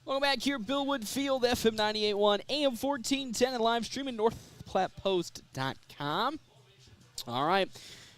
Welcome back here, Billwood Field, FM 98.1, AM 1410, and live streaming NorthPlattePost.com. All right,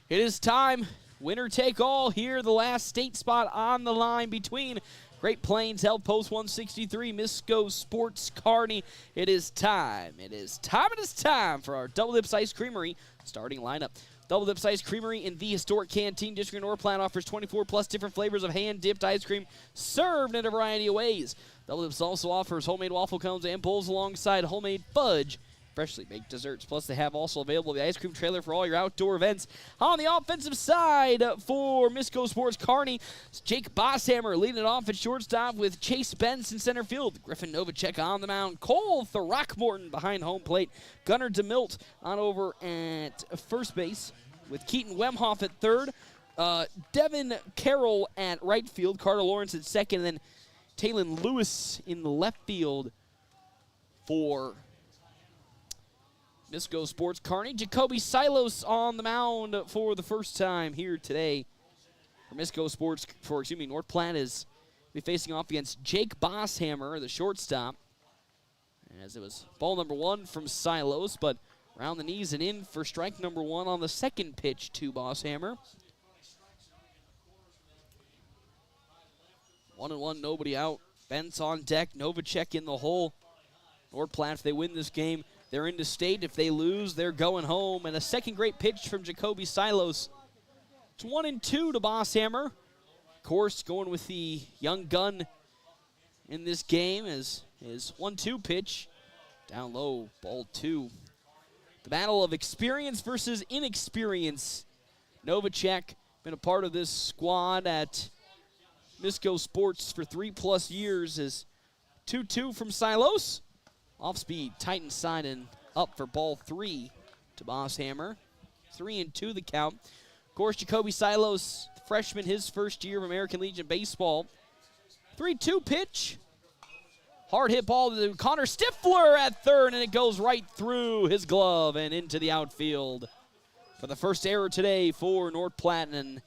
it is time. Winner take all here. The last state spot on the line between Great Plains, Post 163, Misko Sports, Kearney. It is time. It is time for our Double Dips Ice Creamery starting lineup. Double Dips Ice Creamery in the historic Canteen District of North Platte offers 24 plus different flavors of hand-dipped ice cream served in a variety of ways. Double Dips also offers homemade waffle cones and bowls alongside homemade fudge, freshly baked desserts. Plus, they have also available the ice cream trailer for all your outdoor events. On the offensive side for Misko Sports Kearney, Jake Bosshammer leading it off at shortstop with Chase Benz in center field. Griffin Novacek on the mound. Cole Throckmorton behind home plate. Gunnar DeMilt on over at first base with Keaton Wemhoff at third. Devin Carroll at right field. Carter Lawrence at second. And then Taylon Lewis in the left field for Misko Sports Kearney. Jacoby Silos on the mound for the first time here today for Misko Sports, North Platte is be facing off against Jake Bosshammer, the shortstop. As it was ball number one from Silos, but around the knees and in for strike number one on the second pitch to Bosshammer. 1-1, nobody out. Benz on deck, Novacek in the hole. North Platte, if they win this game, they're into state. If they lose, they're going home. And a second great pitch from Jacoby Silos. It's 1-2 to Bosshammer. Of course, going with the young gun in this game is his 1-2 pitch. Down low, ball two. The battle of experience versus inexperience. Novacek, been a part of this squad at Misko Sports for 3+ years, is 2-2 from Silos. Off speed, tight inside and up for ball three to Bosshammer. 3-2 the count. Of course, Jacoby Silos, freshman, his first year of American Legion Baseball. 3-2 pitch. Hard hit ball to Connor Stifler at third, and it goes right through his glove and into the outfield. For the first error today for North Platte, and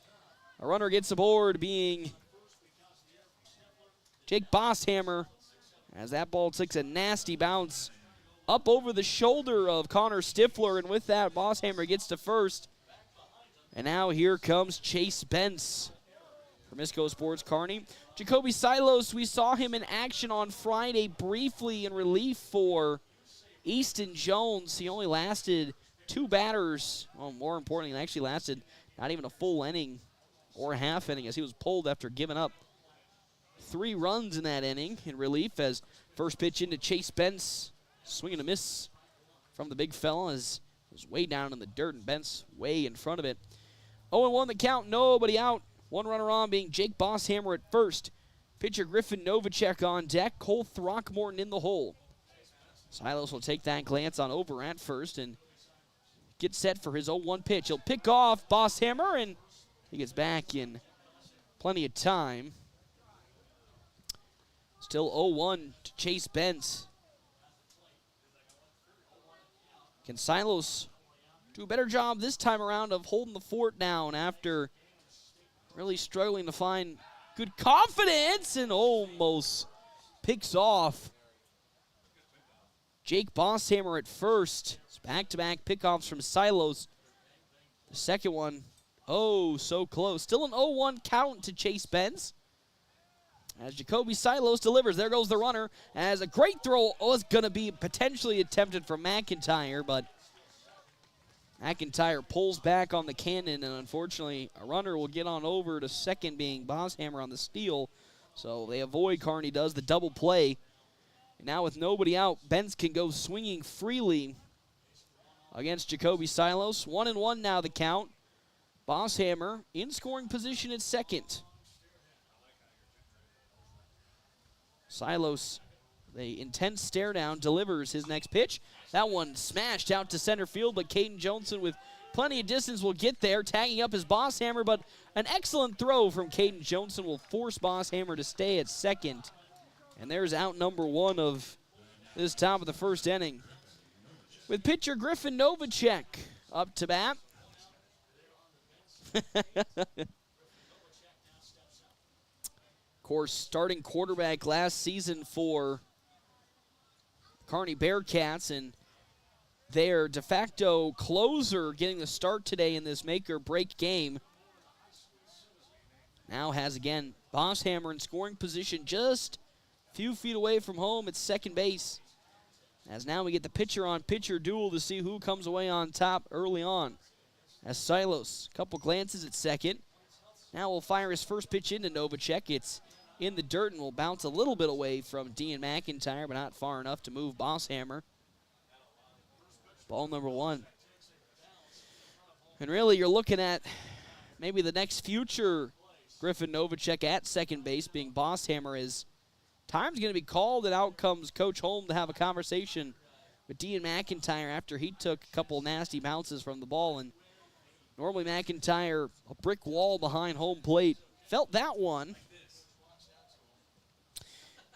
a runner gets aboard being Jake Bosshammer, as that ball takes a nasty bounce up over the shoulder of Connor Stifler, and with that, Bosshammer gets to first. And now here comes Chase Benz for Misko Sports Kearney. Jacoby Silos, we saw him in action on Friday briefly in relief for Easton Jones. He only lasted two batters. Well, more importantly, it actually lasted not even a full inning or a half inning, as he was pulled after giving up 3 runs in that inning in relief. As first pitch into Chase Benz, swing and a miss from the big fella, as it was way down in the dirt and Benz way in front of it. 0-1 the count, nobody out. One runner on, being Jake Bosshammer at first. Pitcher Griffin Novacek on deck. Cole Throckmorton in the hole. Silos will take that glance on over at first and get set for his 0-1 pitch. He'll pick off Bosshammer, and he gets back in plenty of time. Still 0-1 to Chase Benz. Can Silos do a better job this time around of holding the fort down after really struggling to find good confidence, and almost picks off Jake Bosshammer at first. It's back-to-back pickoffs from Silos. The second one, oh, so close. Still an 0-1 count to Chase Benz. As Jacoby Silos delivers, there goes the runner. As a great throw was going to be potentially attempted from McIntyre, but McIntyre pulls back on the cannon, and unfortunately, a runner will get on over to second, being Bosshammer on the steal. So they avoid, Kearney does, the double play. And now with nobody out, Benz can go swinging freely against Jacoby Silos. 1-1 now the count. Bosshammer in scoring position at second. Silos, the intense stare down, delivers his next pitch. That one smashed out to center field, but Caden Johnson with plenty of distance will get there, tagging up his Bosshammer, but an excellent throw from Caden Johnson will force Bosshammer to stay at second. And there's out number one of this top of the first inning. With pitcher Griffin Novacek up to bat. Of course, starting quarterback last season for Kearney Bearcats, and their de facto closer getting the start today in this make-or-break game. Now has, again, Bosshammer in scoring position just a few feet away from home at second base. As now we get the pitcher-on-pitcher duel to see who comes away on top early on. As Silos, a couple glances at second. Now will fire his first pitch into Novacek. It's in the dirt and will bounce a little bit away from Dean McIntyre, but not far enough to move Bosshammer. Ball number 1. And really, you're looking at maybe the next future Griffin Novacek at second base being Bosshammer, as time's going to be called, and out comes Coach Holm to have a conversation with Dean McIntyre after he took a couple nasty bounces from the ball. And normally McIntyre, a brick wall behind home plate, felt that one.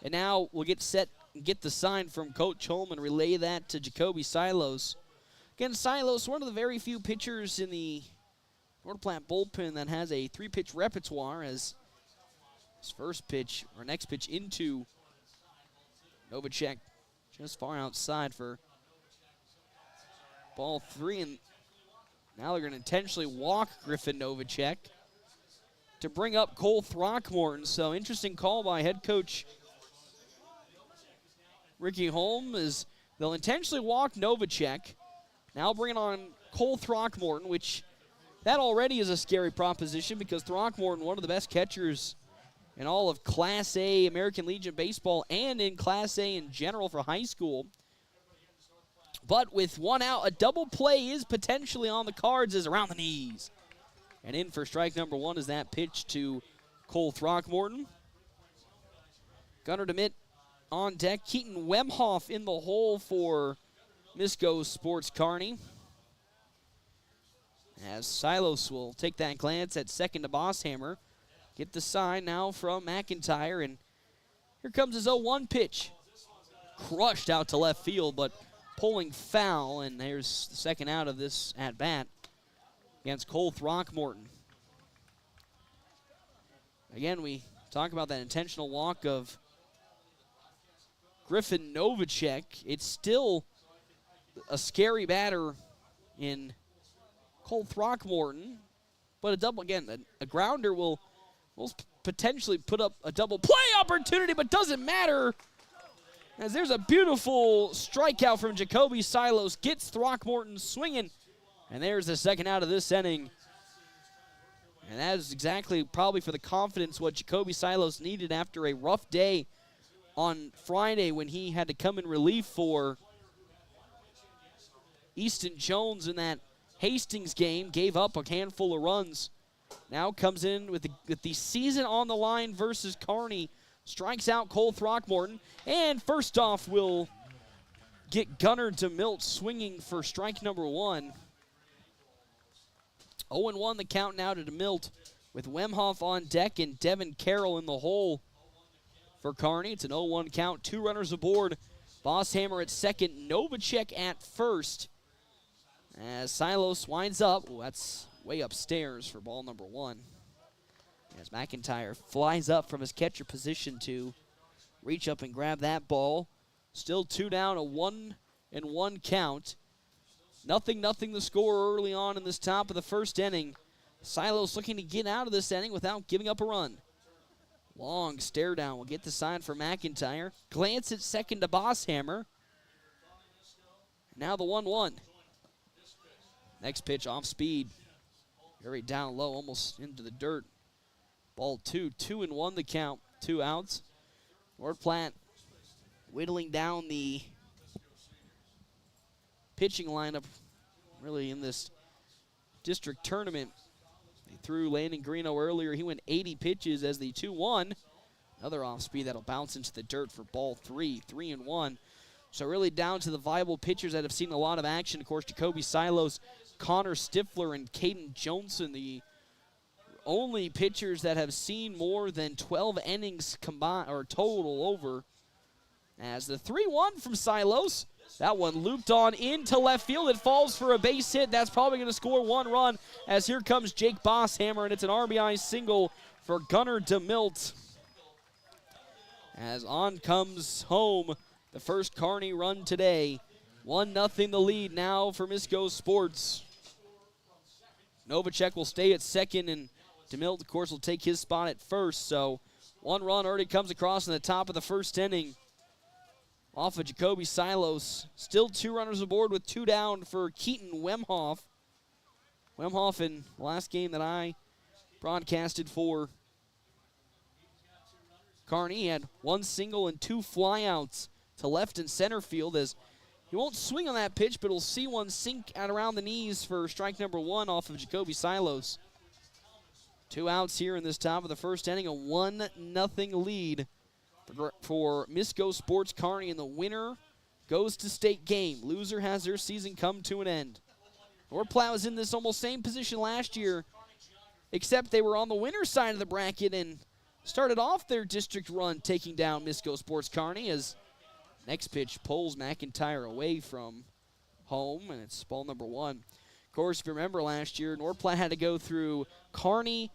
And now we'll get set and get the sign from Coach Holm and relay that to Jacoby Silos. Again, Silos, one of the very few pitchers in the North Platte bullpen that has a 3-pitch repertoire, as his first pitch, or next pitch into Novacek, just far outside for ball 3. And now they're going to intentionally walk Griffin Novacek to bring up Cole Throckmorton. So interesting call by head coach Ricky Holm, is they'll intentionally walk Novacek. Now bringing on Cole Throckmorton, which that already is a scary proposition because Throckmorton, one of the best catchers in all of Class A American Legion Baseball and in Class A in general for high school. But with one out, a double play is potentially on the cards, as around the knees. And in for strike number 1 is that pitch to Cole Throckmorton. Gunnar DeMitt on deck. Keaton Wemhoff in the hole for Misko Sports Kearney. As Silos will take that glance at second to Bosshammer. Get the sign now from McIntyre, and here comes his 0-1 pitch. Crushed out to left field, but pulling foul, and there's the second out of this at-bat against Cole Throckmorton. Again, we talk about that intentional walk of Griffin Novacek. It's still a scary batter in Cole Throckmorton, but a double, again, a grounder will potentially put up a double play opportunity, but doesn't matter, as there's a beautiful strikeout from Jacoby Silos, gets Throckmorton swinging, and there's the second out of this inning. And that is exactly probably for the confidence what Jacoby Silos needed after a rough day on Friday when he had to come in relief for Easton Jones in that Hastings game, gave up a handful of runs. Now comes in with the season on the line versus Kearney. Strikes out Cole Throckmorton. And first off, we'll get Gunnar DeMilt swinging for strike number 1. 0-1 the count now to DeMilt, with Wemhoff on deck and Devin Carroll in the hole for Kearney. It's an 0-1 count, 2 runners aboard. Bosshammer at second, Novacek at first. As Silos winds up, that's way upstairs for ball number 1. As McIntyre flies up from his catcher position to reach up and grab that ball. Still 2 down, a 1-1 count. Nothing the score early on in this top of the first inning. Silos looking to get out of this inning without giving up a run. Long stare down will get the sign for McIntyre. Glance at second to Bosshammer. Now the 1-1. Next pitch off speed. Very down low, almost into the dirt. Ball 2, 2-1 the count, 2 outs. North Platte whittling down the pitching lineup really in this district tournament. They threw Landon Greeno earlier. He went 80 pitches as the 2-1. Another off speed that'll bounce into the dirt for ball 3, 3-1. So really down to the viable pitchers that have seen a lot of action. Of course, Jacoby Silos, Connor Stifler, and Caden Johnson, the only pitchers that have seen more than 12 innings combined or total over. As the 3-1 from Silos, that one looped on into left field. It falls for a base hit. That's probably going to score 1 run, as here comes Jake Bosshammer, and it's an RBI single for Gunnar DeMilt. As on comes home the first Kearney run today. 1-0 the lead now for Misko Sports. Novacek will stay at second, and DeMilt, of course, will take his spot at first. So one run already comes across in the top of the first inning off of Jacoby Silos. Still 2 runners aboard with 2 down for Keaton Wemhoff. Wemhoff in the last game that I broadcasted for Kearney had 1 single and 2 flyouts to left and center field, as he won't swing on that pitch, but he'll see one sink out around the knees for strike number 1 off of Jacoby Silos. 2 outs here in this top of the first inning, a 1-0 lead for Misko Sports Kearney, and the winner goes to state game. Loser has their season come to an end. North Platte was in this almost same position last year, except they were on the winner's side of the bracket and started off their district run taking down Misko Sports Kearney, as next pitch pulls McIntyre away from home, and it's ball number 1. Of course, if you remember last year, North Platte had to go through Kearney,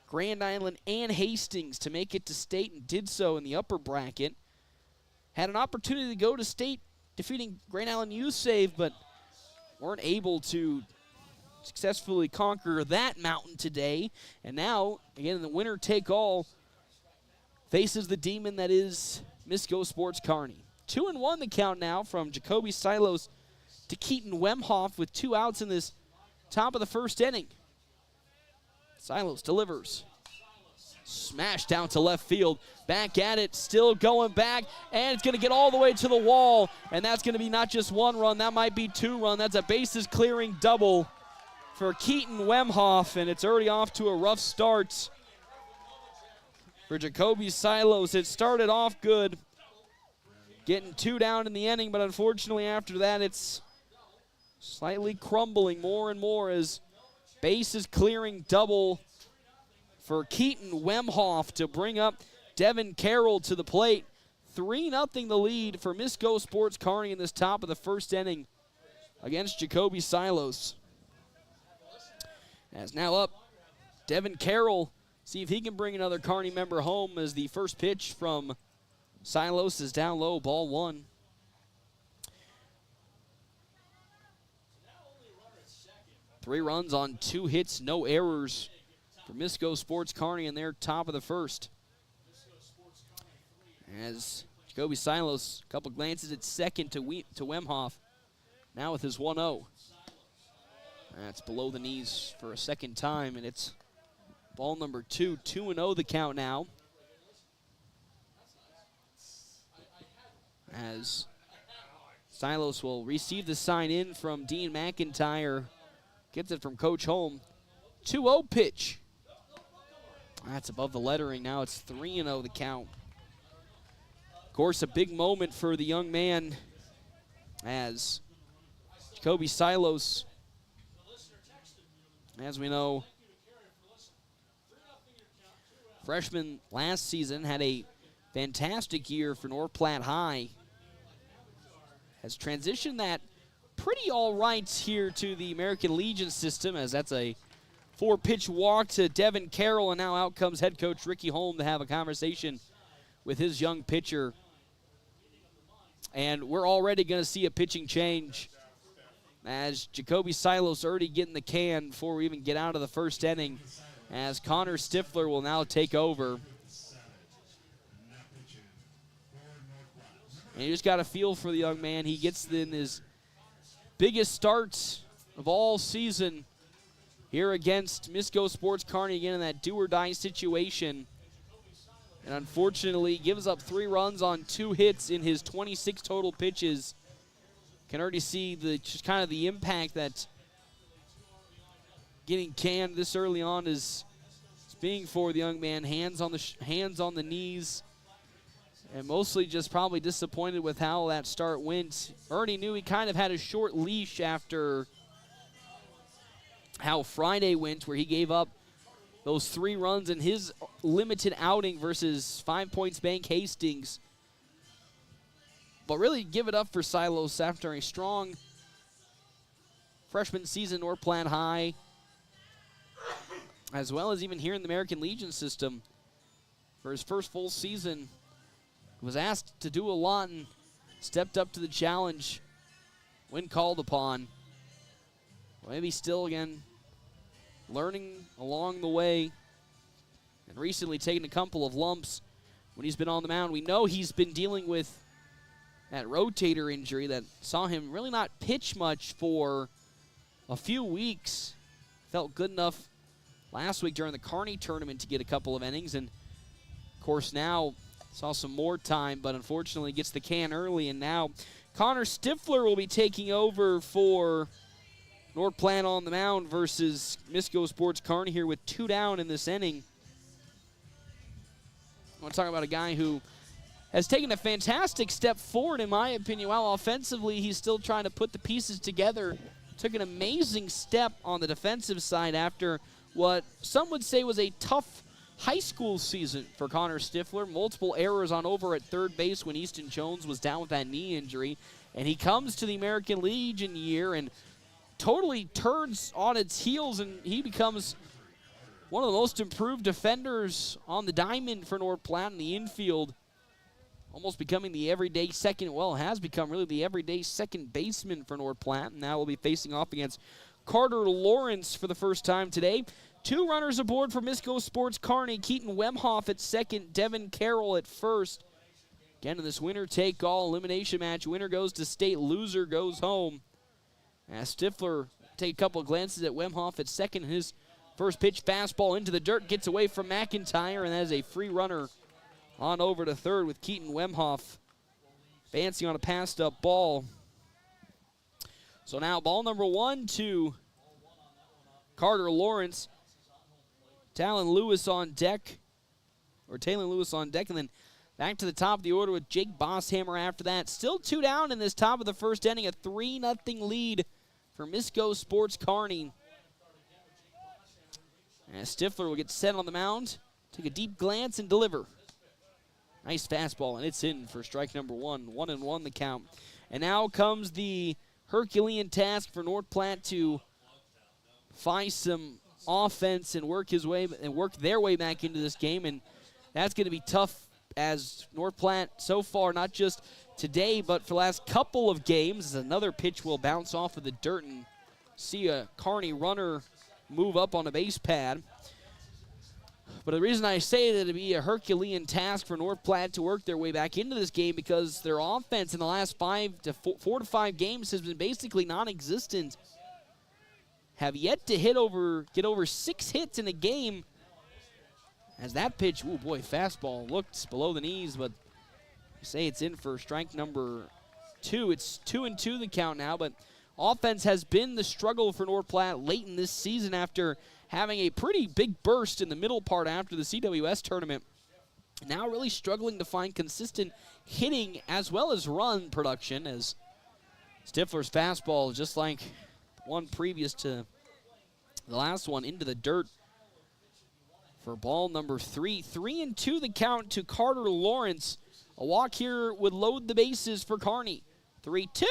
Grand Island, and Hastings to make it to state, and did so in the upper bracket. Had an opportunity to go to state, defeating Grand Island Youth Save, but weren't able to successfully conquer that mountain today. And now, again, the winner take all faces the demon that is Misko Sports Kearney. 2-1 the count now from Jacoby Silos to Keaton Wemhoff with 2 outs in this top of the first inning. Silos delivers. Smashed down to left field. Back at it, still going back, and it's going to get all the way to the wall, and that's going to be not just 1 run, that might be 2 runs. That's a bases clearing double for Keaton Wemhoff, and it's already off to a rough start for Jacoby Silos. It started off good, getting 2 down in the inning, but unfortunately after that it's slightly crumbling more and more as bases clearing double for Keaton Wemhoff to bring up Devin Carroll to the plate. 3-0 the lead for Misko Sports Kearney in this top of the first inning against Jacoby Silos. As now up, Devin Carroll, see if he can bring another Kearney member home, as the first pitch from Silos is down low, ball 1. Three runs on 2 hits, no errors for Misko Sports Kearney in their top of the first. As Jacoby Silos, a couple glances at second to Wemhoff, now with his 1-0. That's below the knees for a second time, and it's ball number 2, 2-0 the count now. As Silos will receive the sign in from Dean McIntyre, gets it from Coach Holm. 2-0 pitch. That's above the lettering. Now it's 3-0 the count. Of course, a big moment for the young man, as Jacoby Silos, as we know, freshman last season, had a fantastic year for North Platte High. Has transitioned that pretty all right here to the American Legion system, as that's a 4-pitch walk to Devin Carroll, and now out comes head coach Ricky Holm to have a conversation with his young pitcher. And we're already going to see a pitching change, as Jacoby Silos already getting the can before we even get out of the first inning, as Connor Stifler will now take over. And you just got a feel for the young man. He gets in his biggest starts of all season here against Misko Sports Kearney, again in that do-or-die situation. And unfortunately gives up 3 runs on 2 hits in his 26 total pitches. Can already see just kind of the impact that getting canned this early on is being for the young man. Hands on the knees, and mostly just probably disappointed with how that start went. Ernie knew he kind of had a short leash after how Friday went, where he gave up those 3 runs in his limited outing versus 5 Points Bank Hastings. But really give it up for Silos after a strong freshman season, North Platte High, as well as even here in the American Legion system. For his first full season, was asked to do a lot and stepped up to the challenge when called upon. Maybe still, again, learning along the way and recently taking a couple of lumps when he's been on the mound. We know he's been dealing with that rotator injury that saw him really not pitch much for a few weeks. Felt good enough last week during the Kearney tournament to get a couple of innings, and of course now saw some more time, but unfortunately gets the can early, and now Connor Stifler will be taking over for North Platte on the mound versus Misko Sports Kearney here with 2 down in this inning. I want to talk about a guy who has taken a fantastic step forward, in my opinion. While offensively, he's still trying to put the pieces together. Took an amazing step on the defensive side after what some would say was a tough high school season for Connor Stifler. Multiple errors on over at third base when Easton Jones was down with that knee injury. And he comes to the American Legion year and totally turns on its heels, and he becomes one of the most improved defenders on the diamond for North Platte in the infield. Almost becoming the everyday second, well, has become really the everyday second baseman for North Platte. And now we'll be facing off against Carter Lawrence for the first time today. 2 runners aboard for Misko Sports Kearney. Keaton Wemhoff at second, Devin Carroll at first. Again, in this winner-take-all elimination match, winner goes to state, loser goes home. As Stifler take a couple of glances at Wemhoff at second. His first pitch, fastball into the dirt, gets away from McIntyre, and that is a free runner on over to third with Keaton Wemhoff advancing on a passed-up ball. So now ball number 1 to Carter Lawrence. Talon Lewis on deck, and then back to the top of the order with Jake Bosshammer after that. Still 2 down in this top of the first inning, a 3-0 lead for Misko Sports Kearney. And Stifler will get set on the mound, take a deep glance and deliver. Nice fastball, and it's in for strike number 1. 1-1 the count. And now comes the Herculean task for North Platte to find some offense and work their way back into this game, and that's going to be tough as North Platte so far, not just today, but for the last couple of games. Another pitch will bounce off of the dirt and see a Kearney runner move up on a base pad. But the reason I say that it'd be a Herculean task for North Platte to work their way back into this game because their offense in the last 4 to 5 games has been basically non-existent. Have yet to get over 6 hits in a game. As that pitch, oh boy, fastball looked below the knees, but say it's in for strike number 2. It's 2-2 the count now, but offense has been the struggle for North Platte late in this season after having a pretty big burst in the middle part after the CWS tournament. Now really struggling to find consistent hitting as well as run production, as Stifler's fastball, just like one previous to the last one, into the dirt for ball number 3. 3-2 the count to Carter Lawrence. A walk here would load the bases for Kearney. 3-2.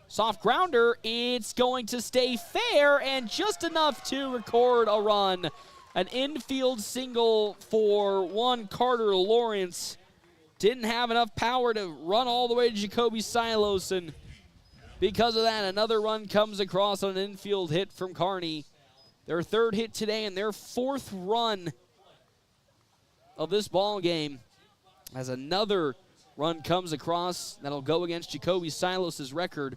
Soft grounder, it's going to stay fair and just enough to record a run. An infield single for one Carter Lawrence. Didn't have enough power to run all the way to Jacoby Silos, and because of that, another run comes across on an infield hit from Kearney. Their 3rd hit today and their 4th run of this ball game, as another run comes across that'll go against Jacoby Silos' record.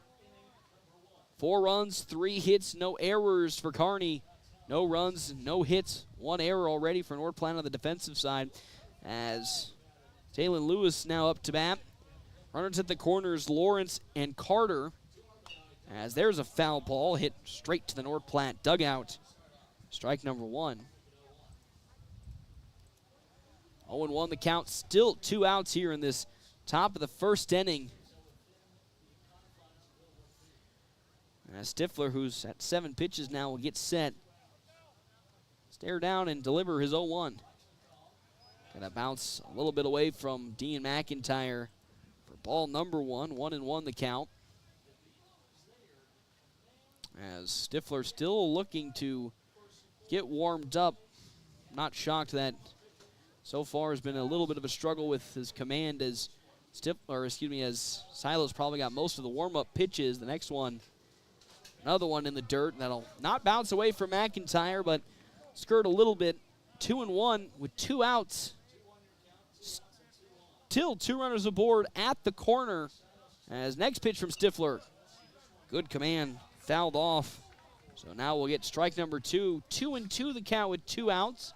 4 runs, 3 hits, no errors for Kearney. No runs, no hits, 1 error already for North Platte on the defensive side. As Talon Lewis now up to bat. Runners at the corners, Lawrence and Carter. As there's a foul ball hit straight to the North Platte dugout. Strike number 1. 0-1 the count, still 2 outs here in this top of the first inning. As Stifler, who's at 7 pitches now, will get set. Stare down and deliver his 0-1. Gonna bounce a little bit away from Dean McIntyre for ball number 1. 1-1 the count. As Stifler still looking to get warmed up. Not shocked that so far has been a little bit of a struggle with his command as as Silos probably got most of the warm-up pitches. The next one, another one in the dirt. That'll not bounce away from McIntyre, but skirt a little bit. 2-1 with 2 outs. Still 2 runners aboard at the corner. As next pitch from Stifler. Good command, fouled off. So now we'll get strike number 2. 2-2 the count with 2 outs.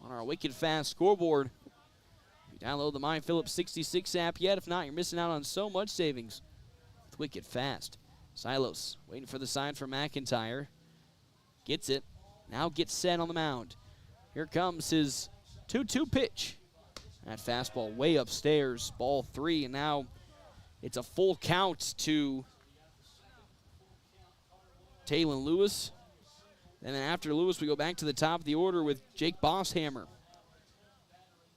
On our Wicked Fast scoreboard. If you download the My Phillips 66 app yet, if not, you're missing out on so much savings with Wicked Fast. Silos waiting for the sign from McIntyre. Gets it. Now gets set on the mound. Here comes his 2-2 pitch. That fastball way upstairs. Ball 3, and now it's a full count to Taylon Lewis. And then after Lewis, we go back to the top of the order with Jake Bosshammer.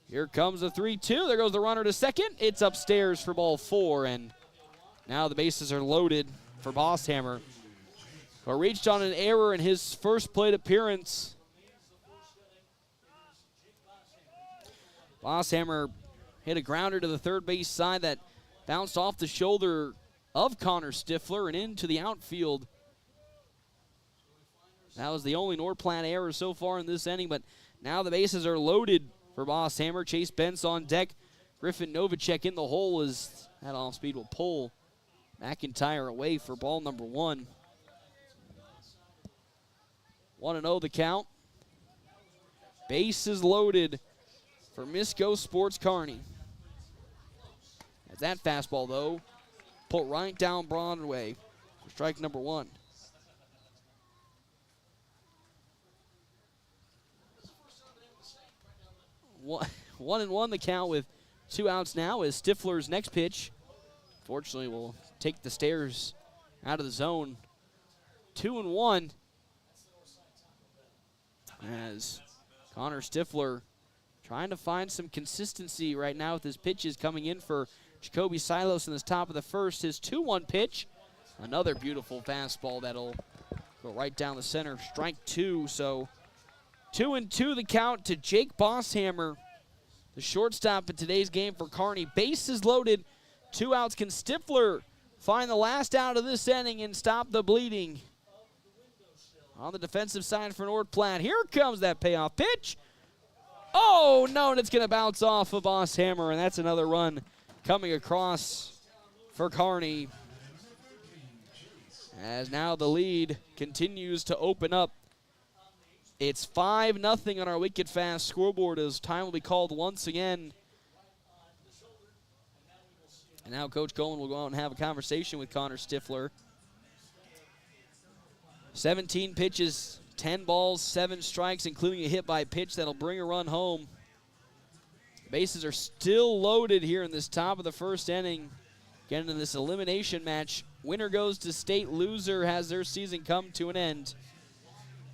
Here comes the 3-2. There goes the runner to second. It's upstairs for ball 4, and now the bases are loaded for Bosshammer, who reached on an error in his first plate appearance. Bosshammer hit a grounder to the third base side that bounced off the shoulder of Connor Stifler and into the outfield. That was the only Norplant error so far in this inning, but now the bases are loaded for Bosshammer. Chase Bentz on deck. Griffin Novacek in the hole as that off-speed will pull McIntyre away for ball number 1. 1-0 the count. Bases loaded for Misko Sports Kearney. As that fastball, though, put right down Broadway for strike number 1. 1-1 the count with 2 outs now as Stifler's next pitch, fortunately, will take the stairs out of the zone. 2-1 as Connor Stifler trying to find some consistency right now with his pitches coming in for Jacoby Silos in this top of the first. His 2-1 pitch, another beautiful fastball that'll go right down the center. Strike 2, so 2-2 the count to Jake Bosshammer, the shortstop in today's game for Kearney. Bases loaded, 2 outs. Can Stifler find the last out of this inning and stop the bleeding? On the defensive side for North Platte, here comes that payoff pitch. Oh, no, and it's going to bounce off of Bosshammer, and that's another run coming across for Kearney. As now the lead continues to open up. It's 5-0 on our Wicked Fast scoreboard as time will be called once again. And now Coach Cohen will go out and have a conversation with Connor Stifler. 17 pitches, 10 balls, 7 strikes, including a hit by pitch that'll bring a run home. Bases are still loaded here in this top of the first inning. Getting into this elimination match. Winner goes to state, loser has their season come to an end.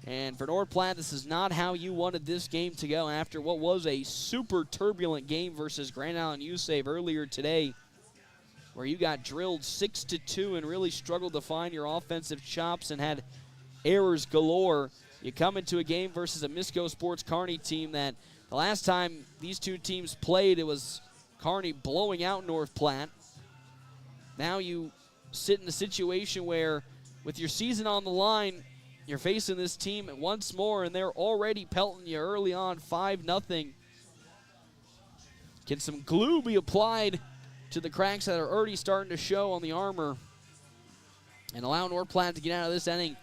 And for North Platte, this is not how you wanted this game to go after what was a super turbulent game versus Grand Island USAVE earlier today, where you got drilled 6-2 and really struggled to find your offensive chops and had errors galore. You come into a game versus a Misko Sports Kearney team that the last time these two teams played, it was Kearney blowing out North Platte. Now you sit in a situation where with your season on the line, you're facing this team once more, and they're already pelting you early on, 5-0. Can some glue be applied to the cracks that are already starting to show on the armor and allow North Platte to get out of this inning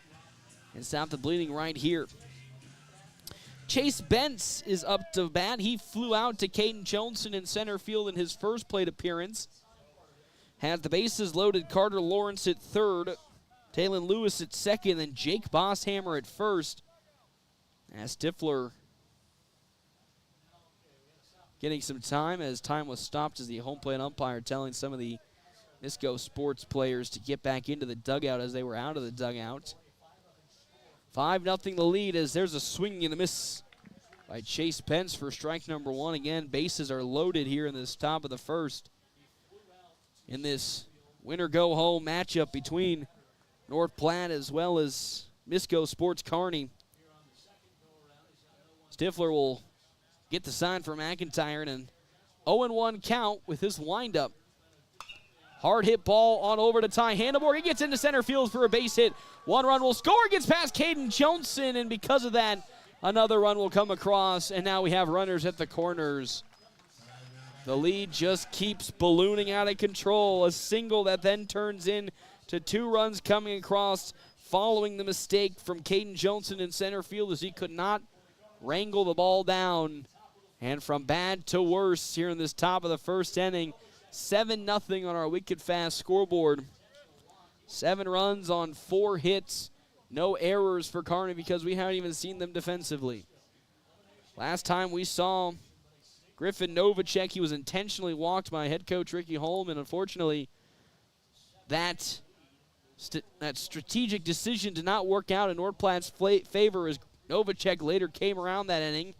and stop the bleeding right here? Chase Bentz is up to bat. He flew out to Caden Johnson in center field in his first plate appearance. Had the bases loaded, Carter Lawrence at third, Taylon Lewis at second, and Jake Bosshammer at first. As Stifler getting some time as time was stopped as the home plate umpire telling some of the Misko Sports players to get back into the dugout as they were out of the dugout. 5-0 the lead as there's a swing and a miss by Chase Bentz for strike number 1. Again, bases are loaded here in this top of the first in this winner-go-home matchup between North Platte as well as Misko Sports Kearney. Stifler will get the sign for McIntyre, and an 0-1 count with his windup. Hard hit ball on over to Ty Handelborg. He gets into center field for a base hit. One run will score, gets past Caden Johnson, and because of that, another run will come across, and now we have runners at the corners. The lead just keeps ballooning out of control. A single that then turns into 2 runs coming across following the mistake from Caden Johnson in center field as he could not wrangle the ball down. And from bad to worse here in this top of the first inning, 7-0 on our wicked fast scoreboard. 7 runs on 4 hits. No errors for Kearney because we haven't even seen them defensively. Last time we saw Griffin Novacek, he was intentionally walked by head coach Ricky Holman. Unfortunately, that strategic decision did not work out in North Platte's favor as Novacek later came around that inning.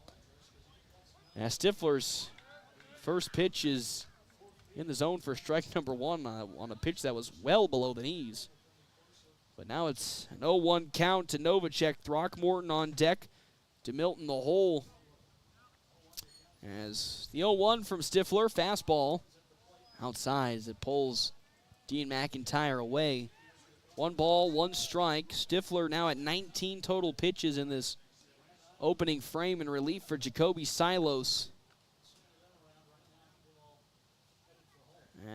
As Stifler's first pitch is in the zone for strike number 1 on a pitch that was well below the knees. But now it's an 0-1 count to Novacek. Throckmorton on deck to Milton the hole. As the 0-1 from Stifler, fastball outside as it pulls Dean McIntyre away. 1 ball, 1 strike. Stifler now at 19 total pitches in this opening frame in relief for Jacoby Silos.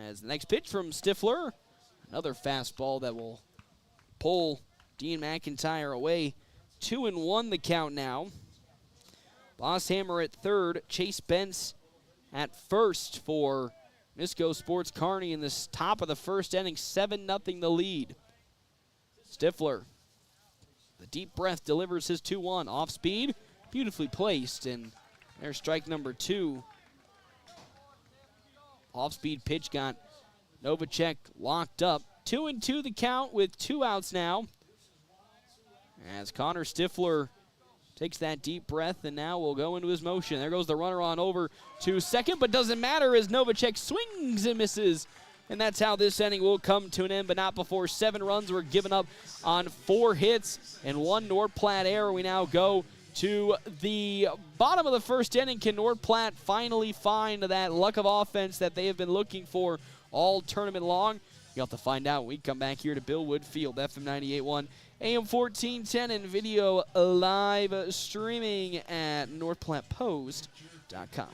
As the next pitch from Stifler, another fastball that will pull Dean McIntyre away. 2-1 the count now. Bosshammer at third, Chase Bentz at first for Misko Sports Kearney in this top of the first inning. 7-0 the lead. Stifler, the deep breath, delivers his 2-1. Off speed, beautifully placed, and there's strike number 2. Off-speed pitch got Novacek locked up. 2-2 the count with 2 outs now. As Connor Stifler takes that deep breath and now will go into his motion. There goes the runner on over to second, but doesn't matter as Novacek swings and misses. And that's how this inning will come to an end, but not before 7 runs were given up on 4 hits and 1 North Platte error. We now go to the bottom of the first inning. Can North Platte finally find that luck of offense that they have been looking for all tournament long? You'll have to find out when we come back here to Bill Wood Field, FM 98.1, AM 1410, and video live streaming at northplattepost.com.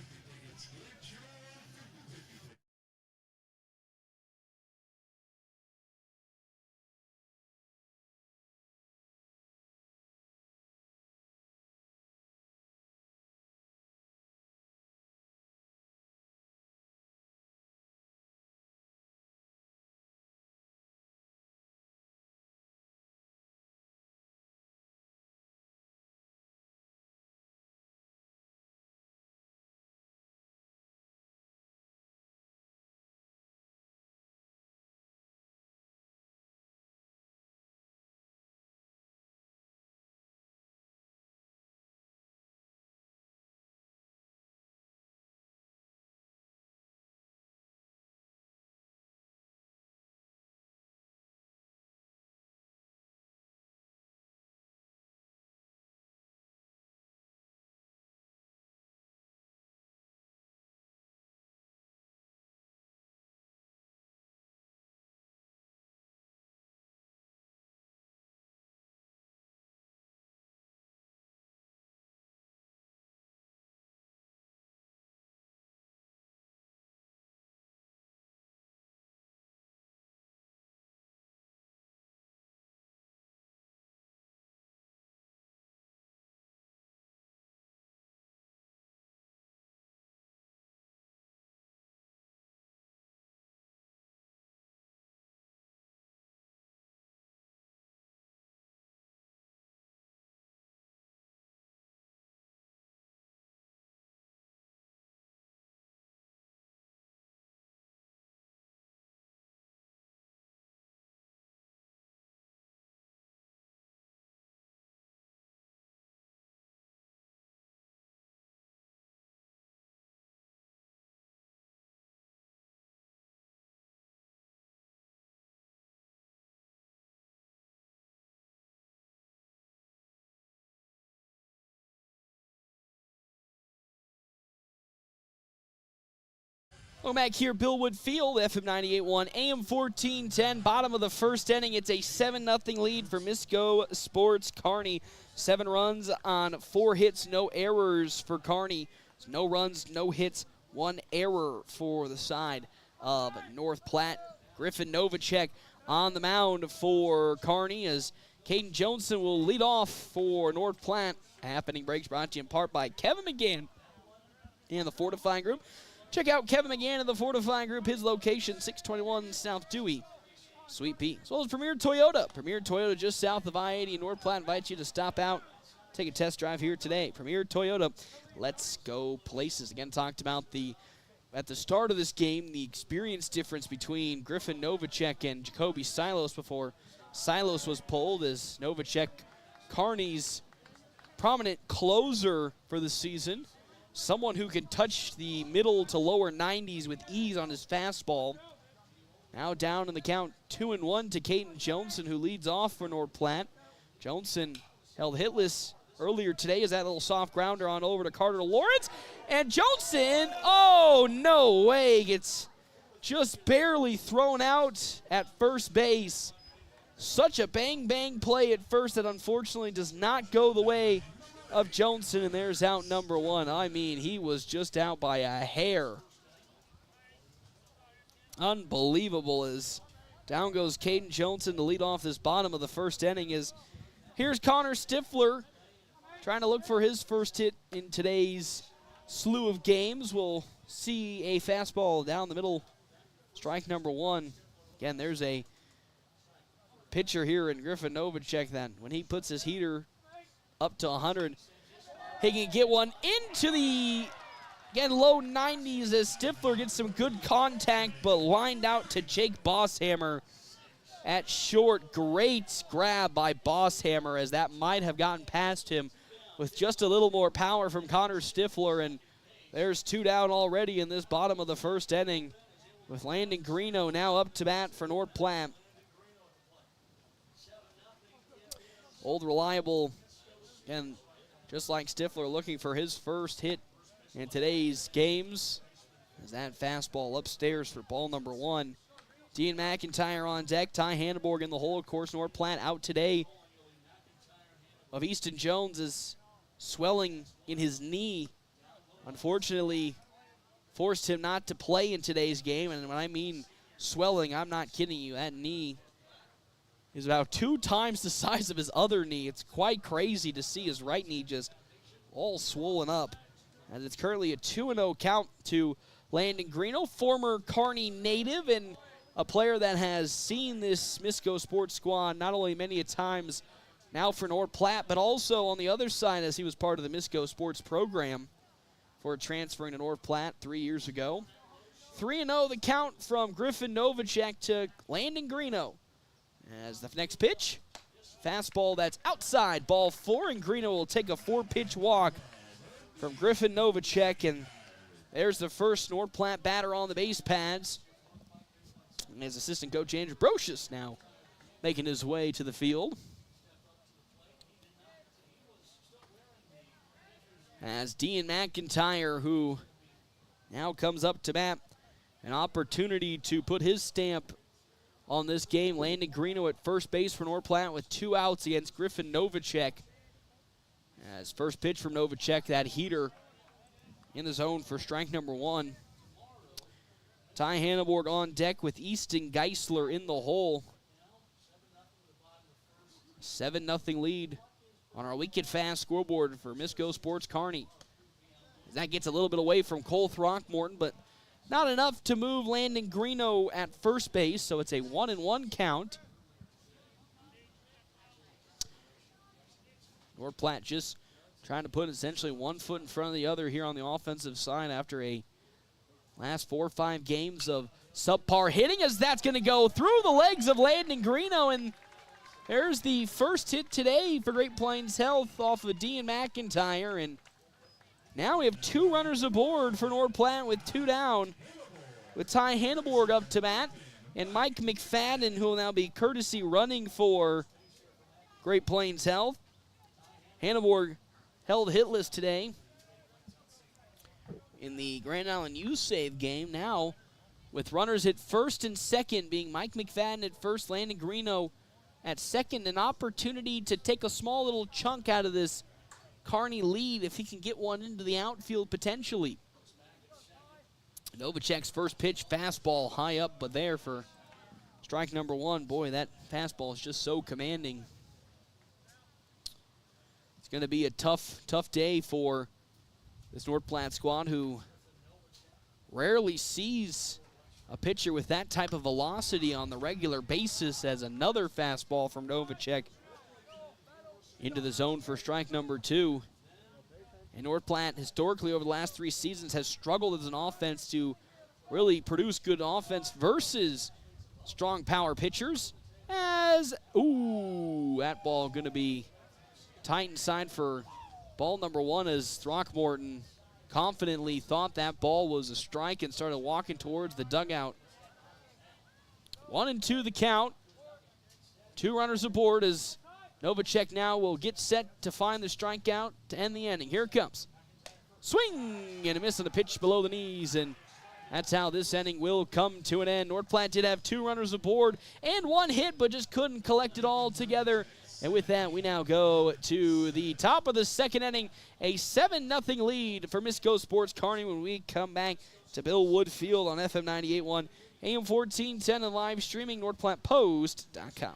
Welcome back here, Billwood Field, FM 98.1, AM 1410. Bottom of the first inning, it's a 7-0 lead for Misko Sports Kearney. 7 runs on 4 hits, no errors for Kearney. No runs, no hits, 1 error for the side of North Platte. Griffin Novacek on the mound for Kearney as Caden Johnson will lead off for North Platte. Happening breaks brought to you in part by Kevin McGann and the Fortifying Group. Check out Kevin McGann and the Fortifying Group. His location, 621 South Dewey, Suite P. As well as Premier Toyota. Premier Toyota just south of I-80 in North Platte invites you to stop out, take a test drive here today. Premier Toyota, let's go places. Again, talked about at the start of this game, the experience difference between Griffin Novacek and Jacoby Silos before Silos was pulled, as Novacek, Kearney's prominent closer for the season. Someone who can touch the middle to lower 90s with ease on his fastball. Now down in the count, 2-1 to Caden Johnson, who leads off for North Platte. Johnson held hitless earlier today as that little soft grounder on over to Carter Lawrence. And Johnson, oh, no way, gets just barely thrown out at first base. Such a bang-bang play at first that unfortunately does not go the way of Johnson, and there's out number 1. I mean, he was just out by a hair. Unbelievable, as down goes Caden Johnson to lead off this bottom of the first inning. Here's Connor Stifler trying to look for his first hit in today's slew of games. We'll see a fastball down the middle, strike number 1. Again, there's a pitcher here in Griffin Novacek that when he puts his heater up to 100, he can get one into the, again, low 90s as Stifler gets some good contact, but lined out to Jake Bosshammer at short. Great grab by Bosshammer, as that might have gotten past him with just a little more power from Connor Stifler. And there's 2 down already in this bottom of the first inning, with Landon Greeno now up to bat for North Platte. Old reliable, and just like Stifler, looking for his first hit in today's games. As that fastball upstairs for ball number 1. Dean McIntyre on deck. Ty Hanneborg in the hole. Of course, North Platte out today of Easton Jones is swelling in his knee. Unfortunately, forced him not to play in today's game. And when I mean swelling, I'm not kidding you. That knee is about 2 times the size of his other knee. It's quite crazy to see his right knee just all swollen up. And it's currently a 2-0 count to Landon Greeno, former Kearney native and a player that has seen this Misko sports squad not only many a times now for North Platte, but also on the other side as he was part of the Misko sports program for transferring to North Platte 3 years ago. 3-0 the count from Griffin Novacek to Landon Greeno. As the next pitch, fastball that's outside, ball 4, and Greeno will take a 4-pitch walk from Griffin Novacek, and there's the first North Platte batter on the base pads. And his assistant coach Andrew Brocious now making his way to the field. As Dean McIntyre, who now comes up to bat, an opportunity to put his stamp on this game. Landon Greeno at first base for North Platte with 2 outs against Griffin Novacek. As first pitch from Novacek, that heater in the zone for strike number 1. Ty Hanneborg on deck with Easton Geisler in the hole. 7-0 lead on our Weekend Fast scoreboard for Misko Sports Kearney. That gets a little bit away from Cole Throckmorton, but not enough to move Landon Greeno at first base, so it's a 1-1 count. North Platte just trying to put essentially 1 foot in front of the other here on the offensive side after a last 4 or 5 games of subpar hitting, as that's going to go through the legs of Landon Greeno, and there's the first hit today for Great Plains Health off of Dean McIntyre, and now we have 2 runners aboard for North Platte with 2 down, with Ty Hanneborg up to bat, and Mike McFadden, who will now be courtesy running for Great Plains Health. Hanneborg held hitless today in the Grand Island U-Save game. Now with runners at first and second, being Mike McFadden at first, Landon Greeno at second. An opportunity to take a small little chunk out of this Kearney lead if he can get one into the outfield potentially. Novacek's first pitch, fastball high up, but there for strike number one. Boy, that fastball is just so commanding. It's going to be a tough day for this North Platte squad, who rarely sees a pitcher with that type of velocity on the regular basis, as another fastball from Novacek into the zone for strike number two. And North Platte, historically over the last 3 seasons, has struggled as an offense to really produce good offense versus strong power pitchers. That ball going to be tight inside for ball number one, as Throckmorton confidently thought that ball was a strike and started walking towards the dugout. 1-2 the count. 2 runners aboard as Novacek now will get set to find the strikeout to end the inning. Here it comes. Swing and a miss on the pitch below the knees, and that's how this inning will come to an end. North Platte did have 2 runners aboard and 1 hit, but just couldn't collect it all together. And with that, we now go to the top of the second inning. A 7-0 lead for Misko Sports Kearney when we come back to Bill Wood Field on FM 98.1, AM 1410, and live streaming NorthPlattePost.com.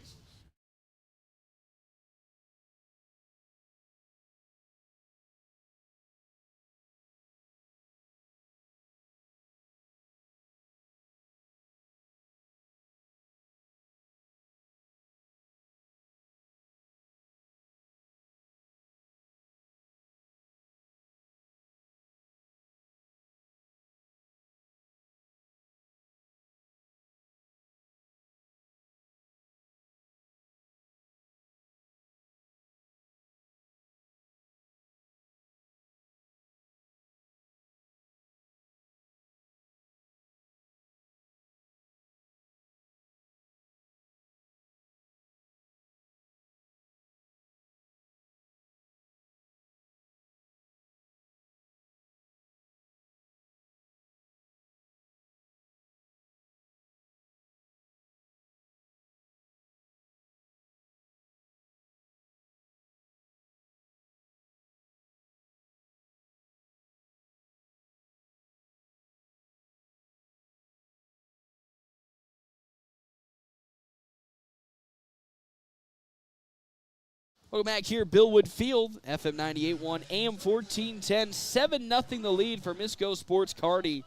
Welcome back here, Bill Wood Field, FM 98.1, AM 1410, 7-0 the lead for Misko Sports Kearney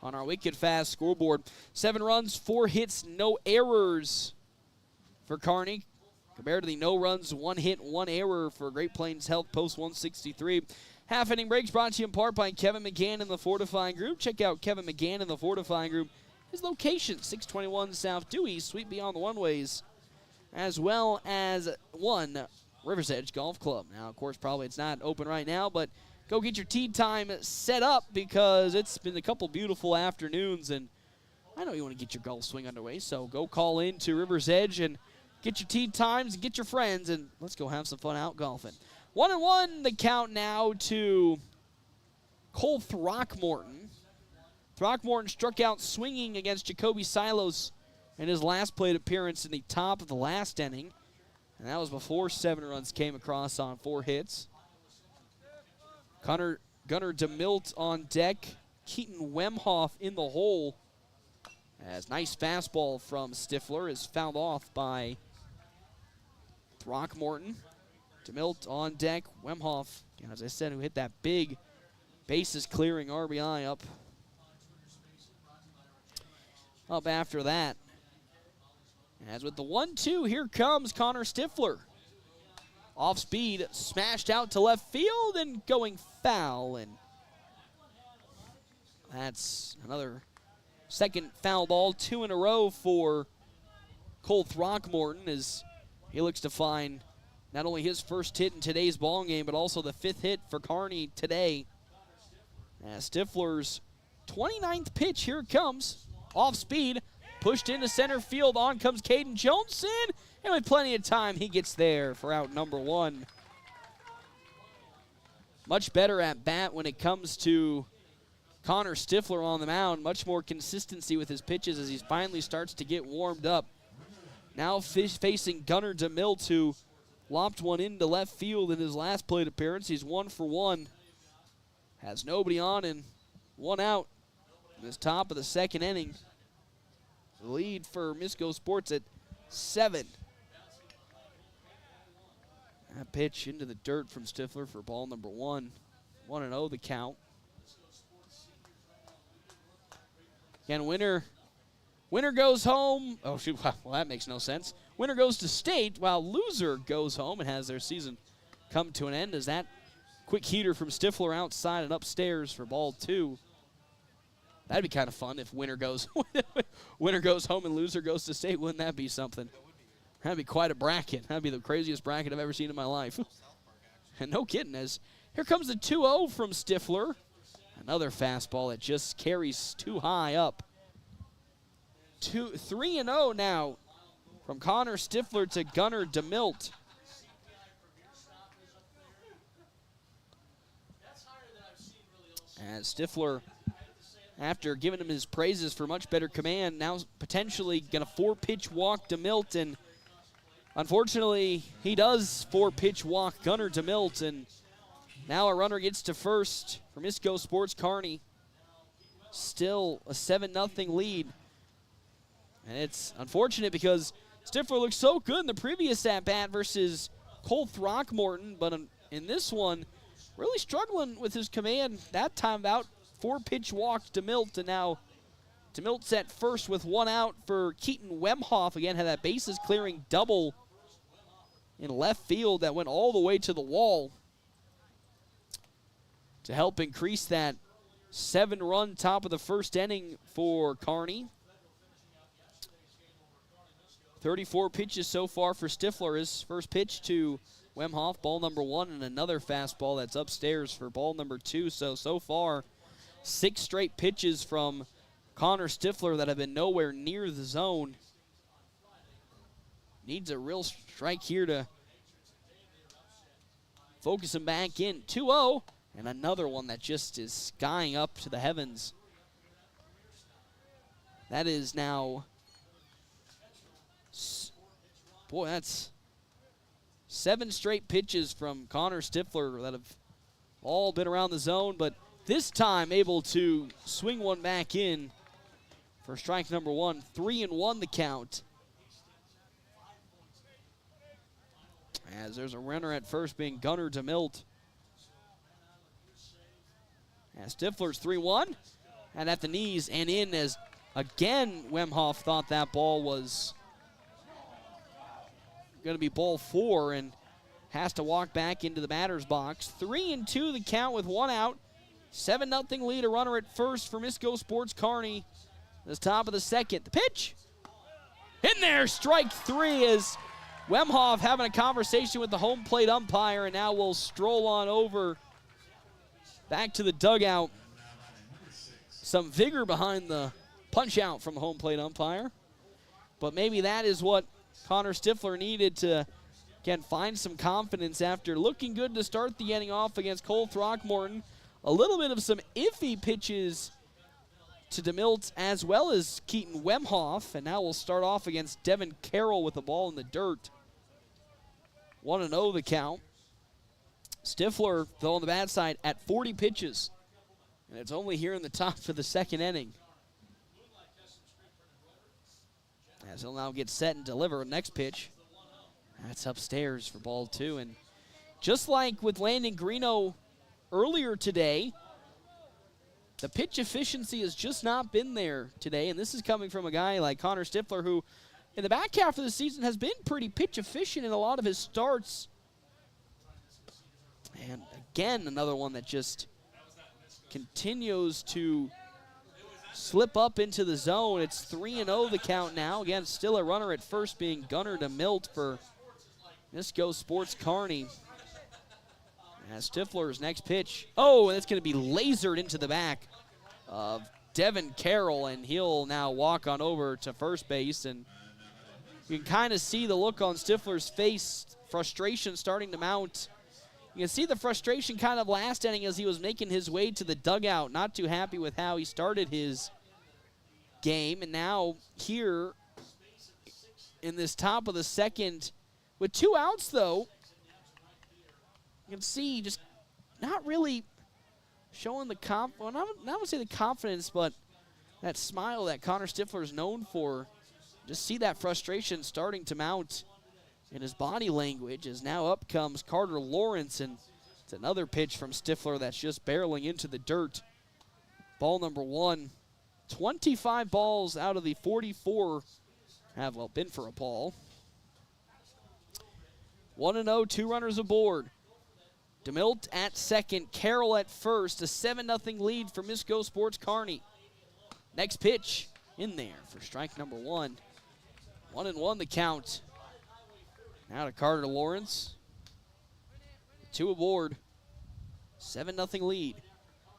on our wicked fast scoreboard. 7 runs, 4 hits, no errors for Kearney, compared to the no runs, 1 hit, 1 error for Great Plains Health Post 163. Half inning breaks brought to you in part by Kevin McGann and the Fortifying Group. Check out Kevin McGann and the Fortifying Group. His location, 621 South Dewey, sweet beyond the one-ways, as well as River's Edge Golf Club. Now, of course, probably it's not open right now, but go get your tee time set up, because it's been a couple beautiful afternoons, and I know you want to get your golf swing underway, so go call in to River's Edge and get your tee times and get your friends, and let's go have some fun out golfing. 1-1 the count now to Cole Throckmorton. Throckmorton struck out swinging against Jacoby Silos in his last plate appearance in the top of the last inning. And that was before 7 runs came across on 4 hits. Gunnar DeMilt on deck. Keaton Wemhoff in the hole. As nice fastball from Stifler is fouled off by Throckmorton. DeMilt on deck. Wemhoff, as I said, who hit that big bases clearing RBI up after that. As with the 1-2, here comes Connor Stifler. Off speed, smashed out to left field and going foul. And that's another second foul ball, 2 in a row for Cole Throckmorton, as he looks to find not only his first hit in today's ball game, but also the 5th hit for Kearney today. As Stifler's 29th pitch, here it comes. Off speed. Pushed into center field, on comes Caden Johnson, and with plenty of time, he gets there for out number 1. Much better at bat when it comes to Connor Stifler on the mound. Much more consistency with his pitches as he finally starts to get warmed up. Now facing Gunnar DeMilt, who lopped one into left field in his last plate appearance. He's 1 for 1. Has nobody on and 1 out in this top of the second inning. The lead for Misko Sports at 7. That pitch into the dirt from Stifler for ball number 1. 1-0 the count. Again, winner goes home. Oh, shoot. Well, that makes no sense. Winner goes to state while loser goes home and has their season come to an end as that quick heater from Stifler outside and upstairs for ball 2. That'd be kind of fun if winner goes home and loser goes to state. Wouldn't that be something? That'd be quite a bracket. That'd be the craziest bracket I've ever seen in my life. And no kidding, as here comes the 2-0 from Stifler. Another fastball that just carries too high up. 3-0 now from Connor Stifler to Gunnar DeMilt. And Stifler, after giving him his praises for much better command, now potentially going to 4-pitch walk DeMilt, and unfortunately he does 4-pitch walk Gunnar DeMilt, and now a runner gets to first for Misko Sports Kearney. Still a 7-0 lead. And it's unfortunate because Stifler looked so good in the previous at-bat versus Cole Throckmorton, but in this one, really struggling with his command. That time out, 4-pitch walk DeMilt, and now DeMilt's at first with 1 out for Keaton Wemhoff. Again, had that bases clearing double in left field that went all the way to the wall to help increase that 7-run top of the first inning for Kearney. 34 pitches so far for Stifler. His first pitch to Wemhoff, ball number 1, and another fastball that's upstairs for ball number 2. So far, 6 straight pitches from Connor Stifler that have been nowhere near the zone. Needs a real strike here to focus him back in. 2-0, and another one that just is skying up to the heavens. That is now, boy, that's 7 straight pitches from Connor Stifler that have all been around the zone, but this time able to swing one back in for strike number 1. 3-1 the count. As there's a runner at first being Gunnar DeMilt. As Stifler's 3-1, and at the knees and in, as again Wemhoff thought that ball was going to be ball 4 and has to walk back into the batter's box. 3-2 the count with 1 out. 7-0 lead, a runner at first for Misko Sports Kearney. This top of the second. The pitch. In there, strike 3 as Wemhoff having a conversation with the home plate umpire, and now we'll stroll on over back to the dugout. Some vigor behind the punch out from the home plate umpire. But maybe that is what Connor Stifler needed to, again, find some confidence after looking good to start the inning off against Cole Throckmorton. A little bit of some iffy pitches to DeMilt as well as Keaton Wemhoff. And now we'll start off against Devin Carroll with the ball in the dirt. 1-0 the count. Stifler, though, on the bad side at 40 pitches. And it's only here in the top of the second inning. As he'll now get set and deliver next pitch. That's upstairs for ball 2. And just like with Landon Greeno earlier today, the pitch efficiency has just not been there today. And this is coming from a guy like Connor Stifler, who in the back half of the season has been pretty pitch efficient in a lot of his starts. And again, another one that just continues to slip up into the zone. It's 3-0 the count now. Again, still a runner at first being Gunnar DeMilt for Misko Sports Kearney. As Stifler's next pitch. Oh, and it's going to be lasered into the back of Devin Carroll, and he'll now walk on over to first base. And you can kind of see the look on Stifler's face, frustration starting to mount. You can see the frustration kind of last inning as he was making his way to the dugout. Not too happy with how he started his game. And now here in this top of the second, with 2 outs though, you can see just not really showing the well, not going to say the confidence, but that smile that Connor Stifler is known for. Just see that frustration starting to mount in his body language as now up comes Carter Lawrence, and it's another pitch from Stifler that's just barreling into the dirt. Ball number 1. 25 balls out of the 44 have, well, been for a ball. 1-0, 2 runners aboard. DeMilt at second, Carroll at first, a 7-0 lead for Misko Sports Kearney. Next pitch in there for strike number 1. 1-1 the count. Now to Carter Lawrence. 2 aboard. 7-0 lead.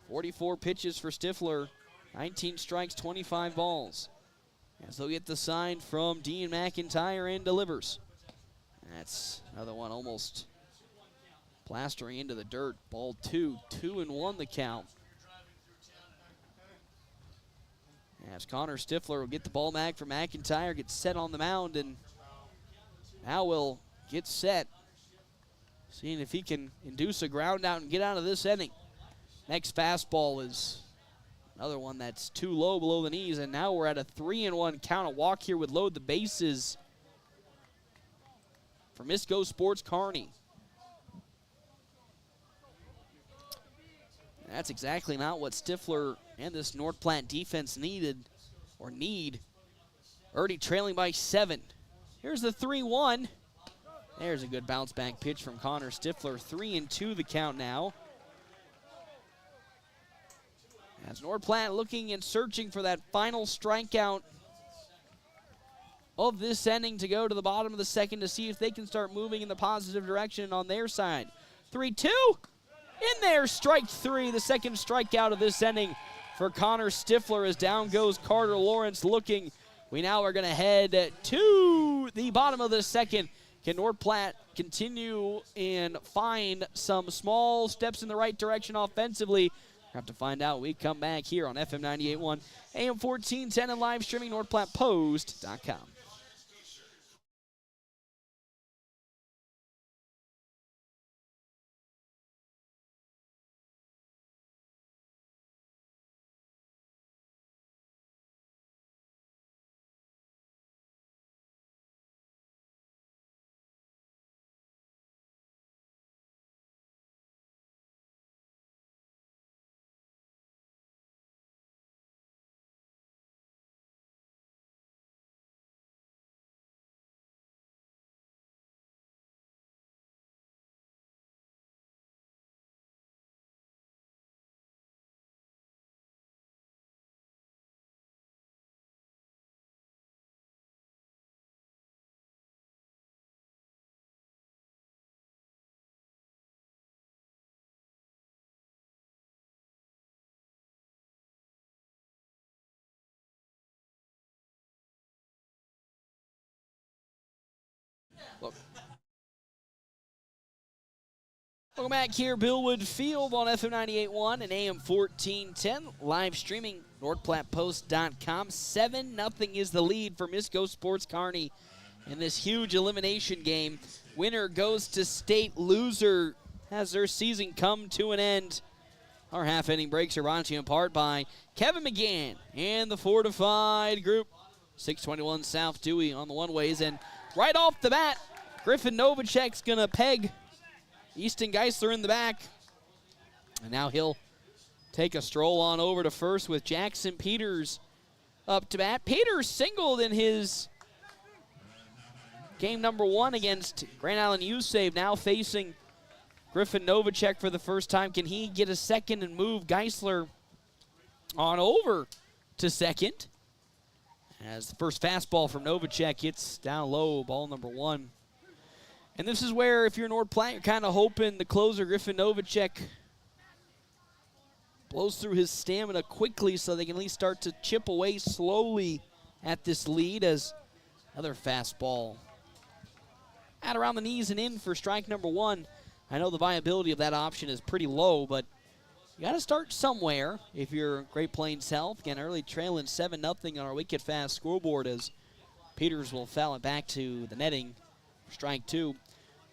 44 pitches for Stifler. 19 strikes, 25 balls. As they'll get the sign from Dean McIntyre and delivers. That's another one almost plastering into the dirt. Ball 2, 2-1 the count. As Connor Stifler will get the ball back from McIntyre, gets set on the mound, and now will get set. Seeing if he can induce a ground out and get out of this inning. Next fastball is another one that's too low below the knees, and now we're at a 3-1 count. A walk here would load the bases for Misko Sports Kearney. That's exactly not what Stifler and this North Platte defense need. Already trailing by 7. Here's the 3-1. There's a good bounce back pitch from Connor Stifler. 3-2 the count now. As North Platte looking and searching for that final strikeout of this inning to go to the bottom of the second to see if they can start moving in the positive direction on their side. 3-2. In there, strike 3, the second strikeout of this inning for Connor Stifler as down goes Carter Lawrence looking. We now are going to head to the bottom of the second. Can North Platte continue and find some small steps in the right direction offensively? We'll have to find out. We come back here on FM 98.1, AM 1410, and live streaming NorthPlattePost.com. Welcome back here, Billwood Field on FM 98.1 and AM 1410. Live streaming, NorthPlattePost.com. 7-0 is the lead for Misko Sports Kearney in this huge elimination game. Winner goes to state. Loser has their season come to an end. Our half-inning breaks are brought to you in part by Kevin McGann and the Fortified Group. 621 South Dewey on the one-ways. And right off the bat, Griffin Novacek's going to peg Easton Geisler in the back. And now he'll take a stroll on over to first with Jackson Peters up to bat. Peters singled in his game number 1 against Grand Island U-Save, now facing Griffin Novacek for the first time. Can he get a second and move Geisler on over to second? As the first fastball from Novacek hits down low, ball number 1. And this is where, if you're North Platte, you're kind of hoping the closer, Griffin Novacek, blows through his stamina quickly so they can at least start to chip away slowly at this lead. As another fastball at around the knees and in for strike number 1. I know the viability of that option is pretty low, but you got to start somewhere if you're Great Plains Health. Again, early trailing 7-0 on our Wicked Fast scoreboard as Peters will foul it back to the netting for strike 2.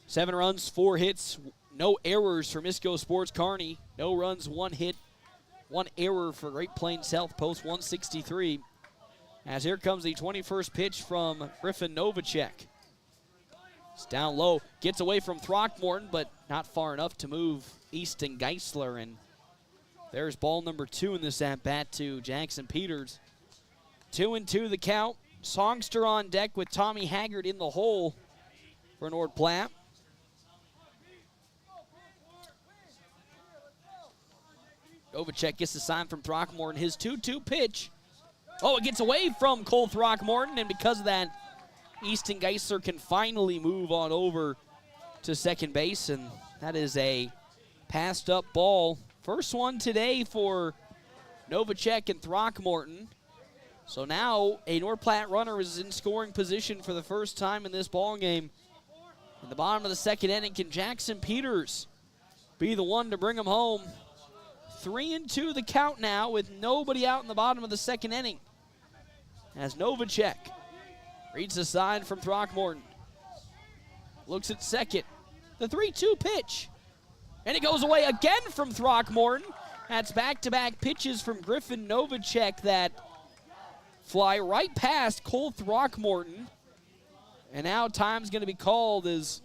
7 runs, 4 hits, no errors for Misko Sports Kearney. No runs, 1 hit, 1 error for Great Plains Health, post 163. As here comes the 21st pitch from Griffin Novacek. It's down low, gets away from Throckmorton, but not far enough to move Easton Geisler. And there's ball number 2 in this at-bat to Jackson Peters. 2-2 the count. Songster on deck with Tommy Haggard in the hole for Nord Platte. Novacek gets the sign from Throckmorton. His 2-2 pitch. Oh, it gets away from Cole Throckmorton, and because of that, Easton Geisler can finally move on over to second base, and that is a passed up ball. First one today for Novacek and Throckmorton. So now a Nord Platte runner is in scoring position for the first time in this ball game. In the bottom of the second inning, can Jackson Peters be the one to bring him home? 3-2 the count now with nobody out in the bottom of the second inning. As Novacek reads the sign from Throckmorton. Looks at second. The 3-2 pitch. And it goes away again from Throckmorton. That's back-to-back pitches from Griffin Novacek that fly right past Cole Throckmorton. And now time's going to be called as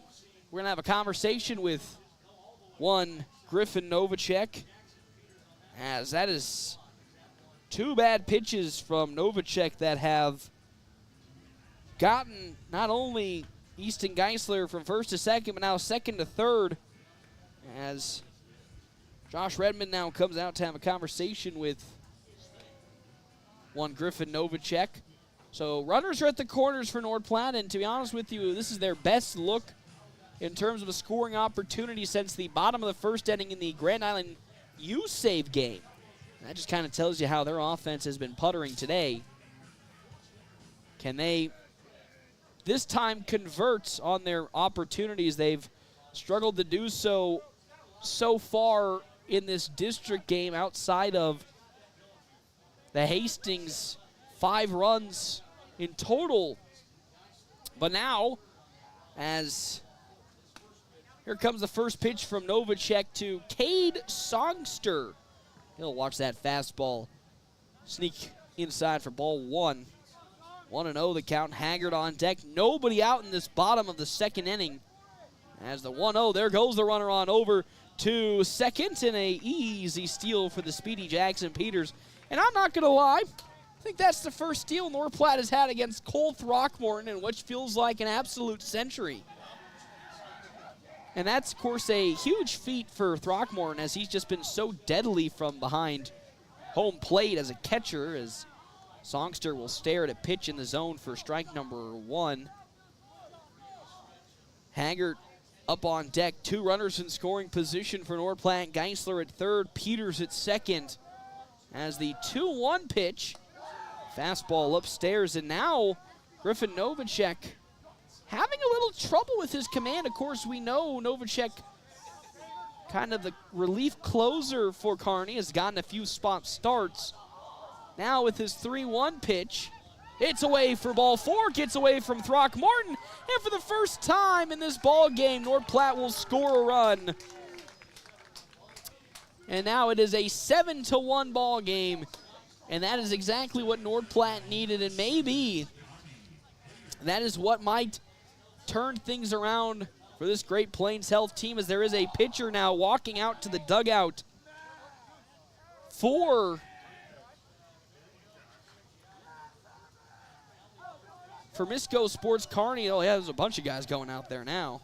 we're going to have a conversation with one Griffin Novacek. As that is 2 bad pitches from Novacek that have gotten not only Easton Geisler from first to second, but now second to third. As Josh Redmond now comes out to have a conversation with one Griffin Novacek. So runners are at the corners for Nord Platte, and to be honest with you, this is their best look in terms of a scoring opportunity since the bottom of the first inning in the Grand Island U-Save game. That just kind of tells you how their offense has been puttering today. Can they this time convert on their opportunities? They've struggled to do so far in this district game outside of the Hastings 5 runs in total. But now, as here comes the first pitch from Novacek to Cade Songster. He'll watch that fastball sneak inside for ball 1. 1-0 the count. Haggard on deck. Nobody out in this bottom of the second inning. As the 1-0, there goes the runner on over to second, and a easy steal for the speedy Jackson Peters. And I'm not going to lie, I think that's the first steal Nord Platte has had against Cole Throckmorton in what feels like an absolute century. And that's, of course, a huge feat for Throckmorton, as he's just been so deadly from behind home plate as a catcher, as Songster will stare at a pitch in the zone for strike number 1. Haggard up on deck. 2 runners in scoring position for Nord Platte. Geisler at third, Peters at second. As the 2-1 pitch, fastball upstairs, and now Griffin Novacek having a little trouble with his command. Of course, we know Novacek, kind of the relief closer for Kearney, has gotten a few spot starts. Now with his 3-1 pitch, it's away for ball 4, gets away from Throckmorton, and for the first time in this ball game, Nord Platte will score a run. And now it is a 7-1 ball game, and that is exactly what Nord Platte needed, and maybe that is what might turn things around for this Great Plains Health team, as there is a pitcher now walking out to the dugout for Misko Sports Kearney. Oh, yeah, there's a bunch of guys going out there now.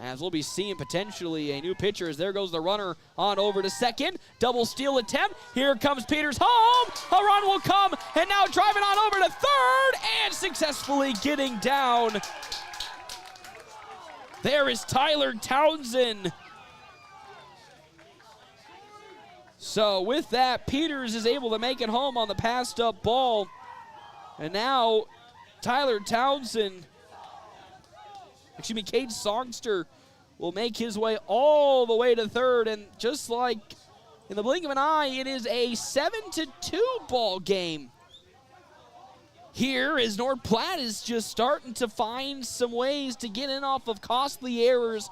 As we'll be seeing potentially a new pitcher, as there goes the runner on over to second. Double steal attempt. Here comes Peters home. A run will come, and now driving on over to third and successfully getting down. There is Tyler Townsend. So with that, Peters is able to make it home on the passed up ball. And now Tyler Townsend Cade Songster will make his way all the way to third, and just like in the blink of an eye, it is a 7-2 ball game. Here, as North Platte is just starting to find some ways to get in off of costly errors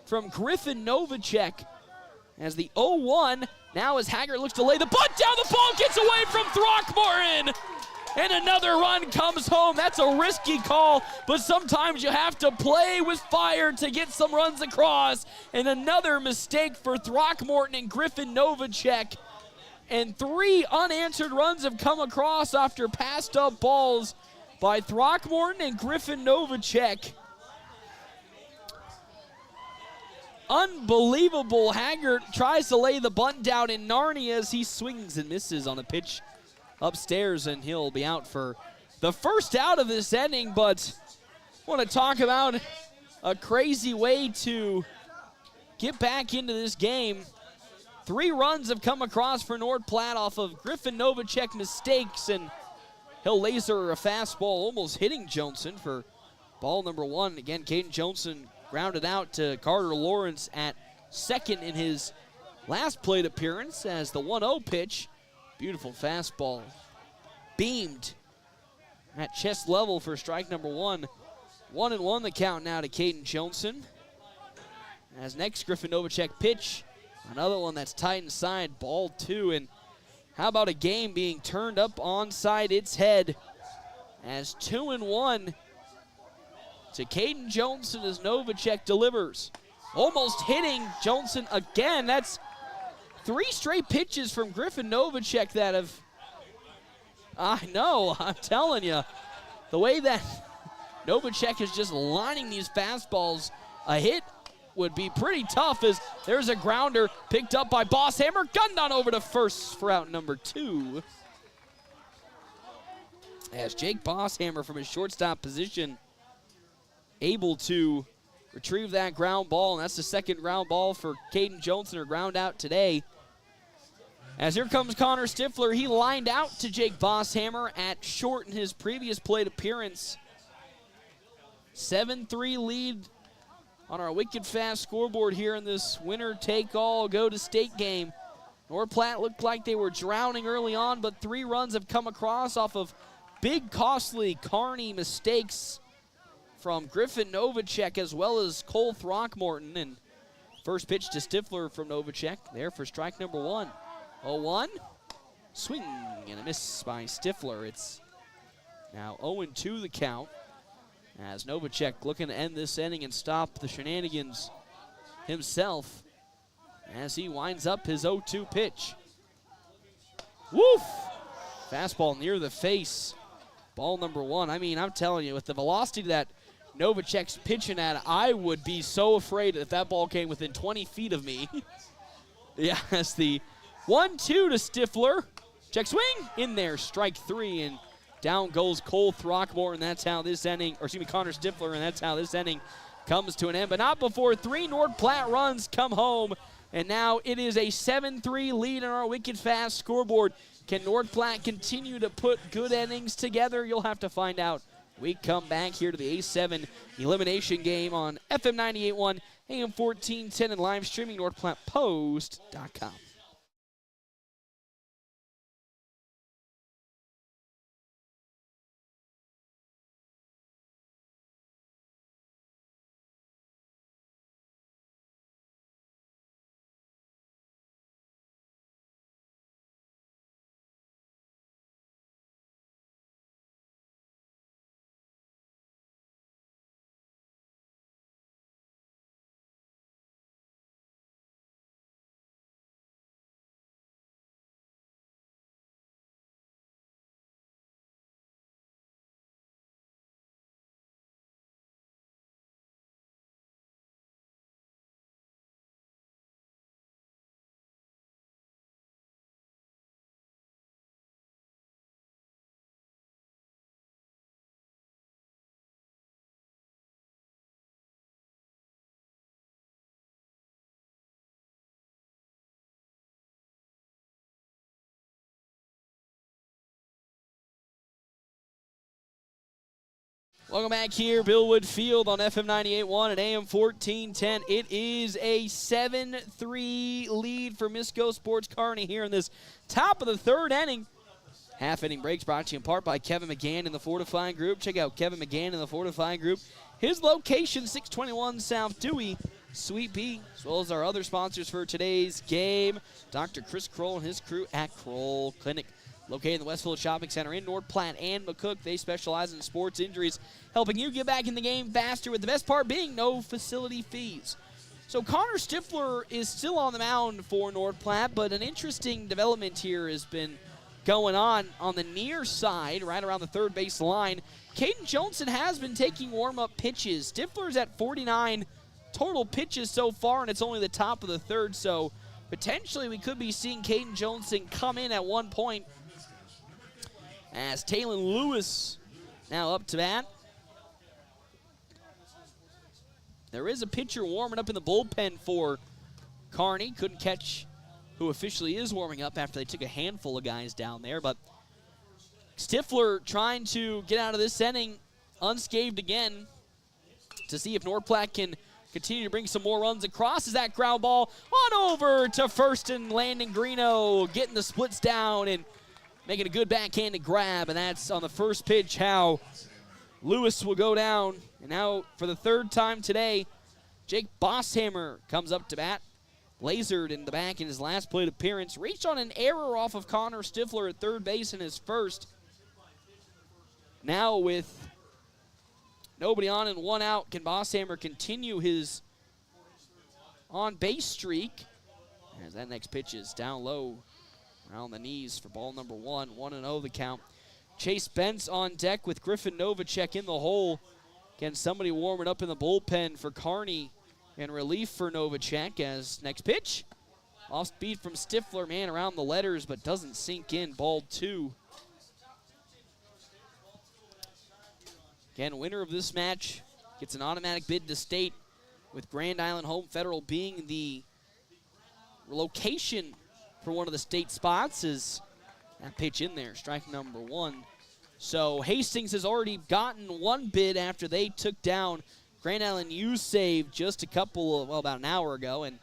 from Griffin Novacek. As the 0-1, now as Haggart looks to lay the butt down, the ball gets away from Throckmorton. And another run comes home. That's a risky call, but sometimes you have to play with fire to get some runs across. And another mistake for Throckmorton and Griffin Novacek. And 3 unanswered runs have come across after passed up balls by Throckmorton and Griffin Novacek. Unbelievable. Haggart tries to lay the bunt down in Narnia as he swings and misses on a pitch upstairs, and he'll be out for the first out of this inning. But I want to talk about a crazy way to get back into this game. 3 runs have come across for North Platte off of Griffin Novacek mistakes, and he'll laser a fastball almost hitting Johnson for ball number 1. Again, Caden Johnson grounded out to Carter Lawrence at second in his last plate appearance as the 1-0 pitch. Beautiful fastball. Beamed at chest level for strike number 1. 1-1 the count now to Caden Johnson. As next Griffin Novacek pitch. Another one that's tight inside, ball 2. And how about a game being turned up onside its head as 2-1 to Caden Johnson as Novacek delivers. Almost hitting Johnson again. That's 3 straight pitches from Griffin Novacek that have, I know, I'm telling you, the way that Novacek is just lining these fastballs, a hit would be pretty tough as there's a grounder picked up by Bosshammer, gunned on over to first for out number 2. As Jake Bosshammer from his shortstop position able to retrieve that ground ball, and that's the second ground ball for Caden Johnson, or ground out today. As here comes Connor Stifler. He lined out to Jake Bosshammer at short in his previous plate appearance. 7-3 lead on our wicked fast scoreboard here in this winner-take-all go-to-state game. North Platte looked like they were drowning early on, but 3 runs have come across off of big, costly Kearney mistakes from Griffin Novacek as well as Cole Throckmorton. And first pitch to Stifler from Novacek there for strike number 1. 0-1. Swing and a miss by Stifler. It's now 0-2 the count as Novacek looking to end this inning and stop the shenanigans himself as he winds up his 0-2 pitch. Woof! Fastball near the face. Ball number 1. I mean, I'm telling you, with the velocity that Novacek's pitching at, I would be so afraid if that ball came within 20 feet of me. Yeah, that's the 1-2 to Stifler. Check swing in there, strike 3, and down goes Cole Throckmorton. That's how this inning, or excuse me, Connor Stifler, and that's how this inning comes to an end. But not before 3 North Platte runs come home, and now it is a 7-3 lead on our wicked fast scoreboard. Can North Platte continue to put good innings together? You'll have to find out. We come back here to the A7 elimination game on FM 98.1, AM 1410, and live streaming NorthPlattePost.com. Welcome back here, Billwood Field on FM 98.1 and AM 1410. It is a 7-3 lead for Misko Sports Kearney here in this top of the third inning. Half inning breaks brought to you in part by Kevin McGann in the Fortifying Group. Check out Kevin McGann in the Fortifying Group. His location, 621 South Dewey, Suite B, as well as our other sponsors for today's game. Dr. Chris Kroll and his crew at Kroll Clinic. Located in the Westfield Shopping Center in North Platte and McCook, they specialize in sports injuries, helping you get back in the game faster, with the best part being no facility fees. So Connor Stifler is still on the mound for North Platte, but an interesting development here has been going on the near side, right around the third base line. Caden Johnson has been taking warm-up pitches. Stifler's at 49 total pitches so far, and it's only the top of the third, so potentially we could be seeing Caden Johnson come in at one point, as Talon Lewis now up to bat. There is a pitcher warming up in the bullpen for Kearney. Couldn't catch who officially is warming up after they took a handful of guys down there. But Stifler trying to get out of this inning unscathed again to see if North Platte can continue to bring some more runs across. As that ground ball on over to first and Landon Greeno, getting the splits down and making a good backhanded grab, and that's on the first pitch how Lewis will go down. And now for the third time today, Jake Bosshammer comes up to bat. Lasered in the back in his last plate appearance. Reached on an error off of Connor Stifler at third base in his first. Now with nobody on and one out, can Bosshammer continue his on-base streak? As that next pitch is down low, around the knees for ball number 1. 1-0 the count. Chase Bentz on deck with Griffin Novacek in the hole. Again, somebody warming up in the bullpen for Kearney in relief for Novacek. As next pitch, off speed from Stifler, man, around the letters, but doesn't sink in. Ball 2. Again, winner of this match gets an automatic bid to state, with Grand Island Home Federal being the location for one of the state spots. Is that pitch in there, strike number 1. So Hastings has already gotten one bid after they took down Grand Island U-Save just about an hour ago. And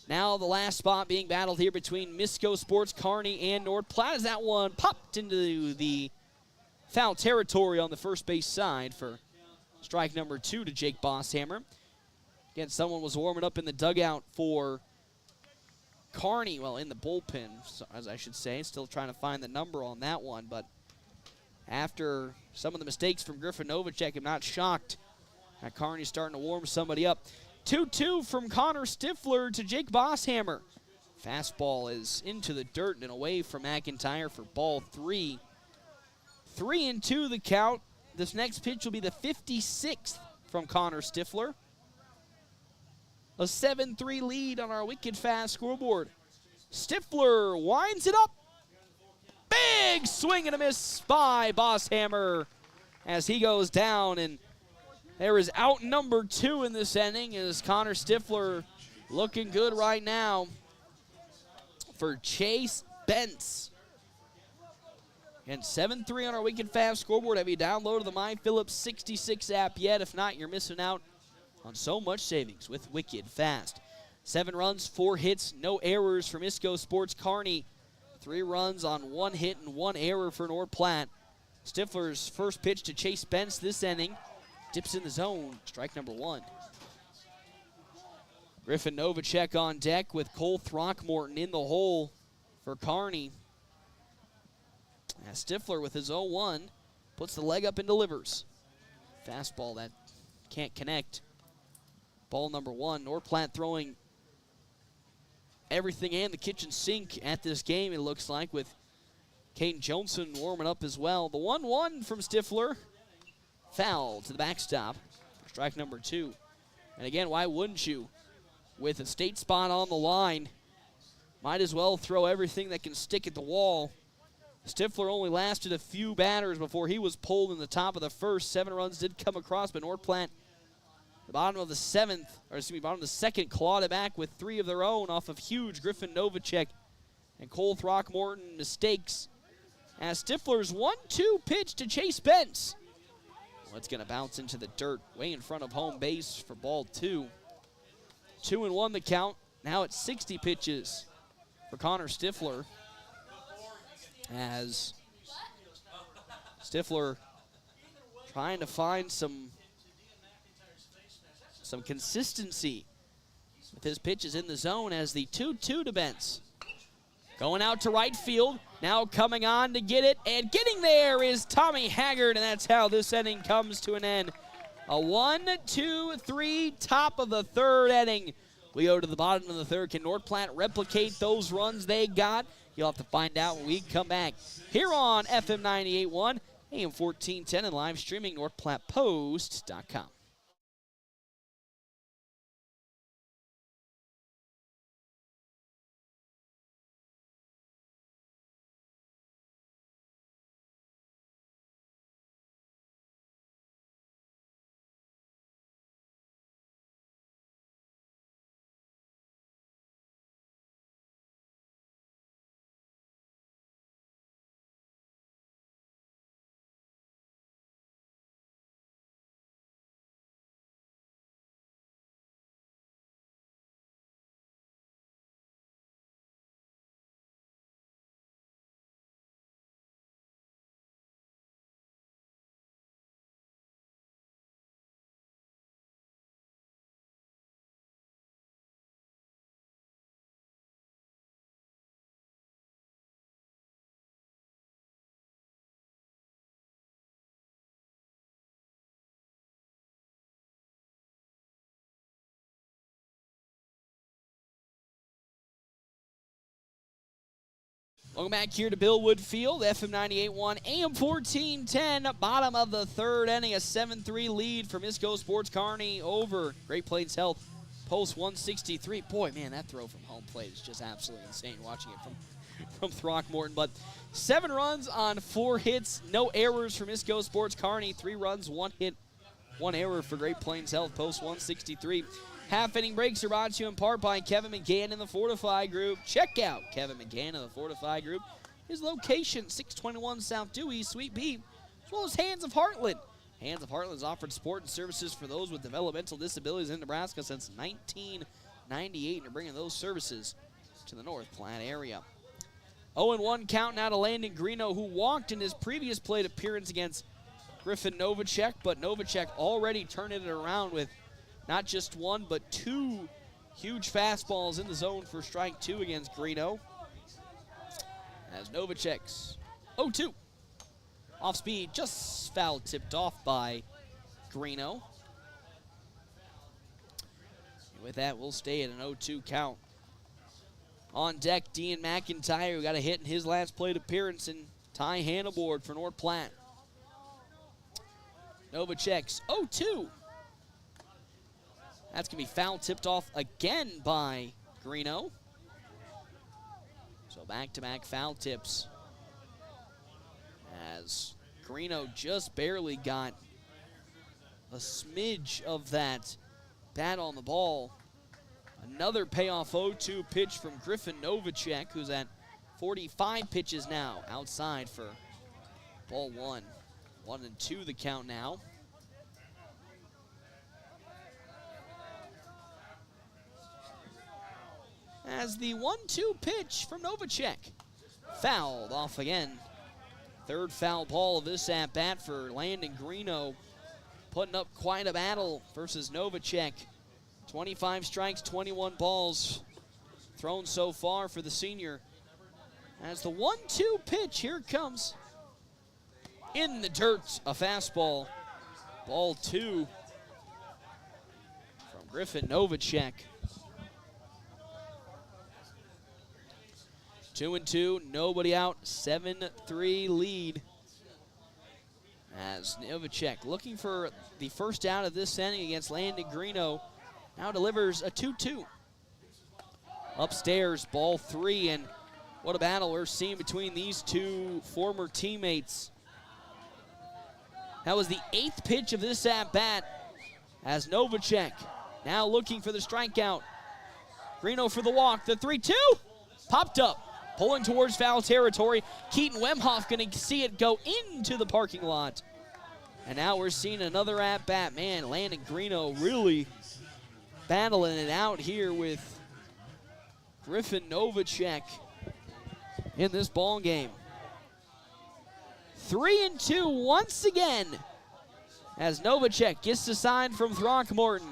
now the last spot being battled here between Misko Sports Kearney and North Platte, as that one popped into the foul territory on the first base side for strike number 2 to Jake Bosshammer. Again, someone was warming up in the dugout for Kearney, well, in the bullpen, as I should say. Still trying to find the number on that one, but after some of the mistakes from Griffin Novacek, I'm not shocked that Kearney's starting to warm somebody up. 2-2 from Connor Stifler to Jake Bosshammer. Fastball is into the dirt and away from McIntyre for ball 3. 3-2 the count. This next pitch will be the 56th from Connor Stifler. A 7-3 lead on our wicked fast scoreboard. Stifler winds it up. Big swing and a miss by Bosshammer as he goes down, and there is out number 2 in this inning, as Connor Stifler looking good right now for Chase Bentz. And 7-3 on our wicked fast scoreboard. Have you downloaded the My Phillips 66 app yet? If not, you're missing out on so much savings with Wicked Fast. 7 runs, 4 hits, no errors for Misko Sports Kearney. 3 runs on 1 hit and 1 error for North Platte. Stifler's first pitch to Chase Bentz this inning. Dips in the zone, strike number 1. Griffin Novacek on deck with Cole Throckmorton in the hole for Kearney. As Stifler with his 0-1 puts the leg up and delivers. Fastball that can't connect. Ball number 1. North Platte throwing everything and the kitchen sink at this game, it looks like, with Caden Johnson warming up as well. The 1-1 from Stifler. Foul to the backstop. Strike number 2. And again, why wouldn't you? With a state spot on the line, might as well throw everything that can stick at the wall. Stifler only lasted a few batters before he was pulled in the top of the first. 7 runs did come across, but North Platte, the bottom of the second, clawed it back with 3 of their own off of huge Griffin Novacek and Cole Throckmorton mistakes. As Stifler's 1-2 pitch to Chase Bentz It's going to bounce into the dirt way in front of home base for ball 2. 2-1 the count. Now it's 60 pitches for Connor Stifler, as Stifler trying to find some consistency with his pitches in the zone, as the 2-2 to Bentz. Going out to right field, now coming on to get it, and getting there is Tommy Haggard, and that's how this inning comes to an end. A 1-2-3 top of the third inning. We go to the bottom of the third. Can North Platte replicate those runs they got? You'll have to find out when we come back here on FM 98.1, AM 1410, and live streaming NorthPlattePost.com. Welcome back here to Bill Wood Field, FM 98.1, AM 1410, bottom of the third inning, a 7-3 lead for Misko Sports Kearney over Great Plains Health, post 163. Boy, man, that throw from home plate is just absolutely insane watching it from Throckmorton. But 7 runs on 4 hits, no errors for Misko Sports Kearney, 3 runs, 1 hit, 1 error for Great Plains Health, post 163. Half-inning breaks are brought to you in part by Kevin McGann and the Fortify Group. Check out Kevin McGann and the Fortify Group. His location, 621 South Dewey, Suite B, as well as Hands of Heartland. Hands of Heartland has offered support and services for those with developmental disabilities in Nebraska since 1998, and they're bringing those services to the North Platte area. 0-1 count now to Landon Greeno, who walked in his previous plate appearance against Griffin Novacek, but Novacek already turned it around with not just 1, but 2 huge fastballs in the zone for strike 2 against Greeno. As Novacek's 0-2. Off speed, just foul tipped off by Greeno. And with that, we'll stay at an 0-2 count. On deck, Dean McIntyre, who got a hit in his last plate appearance, and Ty Hannibord for North Platte. Novacek's 0-2. That's going to be foul tipped off again by Greeno. So back-to-back foul tips, as Greeno just barely got a smidge of that bat on the ball. Another payoff 0-2 pitch from Griffin Novacek, who's at 45 pitches now outside for ball 1. 1-2 the count now. As the 1-2 pitch from Novacek fouled off again. Third foul ball of this at-bat for Landon Greeno, putting up quite a battle versus Novacek. 25 strikes, 21 balls thrown so far for the senior. As the 1-2 pitch, here it comes. In the dirt, a fastball. Ball 2 from Griffin Novacek. 2-2, nobody out, 7-3 lead. As Novacek, looking for the first out of this inning against Landon Greeno, now delivers a 2-2. Upstairs, ball 3, and what a battle we're seeing between these two former teammates. That was the 8th pitch of this at-bat, as Novacek now looking for the strikeout. Greeno for the walk, the 3-2, popped up. Pulling towards foul territory. Keaton Wemhoff going to see it go into the parking lot. And now we're seeing another at-bat. Man, Landon Greeno really battling it out here with Griffin Novacek in this ball game. 3-2 once again as Novacek gets the sign from Throckmorton.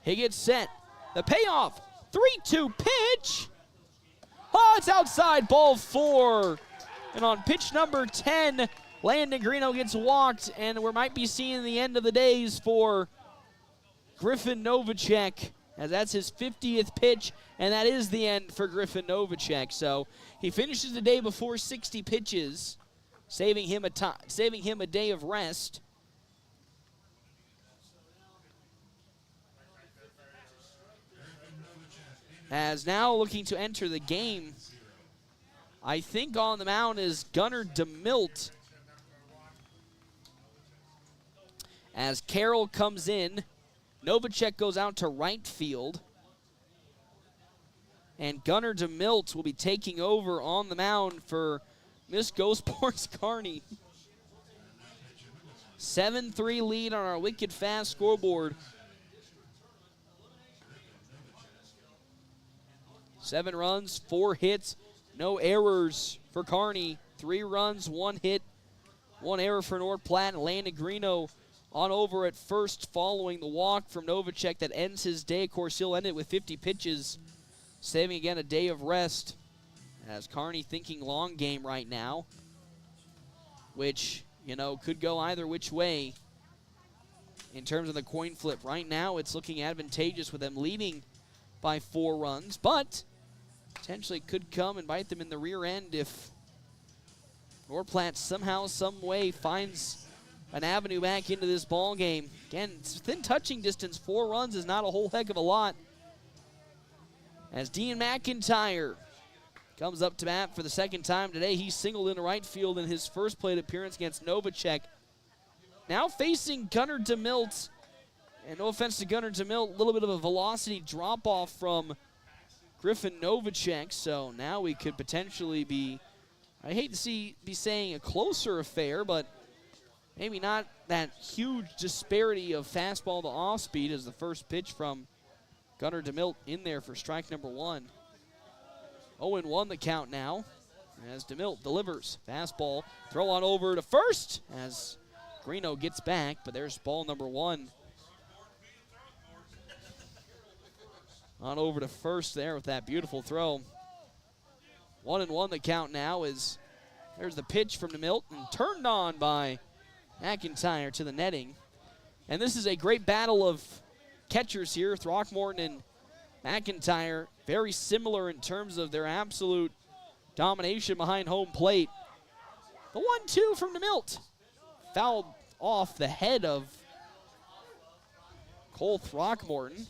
He gets set. The payoff, 3-2 pitch. Oh, it's outside, ball 4. And on pitch number 10, Landon Greeno gets walked, and we might be seeing the end of the days for Griffin Novacek, as that's his 50th pitch, and that is the end for Griffin Novacek. So he finishes the day before 60 pitches, saving him a day of rest. As now looking to enter the game, I think on the mound is Gunnar DeMilt. As Carroll comes in, Novacek goes out to right field. And Gunnar DeMilt will be taking over on the mound for Misko Sports Kearney. 7-3 lead on our Wicked Fast scoreboard. 7 runs, 4 hits, no errors for Kearney. 3 runs, 1 hit, 1 error for North Platte. And Landon Greeno on over at first following the walk from Novacek that ends his day. Of course, he'll end it with 50 pitches, saving again a day of rest. As Kearney thinking long game right now, which, you know, could go either which way in terms of the coin flip. Right now, it's looking advantageous with them leading by 4 runs, but potentially could come and bite them in the rear end if North Platte somehow, some way finds an avenue back into this ball game. Again, it's within touching distance. 4 runs is not a whole heck of a lot. As Dean McIntyre comes up to bat for the second time today. He singled into right field in his first plate appearance against Novacek. Now facing Gunnar DeMilt. And no offense to Gunnar DeMilt, a little bit of a velocity drop-off from Griffin Novacek. So now we could potentially be, I hate to be saying a closer affair, but maybe not that huge disparity of fastball to off-speed as the first pitch from Gunnar DeMilt in there for strike number 1. 0-1 the count now as DeMilt delivers. Fastball, throw on over to first as Greeno gets back, but there's ball number 1. On over to first there with that beautiful throw. 1-1 the count now as there's the pitch from DeMilt and turned on by McIntyre to the netting. And this is a great battle of catchers here. Throckmorton and McIntyre, very similar in terms of their absolute domination behind home plate. The 1-2 from DeMilt. Fouled off the head of Cole Throckmorton.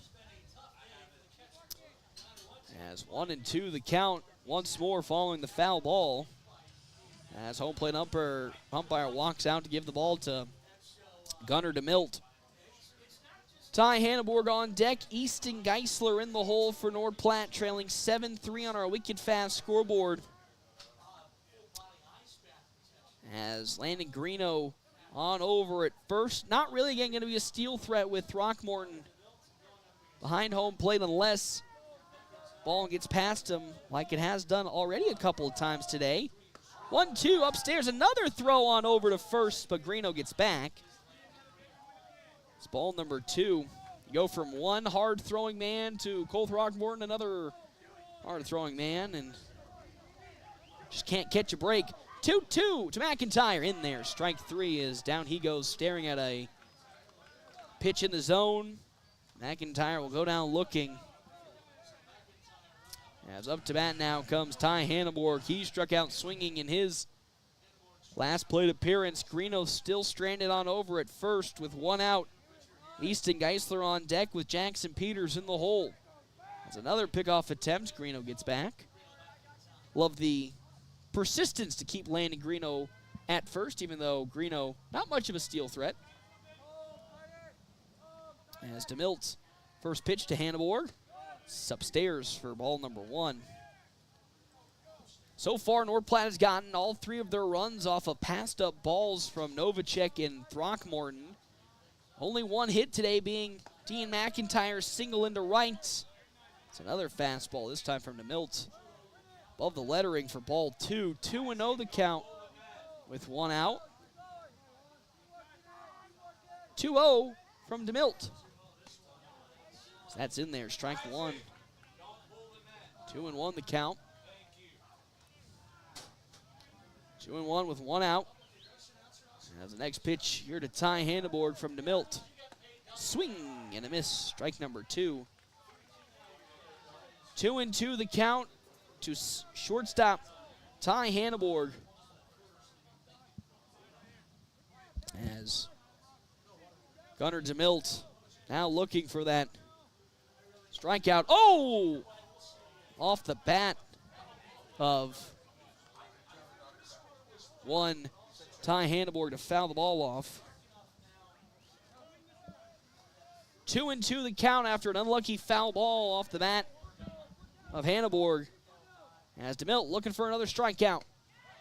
As 1-2 the count once more following the foul ball. As home plate umpire walks out to give the ball to Gunnar DeMilt. Ty Hanneborg on deck. Easton Geisler in the hole for North Platte, trailing 7-3 on our Wicked Fast scoreboard. As Landon Greeno on over at first. Not really again going to be a steal threat with Throckmorton behind home plate unless ball gets past him like it has done already a couple of times today. 1-2 upstairs. Another throw on over to first, but Greeno gets back. It's ball number 2. You go from one hard-throwing man to Cole Throckmorton, another hard-throwing man, and just can't catch a break. 2-2 to McIntyre in there. Strike 3 is down he goes, staring at a pitch in the zone. McIntyre will go down looking. As up to bat now comes Ty Hanneborg. He struck out swinging in his last plate appearance. Greeno still stranded on over at first with 1 out. Easton Geisler on deck with Jackson Peters in the hole. That's another pickoff attempt. Greeno gets back. Love the persistence to keep Landon Greeno at first, even though Greeno, not much of a steal threat. As DeMilt's first pitch to Hanneborg. It's upstairs for ball number 1. So far, North Platte has gotten all three of their runs off of passed-up balls from Novacek and Throckmorton. Only one hit today being Dean McIntyre's single into right. It's another fastball, this time from DeMilt. Above the lettering for ball 2. 2-0 the count with one out. 2-0 from DeMilt. So that's in there, strike one. 2-1 the count. 2-1 with one out. As the next pitch here to Ty Hannibord from DeMilt. Swing and a miss, strike number 2. 2-2 the count to shortstop Ty Hannibord. As Gunnar DeMilt now looking for that strikeout. Oh! Off the bat of one Ty Hannibord to foul the ball off. 2-2 the count after an unlucky foul ball off the bat of Hannibord. As DeMilt looking for another strikeout.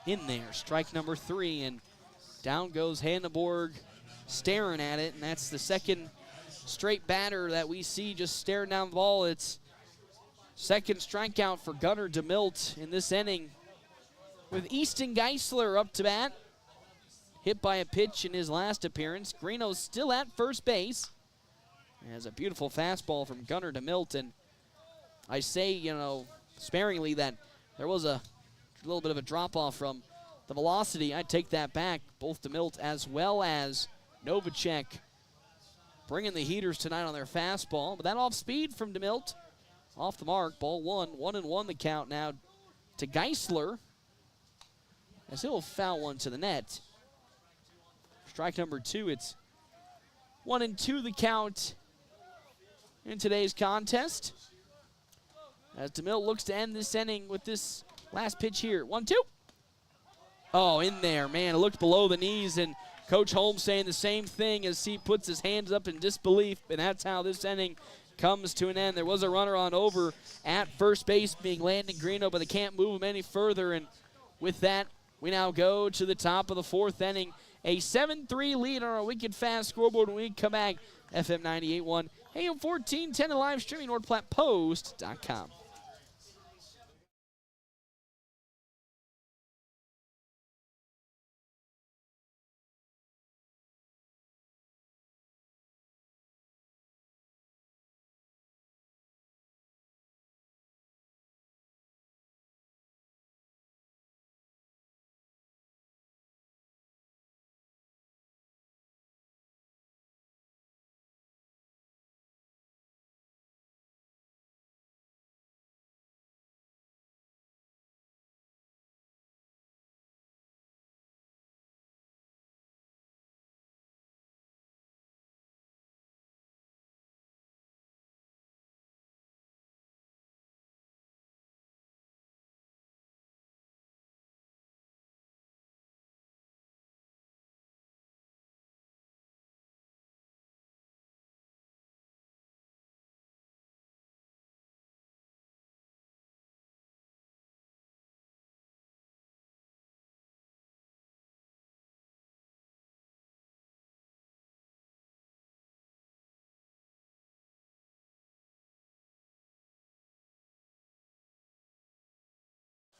In there, strike number 3, and down goes Hannibord staring at it, and that's the second straight batter that we see just staring down the ball. It's second strikeout for Gunnar DeMilt in this inning. With Easton Geisler up to bat. Hit by a pitch in his last appearance. Greeno's still at first base. Has a beautiful fastball from Gunnar DeMilt, and I say, sparingly that there was a little bit of a drop-off from the velocity. I take that back. Both DeMilt as well as Novacek bringing the heaters tonight on their fastball. But that off-speed from DeMilt, off the mark. Ball 1, 1-1 the count now to Geisler, as he'll foul one to the net. Strike number 2, it's 1-2 the count in today's contest. As DeMilt looks to end this inning with this last pitch here. 1-2. Oh, in there, man. It looked below the knees, and Coach Holmes saying the same thing as he puts his hands up in disbelief, and that's how this inning comes to an end. There was a runner on over at first base being Landon Greeno, but they can't move him any further, and with that, we now go to the top of the 4th inning. A 7-3 lead on our Wicked Fast scoreboard when we come back. FM 98.1, AM 1410, and live streaming NorthPlattePost.com.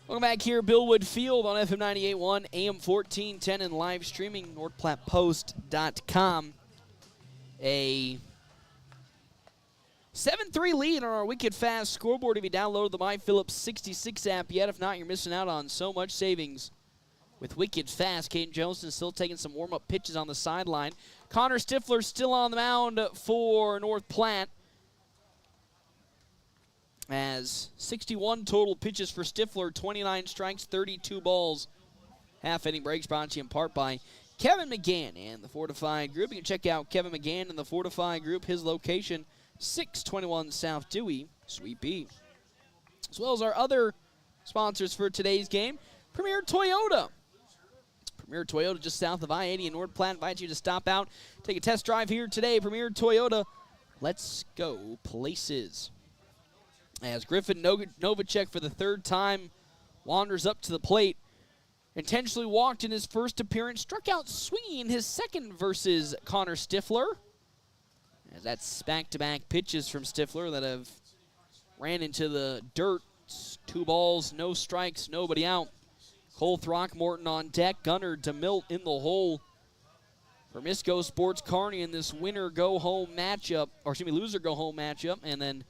Welcome back here, Billwood Field on FM 98.1, AM 1410, and live streaming NorthPlattePost.com. A 7-3 lead on our Wicked Fast scoreboard if you download the My Phillips 66 app yet. If not, you're missing out on so much savings with Wicked Fast. Caden Johnson still taking some warm-up pitches on the sideline. Connor Stifler still on the mound for North Platte, as 61 total pitches for Stifler, 29 strikes, 32 balls. Half-inning breaks brought to you in part by Kevin McGann and the Fortified Group. You can check out Kevin McGann and the Fortified Group. His location, 621 South Dewey, Suite B. As well as our other sponsors for today's game, Premier Toyota. Premier Toyota just south of I-80 in North Platte invites you to stop out, take a test drive here today. Premier Toyota, let's go places. As Griffin Novacek for the 3rd time wanders up to the plate. Intentionally walked in his first appearance, struck out swinging in his second versus Connor Stifler. As that's back-to-back pitches from Stifler that have ran into the dirt. 2 balls, no strikes, nobody out. Cole Throckmorton on deck, Gunnar DeMilt in the hole for Misko Sports Kearney in this loser go-home matchup. And then,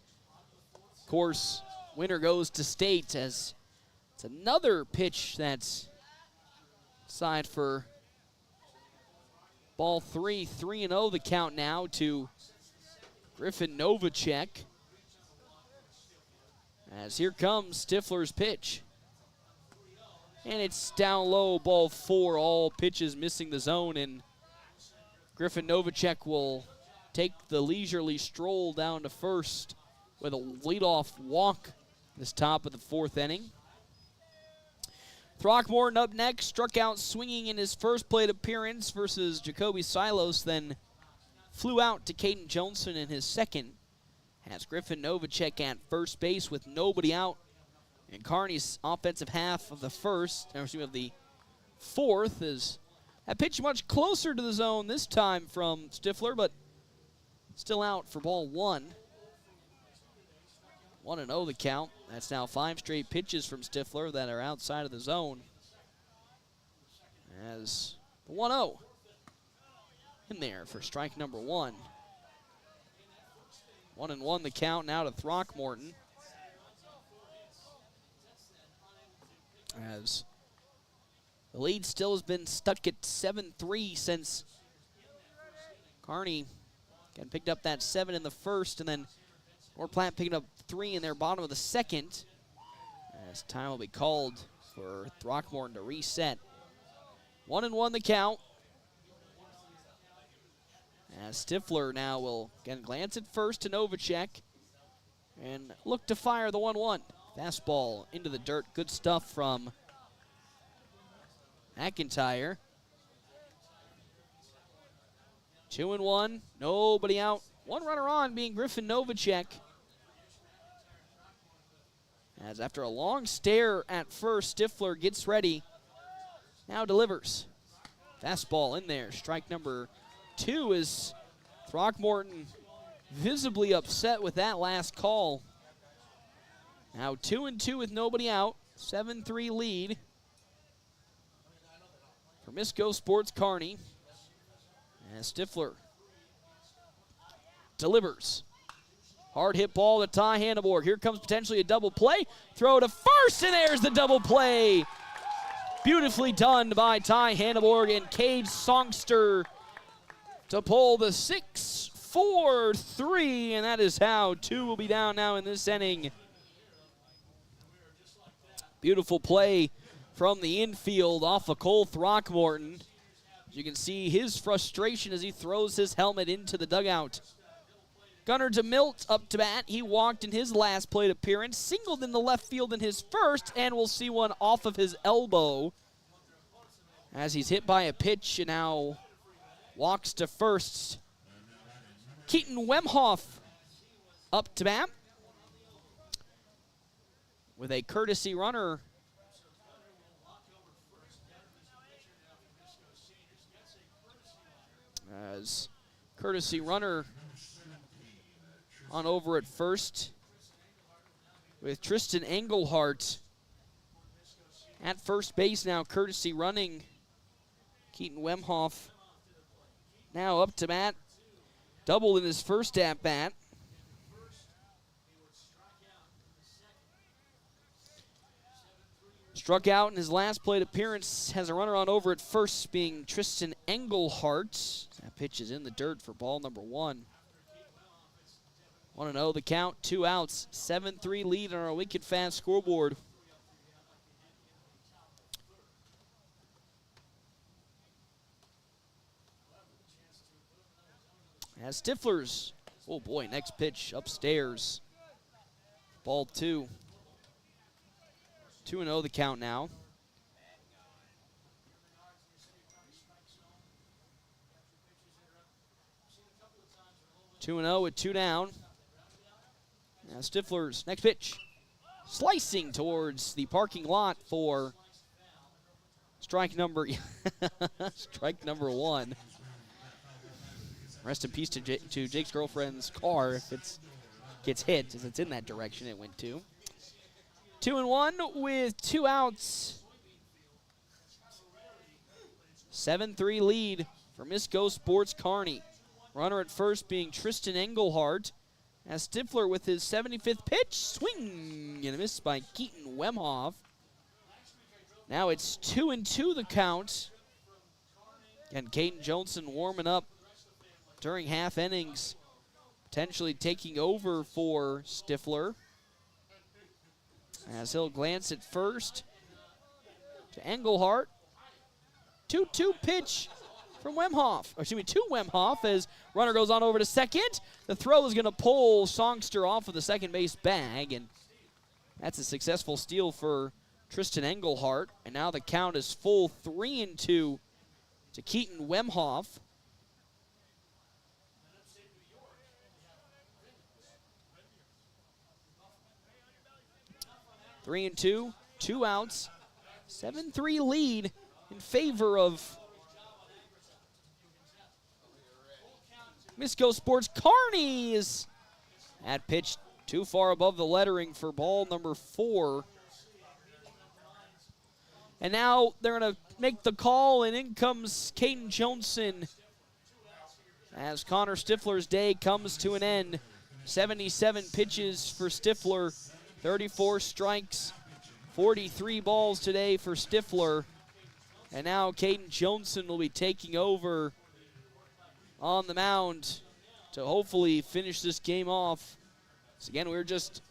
of course, winner goes to state as it's another pitch that's side for ball 3. 3-0 the count now to Griffin Novacek. As here comes Stifler's pitch. And it's down low, ball 4, all pitches missing the zone, and Griffin Novacek will take the leisurely stroll down to first with a leadoff walk this top of the 4th inning. Throckmorton up next, struck out swinging in his first plate appearance versus Jacoby Silos, then flew out to Caden Johnson in his second. Has Griffin Novacek at first base with nobody out. And Kearney's offensive half of the the 4th is that pitch much closer to the zone this time from Stifler, but still out for ball 1. 1-0 the count. That's now 5 straight pitches from Stifler that are outside of the zone. As the 1-0 in there for strike number 1. 1-1 the count now to Throckmorton. As the lead still has been stuck at 7-3 since Kearney picked up that 7 in the first, and then North Platte picking up 3 in their bottom of the second. As time will be called for Throckmorton to reset. 1-1 the count. As Stifler now will again glance at first to Novacek and look to fire the 1-1. Fastball into the dirt. Good stuff from McIntyre. 2-1. Nobody out. 1 runner on, being Griffin Novacek. As after a long stare at first, Stifler gets ready. Now delivers. Fastball in there. Strike number 2 is Throckmorton visibly upset with that last call. Now 2-2 with nobody out. 7-3 lead for Misko Sports Kearney. And Stifler delivers. Hard hit ball to Ty Hanneborg. Here comes potentially a double play. Throw to first, and there's the double play. Beautifully done by Ty Hanneborg and Cade Songster to pull the 6-4-3, and that is how 2 will be down now in this inning. Beautiful play from the infield off of Cole Throckmorton. You can see his frustration as he throws his helmet into the dugout. Gunnar DeMilt up to bat. He walked in his last plate appearance, singled in the left field in his first, and we'll see one off of his elbow as he's hit by a pitch and now walks to first. Keaton Wemhoff up to bat with a courtesy runner. As courtesy runner on over at first with Tristan Engelhart at first base now, courtesy running. Keaton Wemhoff now up to bat. Doubled in his first at bat. Struck out in his last plate appearance. Has a runner on over at first, being Tristan Engelhart. That pitch is in the dirt for ball number 1. 1-0 the count, 2 outs, 7-3 lead on our Wicked Fast scoreboard. As Stifler's, oh boy, next pitch upstairs. Ball 2. 2-0 the count now. Two 2-0 with 2 down. Now Stifler's next pitch. slicing towards the parking lot for strike number one. Rest in peace to Jake's girlfriend's car if it gets hit, as it's in that direction it went to. 2-1 with 2 outs. 7-3 lead for Misko Sports Kearney. Runner at first being Tristan Engelhardt, as Stifler with his 75th pitch, swing and a miss by Keaton Wemhoff. Now it's 2-2 the count. And Caden Johnson warming up during half innings, potentially taking over for Stifler. As he'll glance at first to Engelhardt. 2-2 pitch from Wemhoff. Or excuse me, to Wemhoff as runner goes on over to second. The throw is going to pull Songster off of the second base bag, and that's a successful steal for Tristan Engelhardt. And now the count is full 3-2 to Keaton Wemhoff. Three and two, 2 outs, 7-3 lead in favor of Misko Sports Kearney. Is that pitch too far above the lettering for ball number 4. And now they're going to make the call, and in comes Caden Johnson as Connor Stifler's day comes to an end. 77 pitches for Stifler, 34 strikes, 43 balls today for Stifler. And now Caden Johnson will be taking over on the mound to hopefully finish this game off. So again, we're just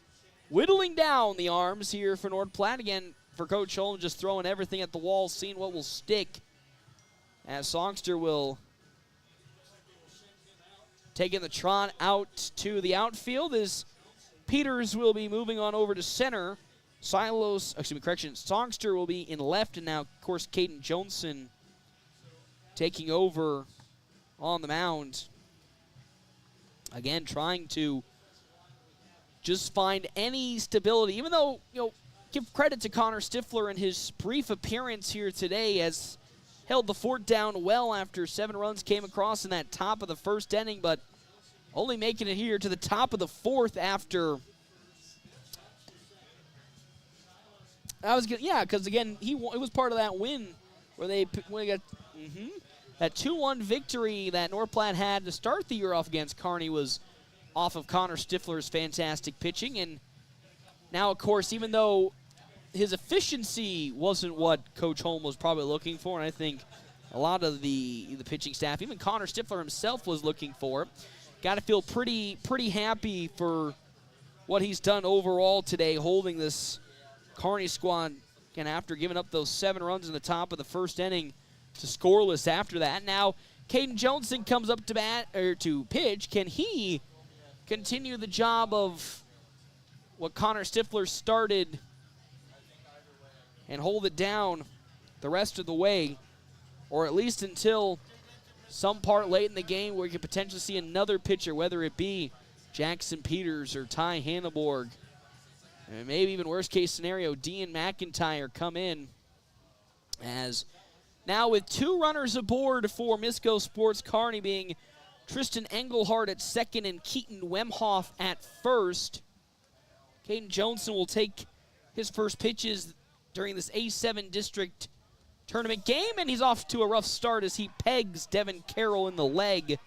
whittling down the arms here for North Platte. Again, for Coach Holm, just throwing everything at the wall, seeing what will stick. As Songster will taking the trot out to the outfield, as Peters will be moving on over to center. Songster will be in left, and now, of course, Caden Johnson taking over on the mound. Again, trying to just find any stability, even though, give credit to Connor Stifler in his brief appearance here today, as held the fort down well after 7 runs came across in that top of the first inning, but only making it here to the top of the 4th after. Because again, it was part of that win where they got that 2-1 victory that North Platte had to start the year off against Kearney was off of Connor Stifler's fantastic pitching. And now, of course, even though his efficiency wasn't what Coach Holm was probably looking for, and I think a lot of the pitching staff, even Connor Stifler himself, was looking for, got to feel pretty happy for what he's done overall today, holding this Kearney squad, again, after giving up those 7 runs in the top of the first inning, to scoreless after that. Now, Caden Johnson comes up to pitch. Can he continue the job of what Connor Stifler started and hold it down the rest of the way, or at least until some part late in the game where you could potentially see another pitcher, whether it be Jackson Peters or Ty Hanneborg, and maybe even worst case scenario, Dean McIntyre come in. As now with 2 runners aboard for Misko Sports Kearney, being Tristan Engelhardt at second and Keaton Wemhoff at first. Caden Johnson will take his first pitches during this A7 district tournament game, and he's off to a rough start as he pegs Devin Carroll in the leg.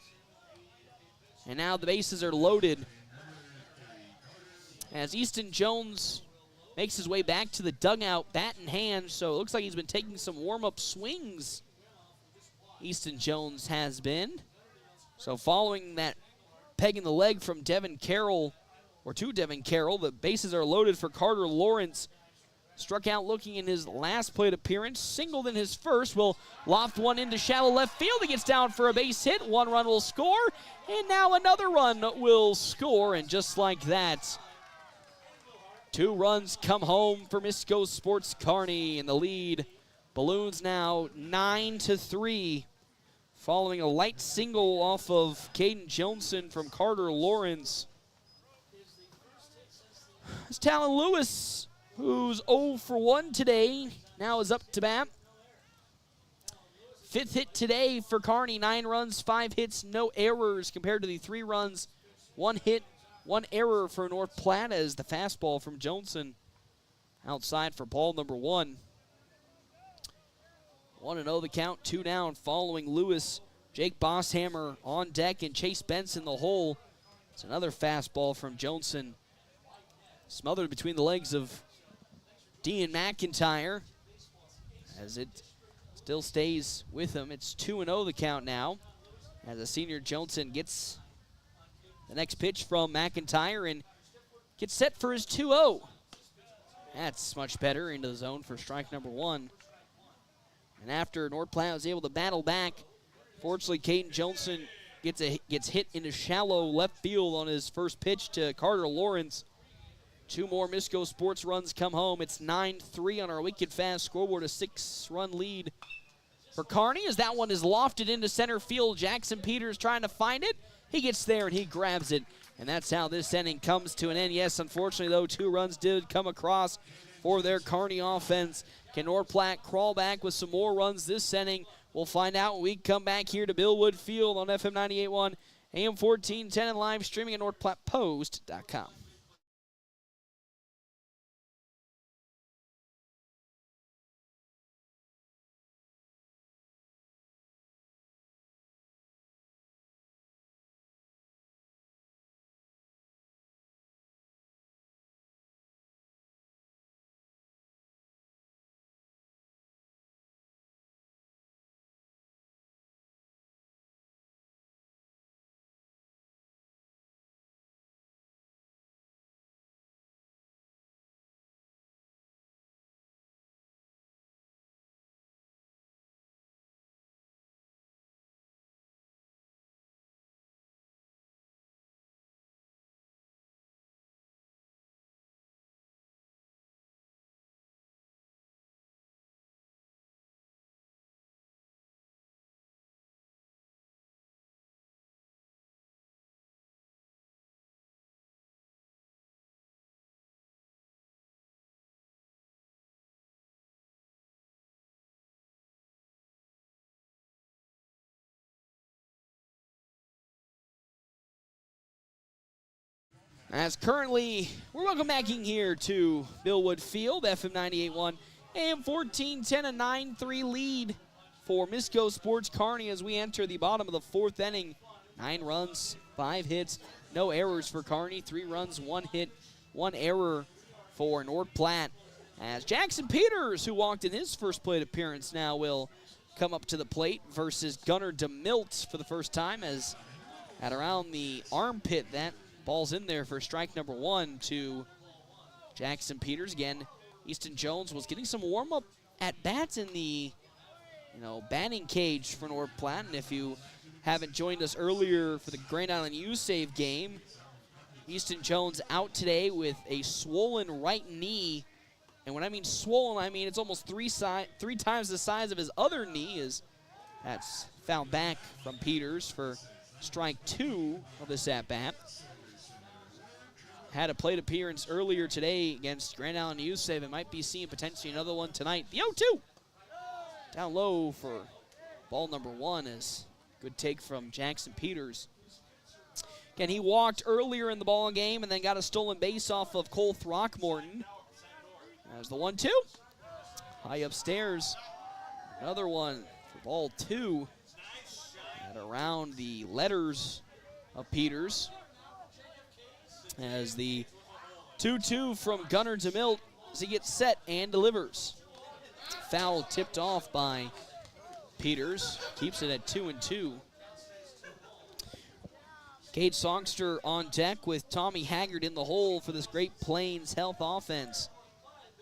And now the bases are loaded as Easton Jones makes his way back to the dugout, bat in hand, so it looks like he's been taking some warm-up swings. Easton Jones has been. So following that peg in the leg from Devin Carroll, or to Devin Carroll, the bases are loaded for Carter Lawrence. Struck out looking in his last plate appearance, singled in his first, will loft one into shallow left field. He gets down for a base hit. 1 run will score, and now another run will score, and just like that, 2 runs come home for Misko Sports Kearney, and the lead balloons now 9-3, following a light single off of Caden Johnson from Carter Lawrence. As Talon Lewis who's 0 for 1 today, now is up to bat. 5th hit today for Kearney, 9 runs, 5 hits, no errors compared to the 3 runs, 1 hit, 1 error for North Platte as the fastball from Johnson outside for ball number 1. 1-0 the count, 2 down following Lewis. Jake Bosshammer on deck and Chase Benson the hole. It's another fastball from Johnson. Smothered between the legs of Dean McIntyre as it still stays with him. It's 2-0 the count now as the senior Johnson gets the next pitch from McIntyre and gets set for his 2-0. That's much better into the zone for strike number 1. And after North Platte was able to battle back, fortunately Caden Johnson gets hit into shallow left field on his first pitch to Carter Lawrence. 2 more Misko Sports runs come home. It's 9-3 on our Wicked Fast scoreboard, a 6-run lead for Kearney as that one is lofted into center field. Jackson Peters trying to find it. He gets there and he grabs it. And that's how this inning comes to an end. Yes, unfortunately, though, 2 runs did come across for their Kearney offense. Can North Platte crawl back with some more runs this inning? We'll find out when we come back here to Billwood Field on FM 98.1, AM 1410, and live streaming at NorthPlattePost.com. As currently, we're welcome back in here to Billwood Field, FM 98.1, AM 1410, a 9-3 lead for Misko Sports Kearney as we enter the bottom of the 4th inning. 9 runs, 5 hits, no errors for Kearney. 3 runs, 1 hit, 1 error for North Platte. As Jackson Peters, who walked in his first plate appearance now, will come up to the plate versus Gunnar DeMilt for the first time as at around the armpit that ball's in there for strike number 1 to Jackson Peters. Again, Easton Jones was getting some warm-up at-bats in the batting cage for North Platte. And if you haven't joined us earlier for the Grand Island U-Save game, Easton Jones out today with a swollen right knee. And when I mean swollen, I mean it's almost 3 times the size of his other knee. That's fouled back from Peters for strike 2 of this at-bat. Had a plate appearance earlier today against Grand Island U-Save and might be seeing potentially another one tonight. The 0-2 down low for ball number 1 is good take from Jackson Peters. Again, he walked earlier in the ball game and then got a stolen base off of Cole Throckmorton. There's the 1-2. High upstairs. Another one for ball 2 at around the letters of Peters. As the 2-2 from Gunnar DeMilt as he gets set and delivers. Foul tipped off by Peters. Keeps it at 2-2. Cade Songster on deck with Tommy Haggard in the hole for this Great Plains Health offense.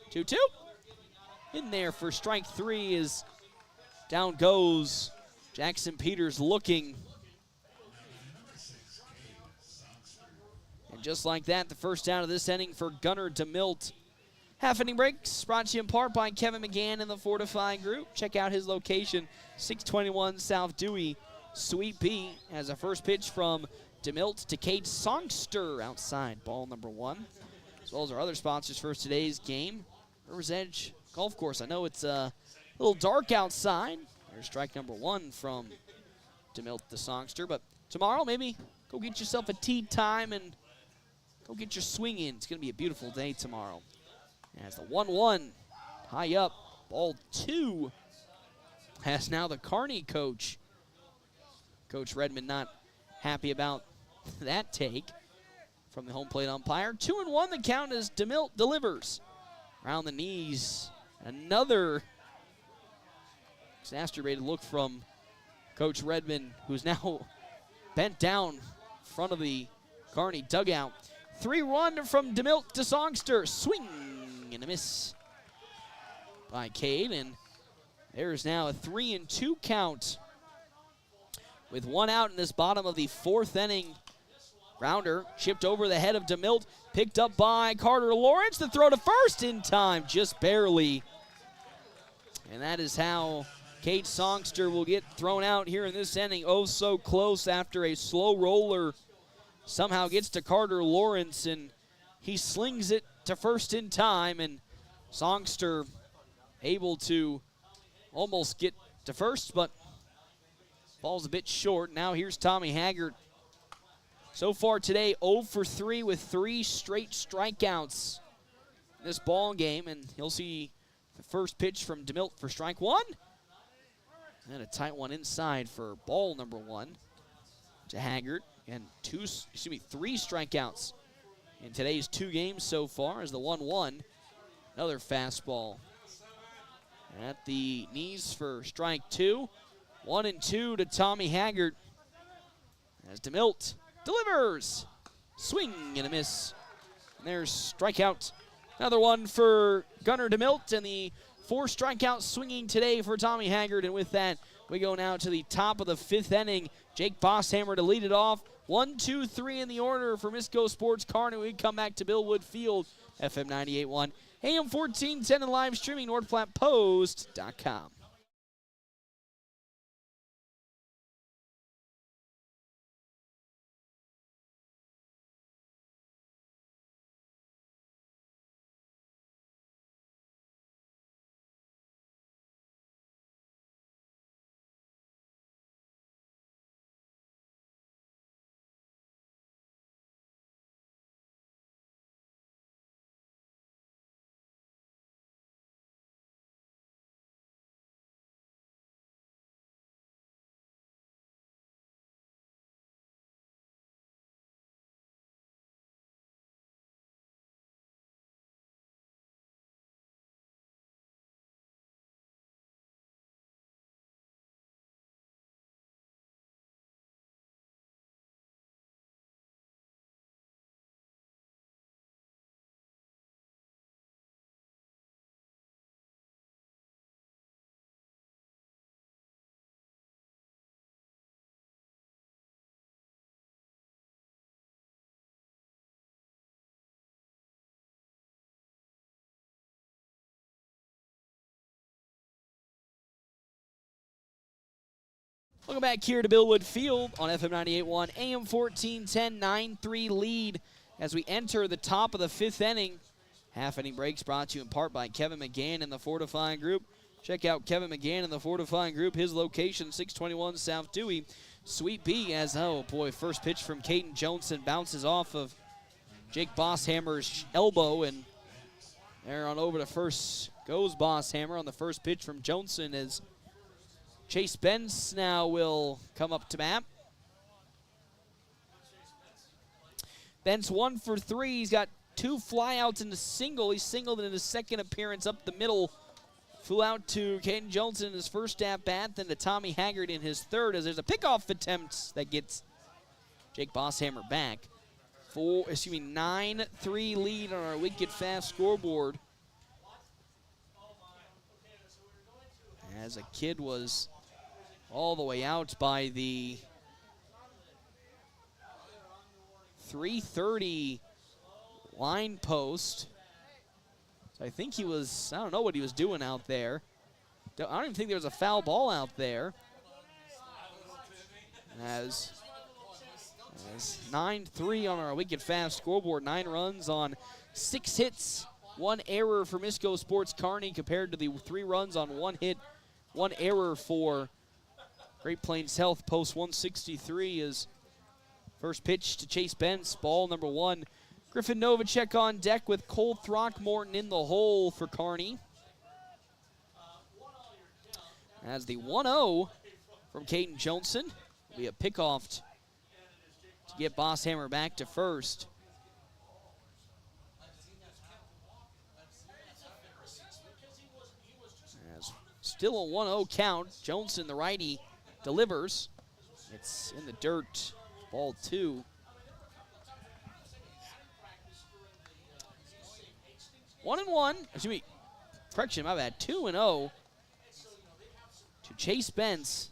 2-2. In there for strike 3 is down goes Jackson Peters looking. And just like that, the first out of this inning for Gunnar DeMilt. Half inning breaks brought to you in part by Kevin McGann and the Fortify Group. Check out his location, 621 South Dewey, Suite B, as a first pitch from DeMilt to Cade Songster outside. Ball number 1. as well as our other sponsors for today's game. River's Edge Golf Course. I know it's a little dark outside. There's strike number 1 from DeMilt the Songster. But tomorrow, maybe go get yourself a tee time and go get your swing in. It's going to be a beautiful day tomorrow. As the 1-1 high up, ball 2 has now the Kearney coach. Coach Redmond not happy about that take from the home plate umpire. 2-1 the count as DeMilt delivers. Around the knees, another exacerbated look from Coach Redmond, who's now bent down in front of the Kearney dugout. 3-1 from DeMilt to Songster. Swing and a miss by Cade, and there's now a 3-2 count with 1 out in this bottom of the 4th inning. Grounder chipped over the head of DeMilt, picked up by Carter Lawrence. The throw to first in time, just barely. And that is how Cade Songster will get thrown out here in this inning. Oh, so close after a slow roller. Somehow gets to Carter Lawrence, and he slings it to first in time. And Songster able to almost get to first, but falls a bit short. Now here's Tommy Haggart. So far today, 0 for 3 with 3 straight strikeouts in this ball game, and he'll see the first pitch from DeMilt for strike 1. And a tight one inside for ball number 1 to Haggart. And 3 strikeouts in today's 2 games so far as the 1-1. Another fastball at the knees for strike 2. 1-2 to Tommy Haggart as DeMilt delivers. Swing and a miss. And there's strikeout. Another one for Gunnar DeMilt, and the 4 strikeouts swinging today for Tommy Haggart. And with that, we go now to the top of the 5th inning. Jake Bosshammer to lead it off. 1, 2, 3 in the order for Misko Sports Kearney. We come back to Billwood Field, FM 98.1, AM 1410, and live streaming NordPlattePost.com. Welcome back here to Billwood Field on FM 98.1, AM 1410, 9-3 lead as we enter the top of the 5th inning. Half inning breaks brought to you in part by Kevin McGann and the Fortifying Group. Check out Kevin McGann and the Fortifying Group. His location, 621 South Dewey. Sweet B as, oh boy, first pitch from Caden Johnson bounces off of Jake Bosshammer's elbow, and there on over to first goes Bosshammer on the first pitch from Johnson as Chase Benz now will come up to bat. Benz 1 for 3. He's got 2 flyouts and a single. He singled in his second appearance up the middle. Flew out to Caden Johnson in his first at bat, then to Tommy Haggart in his third as there's a pickoff attempt that gets Jake Bosshammer back. 9-3 lead on our Wicked Fast scoreboard. As a kid was all the way out by the 330 line post. So I think he was, I don't know what he was doing out there. I don't even think there was a foul ball out there. As 9-3 on our Wicked Fast scoreboard, 9 runs on 6 hits, 1 error for Misko Sports Kearney compared to the 3 runs on 1 hit, 1 error for Great Plains Health. Post 163 is first pitch to Chase Bentz, ball number 1. Griffin Novacek on deck with Cole Throckmorton in the hole for Kearney. As the 1-0 from Caden Johnson will be a pickoff to get Bosshammer back to first. As still a 1-0 count. Johnson, the righty, delivers. It's in the dirt. Ball 2. 1-1. Excuse me. Correction, my bad. 2-0 to Chase Bentz.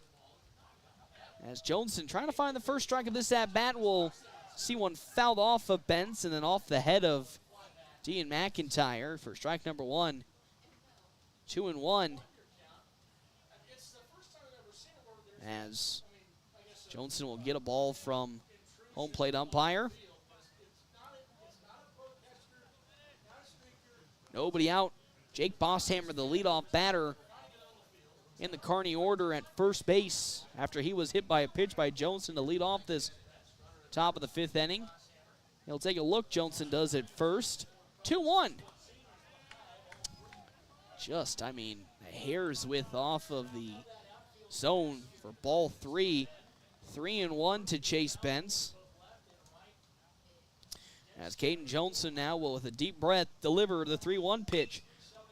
As Johnson trying to find the first strike of this at-bat. We'll see one fouled off of Bentz and then off the head of Dean McIntyre for strike number 1. 2-1. As Johnson will get a ball from home plate umpire. Nobody out. Jake Bosshammer, the leadoff batter in the Kearney order at first base after he was hit by a pitch by Johnson to lead off this top of the 5th inning. He'll take a look. Johnson does at first. 2-1. Just, I mean, a hair's width off of the zone for ball 3. 3-1 to Chase Bentz. As Caden Johnson now will, with a deep breath, deliver the 3-1 pitch.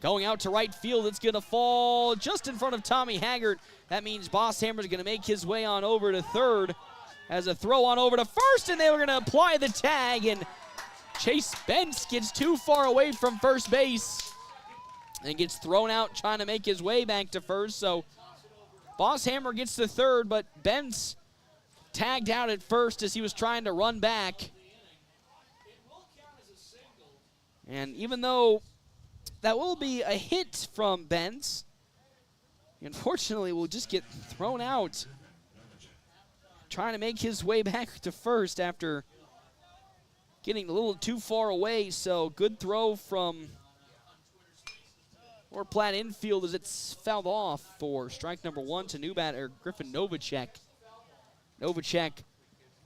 Going out to right field, it's going to fall just in front of Tommy Haggart. That means Bosshammer's going to make his way on over to third. As a throw on over to first, and they were going to apply the tag, and Chase Bentz gets too far away from first base and gets thrown out trying to make his way back to first. So Bosshammer gets to third, but Bentz tagged out at first as he was trying to run back. And even though that will be a hit from Bentz, unfortunately will just get thrown out trying to make his way back to first after getting a little too far away. So good throw from North Platte infield as it's fouled off for strike number 1 to new batter Griffin Novacek. Novacek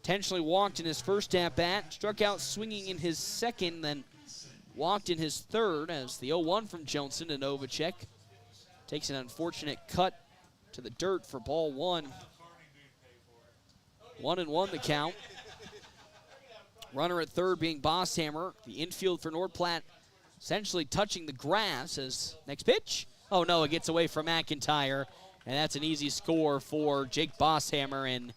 intentionally walked in his first at-bat, struck out swinging in his second, then walked in his third as the 0-1 from Johnson to Novacek. Takes an unfortunate cut to the dirt for ball 1. 1-1 the count. Runner at third being Bosshammer. The infield for North Platte essentially touching the grass as next pitch. Oh no, it gets away from McIntyre, and that's an easy score for Jake Bosshammer. And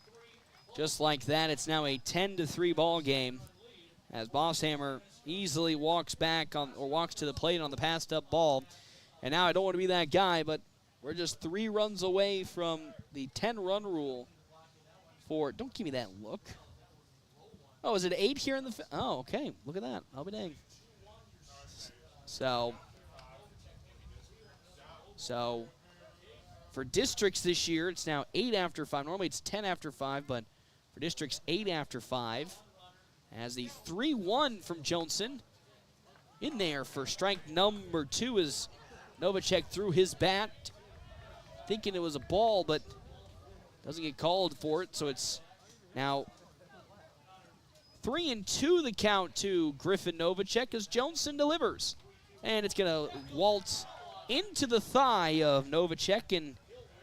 just like that, it's now a 10-3 ball game as Bosshammer easily walks back on, or walks to the plate on the passed up ball. And now I don't want to be that guy, but we're just 3 runs away from the 10-run rule for, don't give me that look. Oh, is it 8 here in the, oh, okay, look at that, I'll be dang. So for districts this year, it's now 8 after 5. Normally it's 10 after 5, but for districts, 8 after 5. As the 3-1 from Johnson in there for strike number 2 as Novacek threw his bat, thinking it was a ball, but doesn't get called for it. So it's now 3-2 the count to Griffin Novacek as Johnson delivers. And it's going to waltz into the thigh of Novacek, and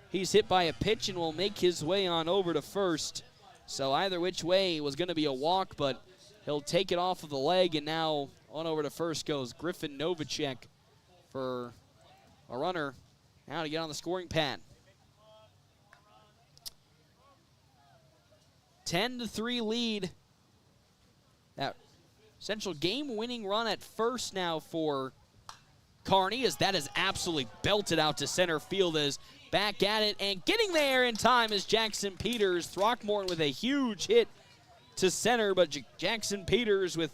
he's hit by a pitch and will make his way on over to first. So either which way was going to be a walk, but he'll take it off of the leg, and now on over to first goes Griffin Novacek for a runner now to get on the scoring pad. 10-3 lead. That essential game-winning run at first now for Kearney, as that is absolutely belted out to center field, is back at it and getting there in time is Jackson Peters. Throckmorton with a huge hit to center, but Jackson Peters with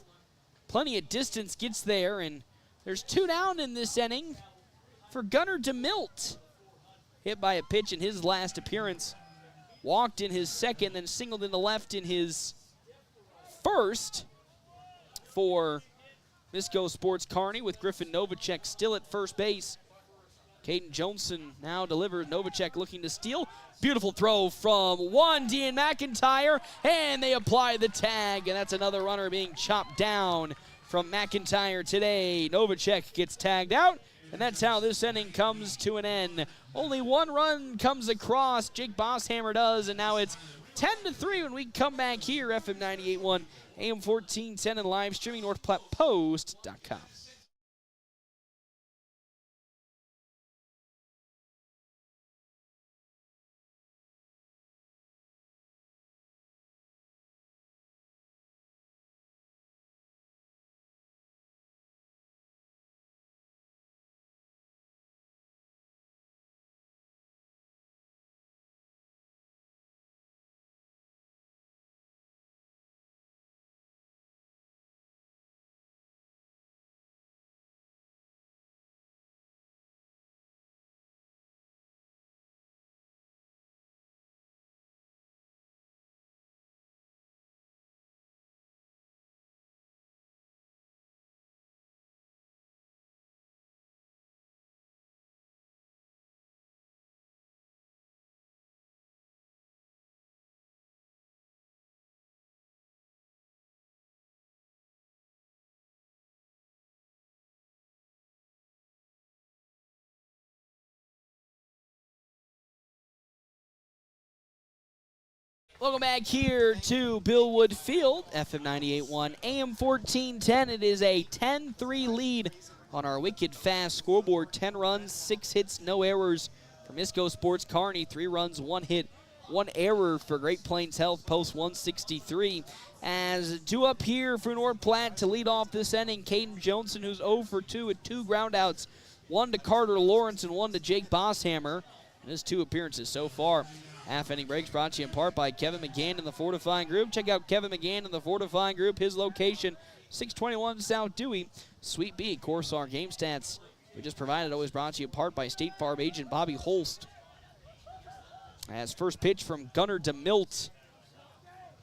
plenty of distance gets there, and there's 2 down in this inning for Gunnar DeMilt. Hit by a pitch in his last appearance. Walked in his second, then singled in the left in his first for Misko Sports Kearney with Griffin Novacek still at first base. Caden Johnson now delivers. Novacek looking to steal. Beautiful throw from one, Dean McIntyre, and they apply the tag, and that's another runner being chopped down from McIntyre today. Novacek gets tagged out, and that's how this inning comes to an end. Only one run comes across, Jake Bosshammer does, and now it's 10-3 when we come back here, FM 98.1, AM 1410, and live streaming NorthPlattePost.com. Welcome back here to Billwood Field, FM 98.1, AM 1410. It is a 10-3 lead on our wicked fast scoreboard. 10 runs, 6 hits, no errors for Misko Sports Kearney. 3 runs, 1 hit, 1 error for Great Plains Health, post 163. As 2 up here for North Platte to lead off this inning, Caden Johnson, who's 0 for 2 with 2 groundouts, 1 to Carter Lawrence and 1 to Jake Bosshammer in his 2 appearances so far. Half-inning breaks brought to you in part by Kevin McGann and the Fortifying Group. Check out Kevin McGann and the Fortifying Group. His location, 621 South Dewey, Suite B. Corsair Game Stats we just provided, always brought to you in part by State Farm agent Bobby Holst. As first pitch from Gunnar DeMilt.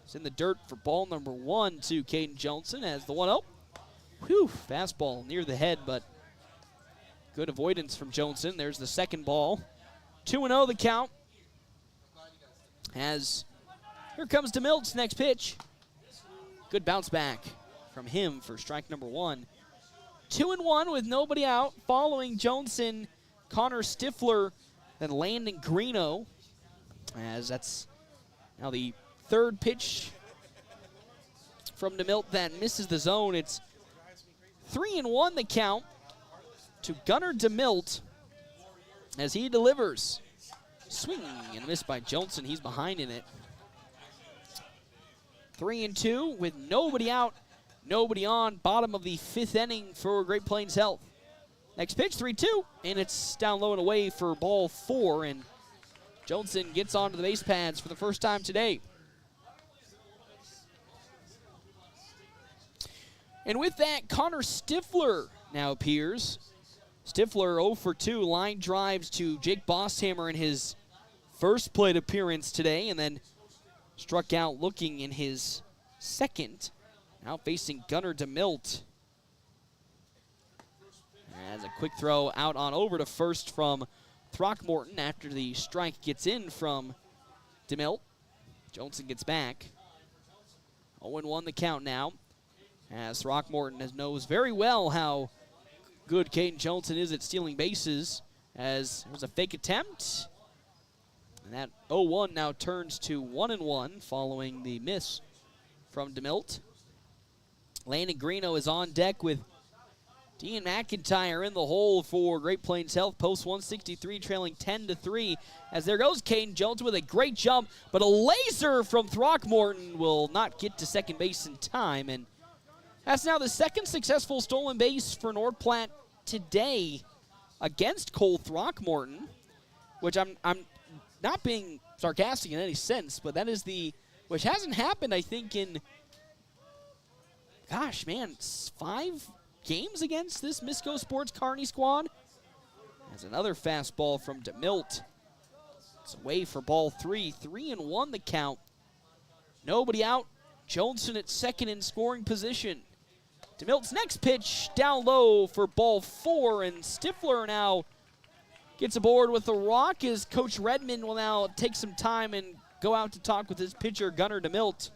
It's in the dirt for ball number 1 to Caden Johnson as the 1-0. Whew, fastball near the head, but good avoidance from Johnson. There's the second ball. 2-0 the count. As here comes DeMilt's next pitch. Good bounce back from him for strike number 1. 2-1 with nobody out. Following Johnson, Connor Stifler, then Landon Greeno. As that's now the 3rd pitch from DeMilt that misses the zone. It's 3-1 the count to Gunnar DeMilt as he delivers. Swing and a miss by Johnson. He's behind in it. 3-2 with nobody out, nobody on. Bottom of the 5th inning for Great Plains Health. Next pitch, 3-2, and it's down low and away for ball 4. And Johnson gets onto the base pads for the first time today. And with that, Connor Stifler now appears. Stifler 0 for 2, line drives to Jake Bosshammer in his first plate appearance today, and then struck out looking in his 2nd. Now facing Gunnar DeMilt. As a quick throw out on over to first from Throckmorton after the strike gets in from DeMilt. Johnson gets back. 0-1 the count now, as Throckmorton knows very well how good Caden Johnson is at stealing bases, as it was a fake attempt. And that 0-1 now turns to 1-1 following the miss from DeMilt. Landon Greeno is on deck with Dean McIntyre in the hole for Great Plains Health. Post 163 trailing 10-3. As there goes Caden Johnson with a great jump, but a laser from Throckmorton will not get to second base in time. And that's now the 2nd successful stolen base for North Platte today against Cole Throckmorton, which I'm not being sarcastic in any sense, but that is which hasn't happened, I think, in, gosh, man, 5 games against this Misko Sports Kearney squad. There's another fastball from DeMilt. It's away for ball 3. 3-1 the count. Nobody out. Johnson at 2nd in scoring position. DeMilt's next pitch down low for ball 4, and Stifler now gets aboard with the rock as Coach Redmond will now take some time and go out to talk with his pitcher, Gunnar DeMilt.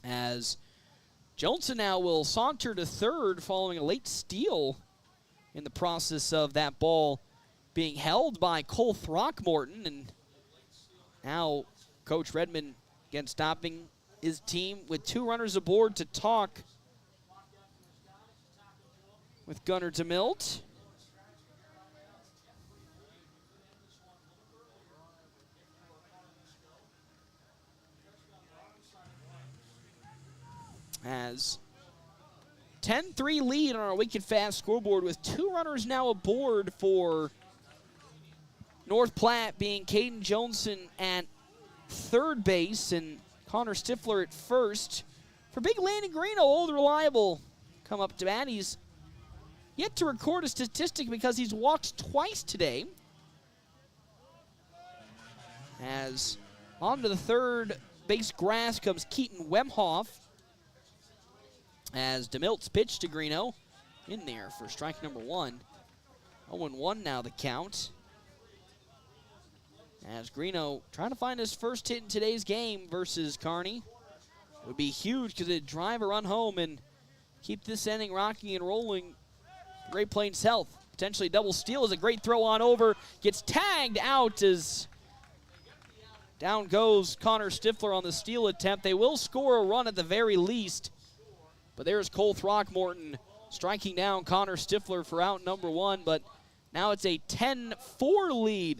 As Johnson now will saunter to third following a late steal in the process of that ball being held by Cole Throckmorton. And now Coach Redmond, again, stopping his team with 2 runners aboard to talk with Gunnar DeMilt. As 10-3 lead on our Wicked Fast scoreboard with 2 runners now aboard for North Platte, being Caden Johnson at third base and Connor Stifler at first. For Big Landon Greeno, old reliable, come up to bat. He's yet to record a statistic because he's walked twice today. As onto the third base grass comes Keaton Wemhoff. As DeMilt's pitch to Greeno in there for strike number 1. 0-1 now the count. As Greeno trying to find his first hit in today's game versus Kearney. It would be huge because it'd drive a run home and keep this inning rocking and rolling. Great Plains Health. Potentially double steal is a great throw on over. Gets tagged out as down goes Connor Stifler on the steal attempt. They will score a run at the very least. But there's Cole Throckmorton striking down Connor Stifler for out number 1. But now it's a 10-4 lead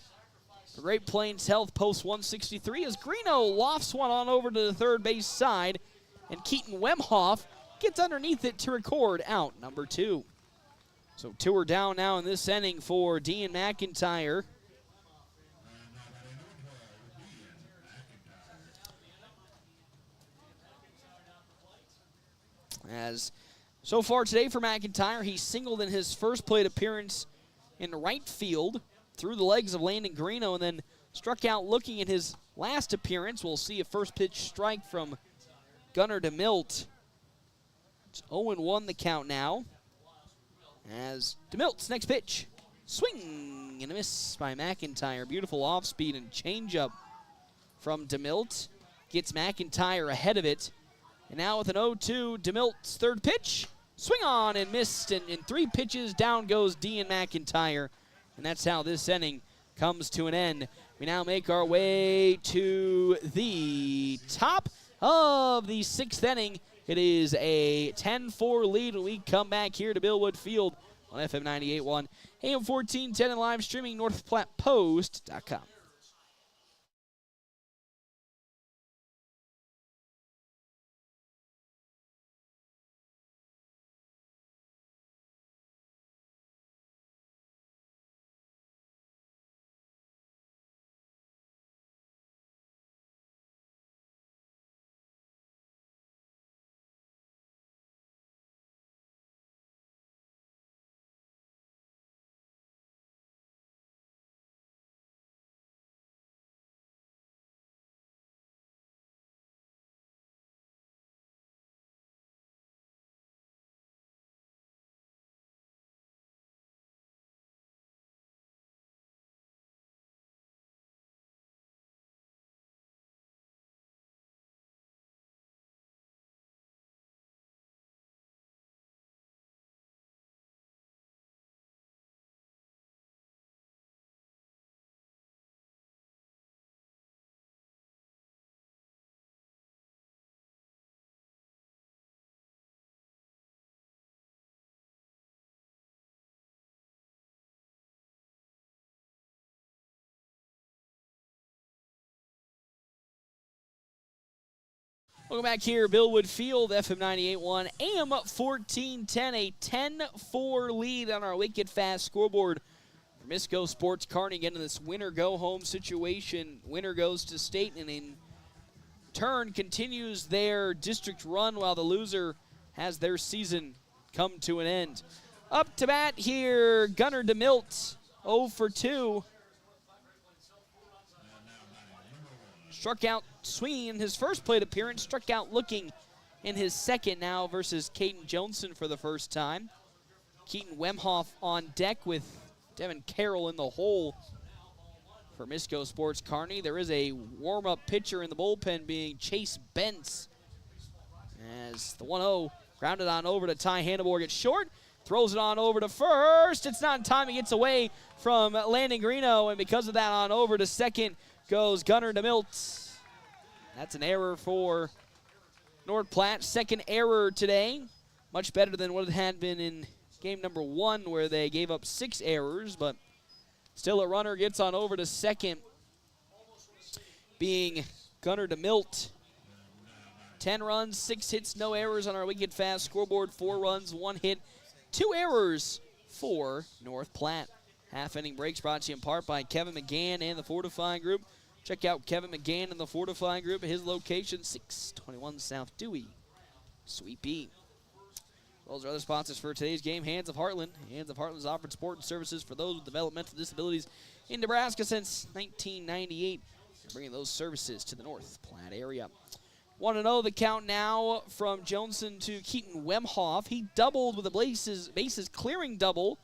for Great Plains Health post 163 as Greeno lofts one on over to the third base side. And Keaton Wemhoff gets underneath it to record out number 2. So 2 are down now in this inning for Dean McIntyre. As so far today for McIntyre, he singled in his first plate appearance in right field through the legs of Landon Greeno and then struck out looking at his last appearance. We'll see a first pitch strike from Gunnar DeMilt. It's 0-1 the count now. As DeMilt's next pitch, swing and a miss by McIntyre. Beautiful off speed and changeup from DeMilt. Gets McIntyre ahead of it. And now with an 0-2, DeMilt's third pitch. Swing on and missed, and in 3 pitches, down goes Dean McIntyre. And that's how this inning comes to an end. We now make our way to the top of the 6th inning. It is a 10-4 lead when we come back here to Bill Wood Field on FM 98.1, AM 1410, and live streaming NorthPlattePost.com. Welcome back here, Bill Wood Field, FM 98.1, AM 1410, a 10-4 lead on our Wicked Fast scoreboard for Misko Sports Kearney. Again, in this winner go-home situation, winner goes to state, and in turn continues their district run while the loser has their season come to an end. Up to bat here, Gunnar DeMilt, 0 for 2. Struck out swinging in his first plate appearance, struck out looking in his second now versus Caden Johnson for the first time. Keaton Wemhoff on deck with Devin Carroll in the hole for Misko Sports Kearney. There is a warm-up pitcher in the bullpen being Chase Bentz. As the 1-0 grounded on over to Ty Hannibal, gets short, throws it on over to first. It's not in time. He gets away from Landon Greeno, and because of that, on over to second goes Gunnar DeMilt. That's an error for North Platte. Second error today. Much better than what it had been in game number 1, where they gave up 6 errors, but still a runner gets on over to second, being Gunnar DeMilt. 10 runs, 6 hits, no errors on our Wicked Fast scoreboard. 4 runs, 1 hit, 2 errors for North Platte. Half-inning breaks brought to you in part by Kevin McGann and the Fortifying Group. Check out Kevin McGann and the Fortifying Group at his location, 621 South Dewey, Suite B. Those are other sponsors for today's game. Hands of Heartland. Hands of Heartland's offered support and services for those with developmental disabilities in Nebraska since 1998. They're bringing those services to the North Platte area. 1-0 the count now from Johnson to Keaton Wemhoff. He doubled with a bases clearing double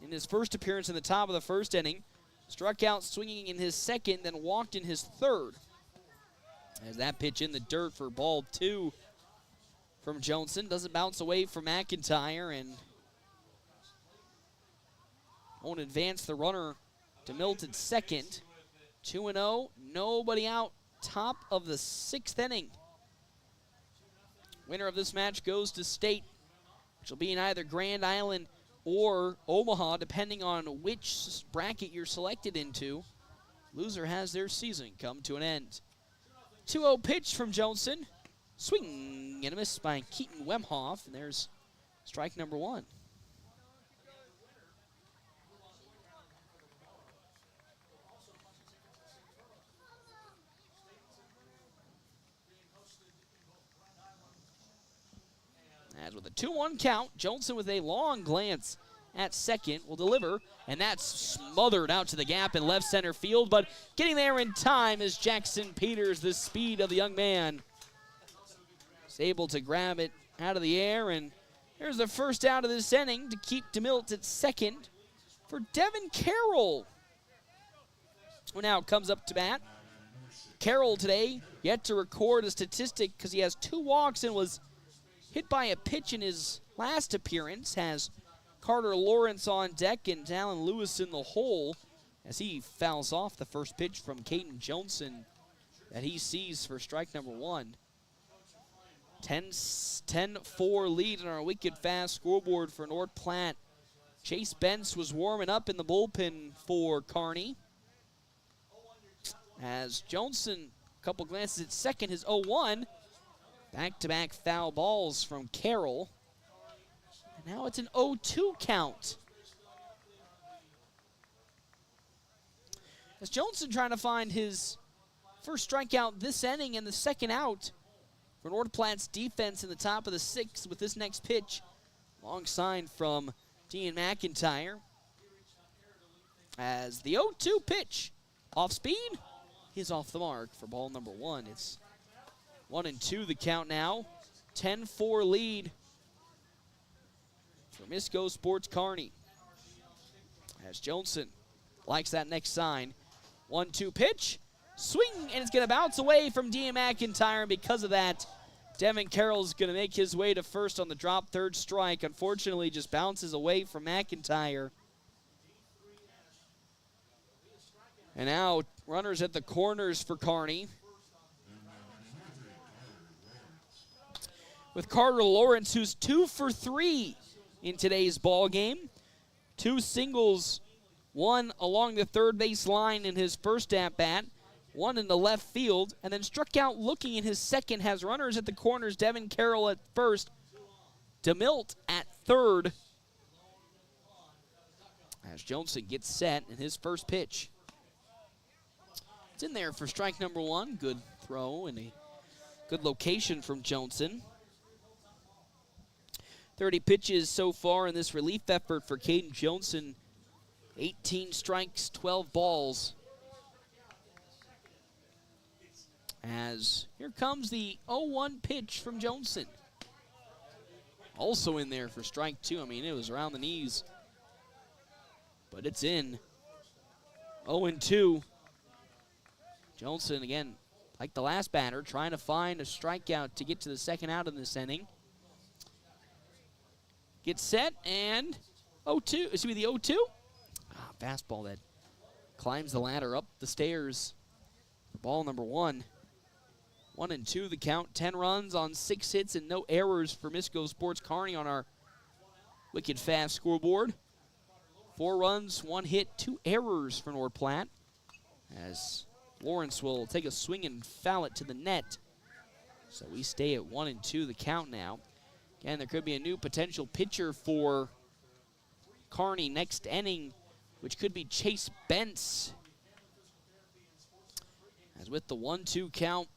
in his first appearance in the top of the first inning. Struck out swinging in his second, then walked in his third. As that pitch in the dirt for ball 2 from Johnson. Doesn't bounce away from McIntyre and won't advance the runner to Milton second. 2-0, nobody out, top of the 6th inning. Winner of this match goes to state, which will be in either Grand Island or Omaha, depending on which bracket you're selected into. Loser has their season come to an end. 2-0 pitch from Johnson. Swing and a miss by Keaton Wemhoff, and there's strike number 1. As with a 2-1 count, Johnson with a long glance at second will deliver, and that's smothered out to the gap in left center field, but getting there in time is Jackson Peters. The speed of the young man is able to grab it out of the air, and there's the first out of this inning to keep DeMilt at second for Devin Carroll, who now comes up to bat. Carroll today yet to record a statistic because he has 2 walks and was hit by a pitch in his last appearance. Has Carter Lawrence on deck and Alan Lewis in the hole as he fouls off the first pitch from Caden Johnson that he sees for strike number 1. 10-4 lead in our Wicked Fast scoreboard for North Platte. Chase Bentz was warming up in the bullpen for Kearney. As Johnson, a couple glances at second, his 0-1. Back-to-back foul balls from Carroll. And now it's an 0-2 count. As Johnson trying to find his first strikeout this inning and the second out for North Platte's defense in the top of the 6th with this next pitch. Long sign from Dean McIntyre. As the 0-2 pitch, off speed, is off the mark for ball number 1. It's 1-2 the count now. 10-4 lead for Misko Sports Kearney. As Johnson likes that next sign. 1-2 pitch. Swing, and it's going to bounce away from Dean McIntyre. And because of that, Devin Carroll's going to make his way to first on the drop. Third strike. Unfortunately, just bounces away from McIntyre. And now runners at the corners for Kearney. With Carter Lawrence, who's 2 for 3 in today's ball game. 2 singles, 1 along the third base line in his first at-bat, 1 in the left field, and then struck out looking in his second. Has runners at the corners, Devin Carroll at first, DeMilt at third. As Johnson gets set in his first pitch. It's in there for strike number 1. Good throw and a good location from Johnson. 30 pitches so far in this relief effort for Caden Johnson. 18 strikes, 12 balls. As here comes the 0-1 pitch from Johnson. Also in there for strike two. I mean, it was around the knees, but it's in. 0-2. Johnson, again, like the last batter, trying to find a strikeout to get to the second out in this inning. Gets set, and 0-2. Is it the 0-2? Fastball that climbs the ladder up the stairs. Ball number one. 1-2 the count. 10 runs on 6 hits and no errors for Misko Sports Kearney on our wicked fast scoreboard. 4 runs, 1 hit, 2 errors for North Platte, as Lawrence will take a swing and foul it to the net. So we stay at 1-2 the count now. Again, there could be a new potential pitcher for Kearney next inning, which could be Chase Bentz. As with the 1-2 count,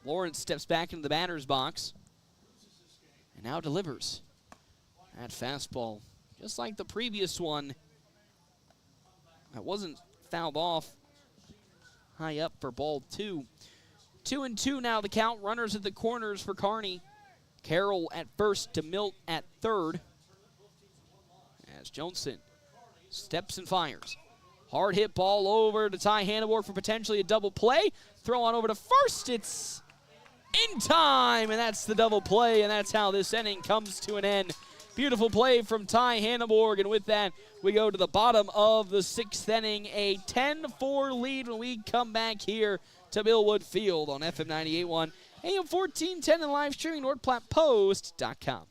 Lawrence steps back into the batter's box and now delivers. That fastball, just like the previous one, that wasn't fouled off. High up for ball 2. 2-2 now the count. Runners at the corners for Kearney. Carroll at first, DeMilt at third. As Johnson steps and fires. Hard hit ball over to Ty Hannibal for potentially a double play. Throw on over to first. It's in time, and that's the double play, and that's how this inning comes to an end. Beautiful play from Ty Hannibal, and with that, we go to the bottom of the 6th inning. A 10-4 lead when we come back here to Billwood Field on FM 98.1, AM 1410, and live streaming NorthPlattePost.com.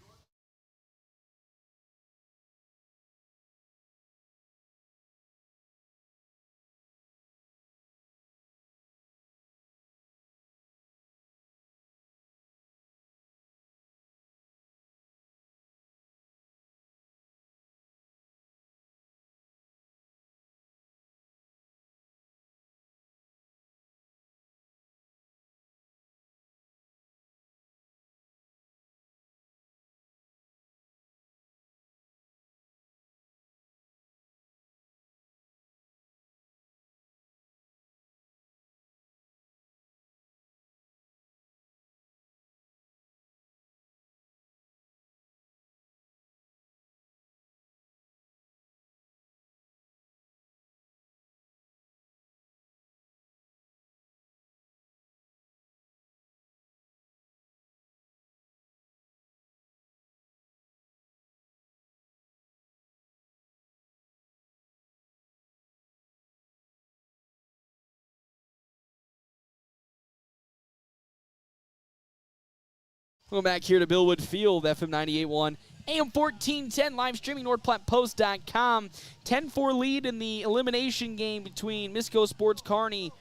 We're back here to Billwood Field, FM 98.1, AM 1410, live streaming NorthPlattePost.com. 10-4 lead in the elimination game between Misko Sports Kearney.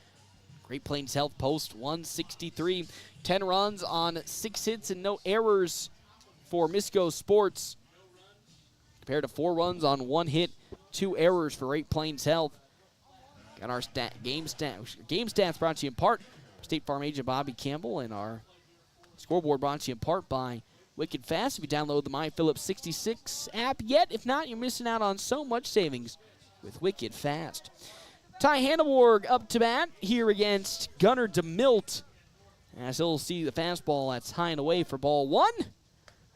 Great Plains Health Post 163. 10 runs on 6 hits and no errors for Misko Sports, compared to 4 runs on 1 hit, 2 errors for Great Plains Health. Got our game stats brought to you in part by State Farm agent Bobby Campbell, and our scoreboard brought to you in part by Wicked Fast. If you download the My Phillips 66 app yet, if not, you're missing out on so much savings with Wicked Fast. Ty Hannibal up to bat here against Gunnar DeMilt, as he'll see the fastball that's high and away for ball 1, and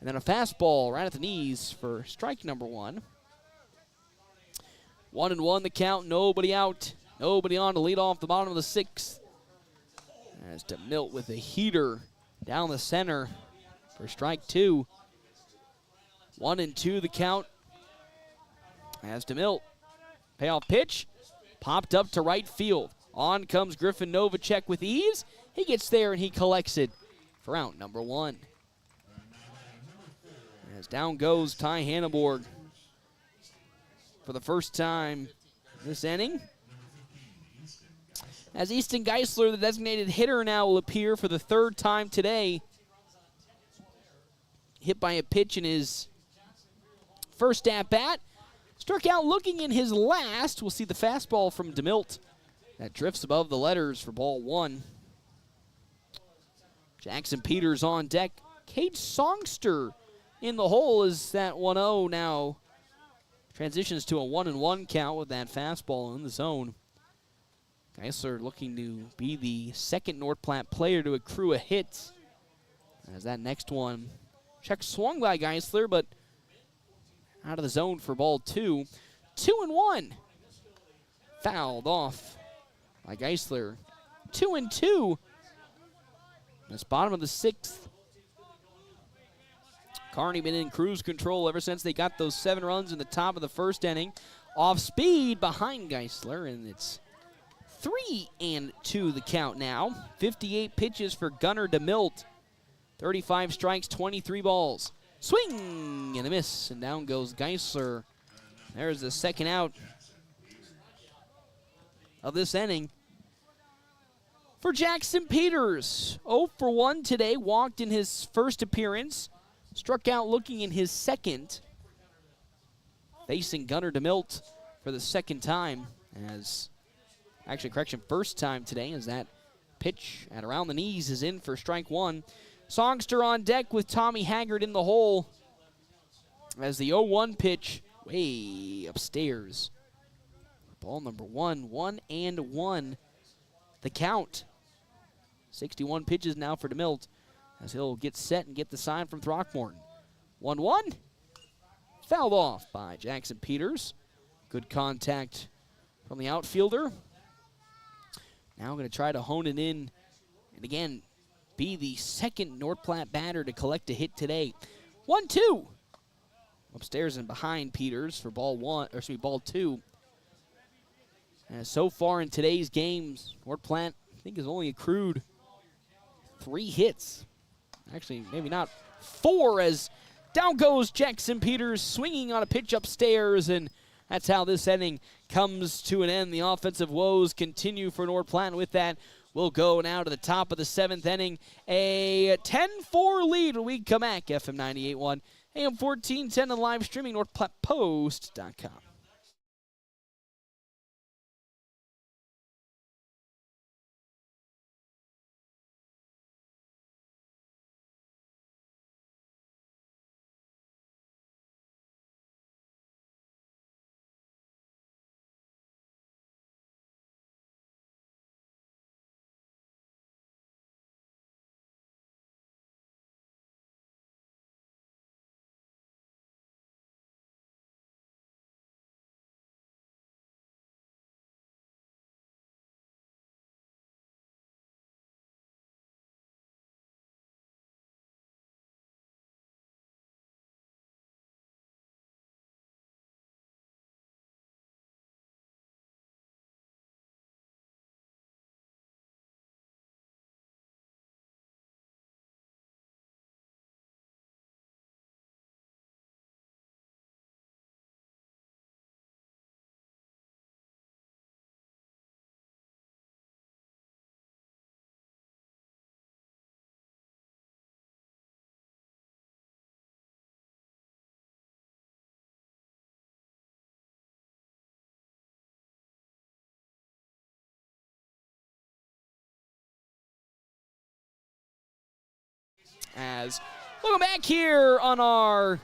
then a fastball right at the knees for strike number 1. 1-1 the count, nobody out, nobody on to lead off the bottom of the 6th. As DeMilt with a heater down the center for strike 2. 1-2 the count. As DeMilt, payoff pitch, popped up to right field. On comes Griffin Novacek with ease. He gets there and he collects it for out number 1. As down goes Ty Hannibal for the first time this inning. As Easton Geisler, the designated hitter, now will appear for the 3rd time today. Hit by a pitch in his first at-bat. Struck out looking in his last. We'll see the fastball from DeMilt that drifts above the letters for ball 1. Jackson Peters on deck. Cade Songster in the hole as that 1-0 now transitions to a 1-1 count with that fastball in the zone. Geisler looking to be the second North Platte player to accrue a hit. As that next one, check swung by Geisler, but out of the zone for ball 2. 2-1. Fouled off by Geisler. 2-2. That's bottom of the 6th. Kearney been in cruise control ever since they got those 7 runs in the top of the 1st inning. Off speed behind Geisler, and it's 3-2 the count now. 58 pitches for Gunnar DeMilt. 35 strikes, 23 balls. Swing and a miss, and down goes Geisler. There's the second out of this inning for Jackson Peters. 0 for 1 today, walked in his first appearance. Struck out looking in his second. Facing Gunnar DeMilt for the second time. First time today, as that pitch at around the knees is in for strike 1. Songster on deck with Tommy Haggard in the hole. As the 0-1 pitch way upstairs. Ball number 1, 1-1. The count. 61 pitches now for DeMilt, as he'll get set and get the sign from Throckmorton. 1-1. Fouled off by Jackson Peters. Good contact from the outfielder. Now going to try to hone it in, and again, be the second North Platte batter to collect a hit today. 1-2. Upstairs and behind Peters for ball 2. And so far in today's games, North Platte, I think, has only accrued 3 hits. Actually, maybe not 4, as down goes Jackson Peters, swinging on a pitch upstairs, and that's how this inning comes to an end. The offensive woes continue for North Platte. With that, we'll go now to the top of the 7th inning. A 10-4 lead when we come back. FM 98.1, AM 1410, and live streaming, NorthPlattePost.com. As welcome back here on our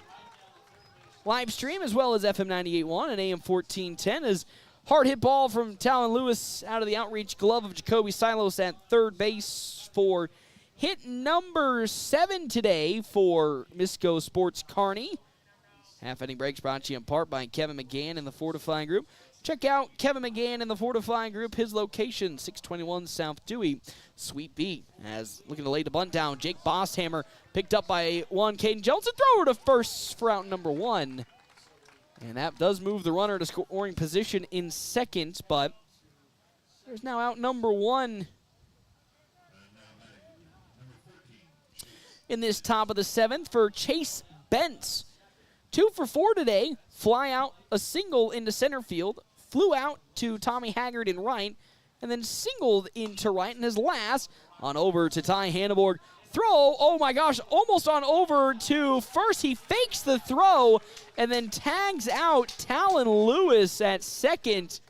live stream, as well as FM 98.1 and AM 1410, as hard hit ball from Talon Lewis out of the outreach glove of Jacoby Silos at third base for hit number 7 today for Misko Sports Kearney. Half inning breaks brought to you in part by Kevin McGann and the Fortifying Group. Check out Kevin McGann and the Fortifying Group. His location, 621 South Dewey, Suite B. As looking to lay the bunt down, Jake Bosshammer picked up by one. Caden Jones, a thrower to first for out number 1. And that does move the runner to scoring position in second, but there's now out number 1 in this top of the 7th for Chase Bentz. 2 for 4 today. Fly out a single into center field. Flew out to Tommy Haggard in right, and then singled into right, and his last on over to Ty Hanneborg. Throw, oh my gosh, almost on over to first. He fakes the throw and then tags out Talon Lewis at second.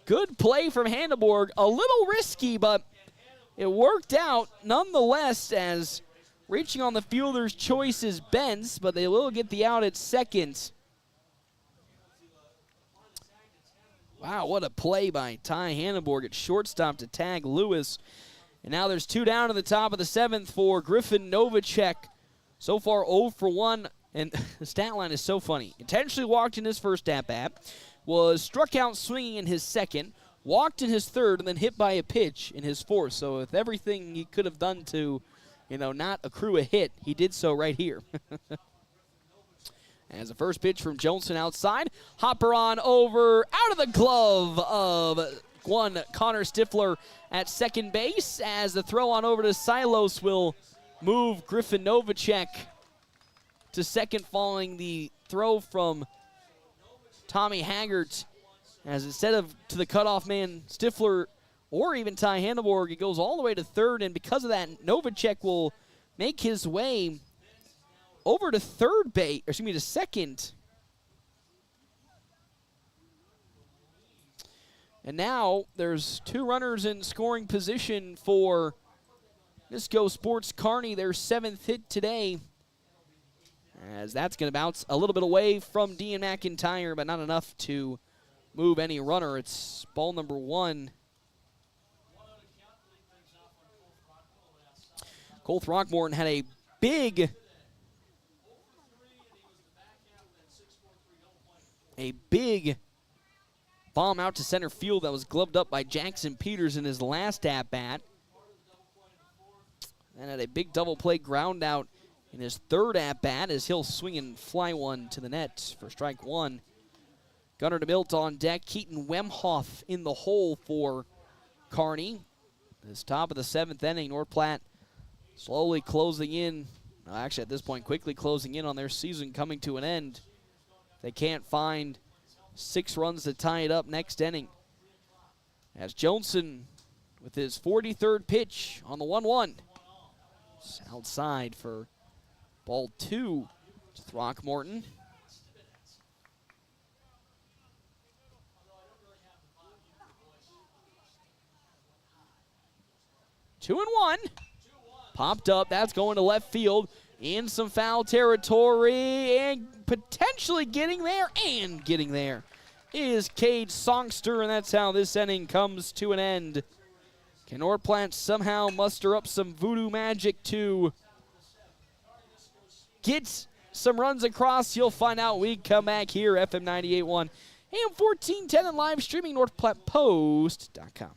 Good play from Hanneborg. A little risky, but it worked out nonetheless, as reaching on the fielder's choice is Benz, but they will get the out at second. Wow, what a play by Ty Hannenborg at shortstop to tag Lewis. And now there's 2 down to the top of the 7th for Griffin Novacek. So far 0 for 1, and the stat line is so funny. Intentionally walked in his first at-bat, was struck out swinging in his second, walked in his third, and then hit by a pitch in his fourth. So with everything he could have done to, not accrue a hit, he did so right here. As the first pitch from Johnson outside, hopper on over, out of the glove of one Connor Stifler at second base, as the throw on over to Silos will move Griffin Novacek to second following the throw from Tommy Haggart, as instead of to the cutoff man Stifler or even Ty Hannenborg, it goes all the way to third, and because of that, Novacek will make his way over to to second. And now there's 2 runners in scoring position for Misko Sports Kearney, their 7th hit today. As that's going to bounce a little bit away from Dean McIntyre, but not enough to move any runner. It's ball number 1. Cole Throckmorton had a big bomb out to center field that was gloved up by Jackson Peters in his last at-bat. And had a big double play ground out in his third at-bat as he'll swing and fly one to the net for strike 1. Gunnar DeMilt on deck. Keaton Wemhoff in the hole for Kearney. This top of the 7th inning, North Platte slowly closing in. Actually, at this point, quickly closing in on their season coming to an end. They can't find 6 runs to tie it up next inning. As Johnson with his 43rd pitch on the 1-1. It's outside for ball 2 to Throckmorton. Two and one. Popped up. That's going to left field. In some foul territory. And potentially getting there. And getting there is Cade Songster. And that's how this inning comes to an end. Can North Platte somehow muster up some voodoo magic to get some runs across? You'll find out. We come back here, FM 98.1, AM 1410, and live streaming NorthPlattePost.com.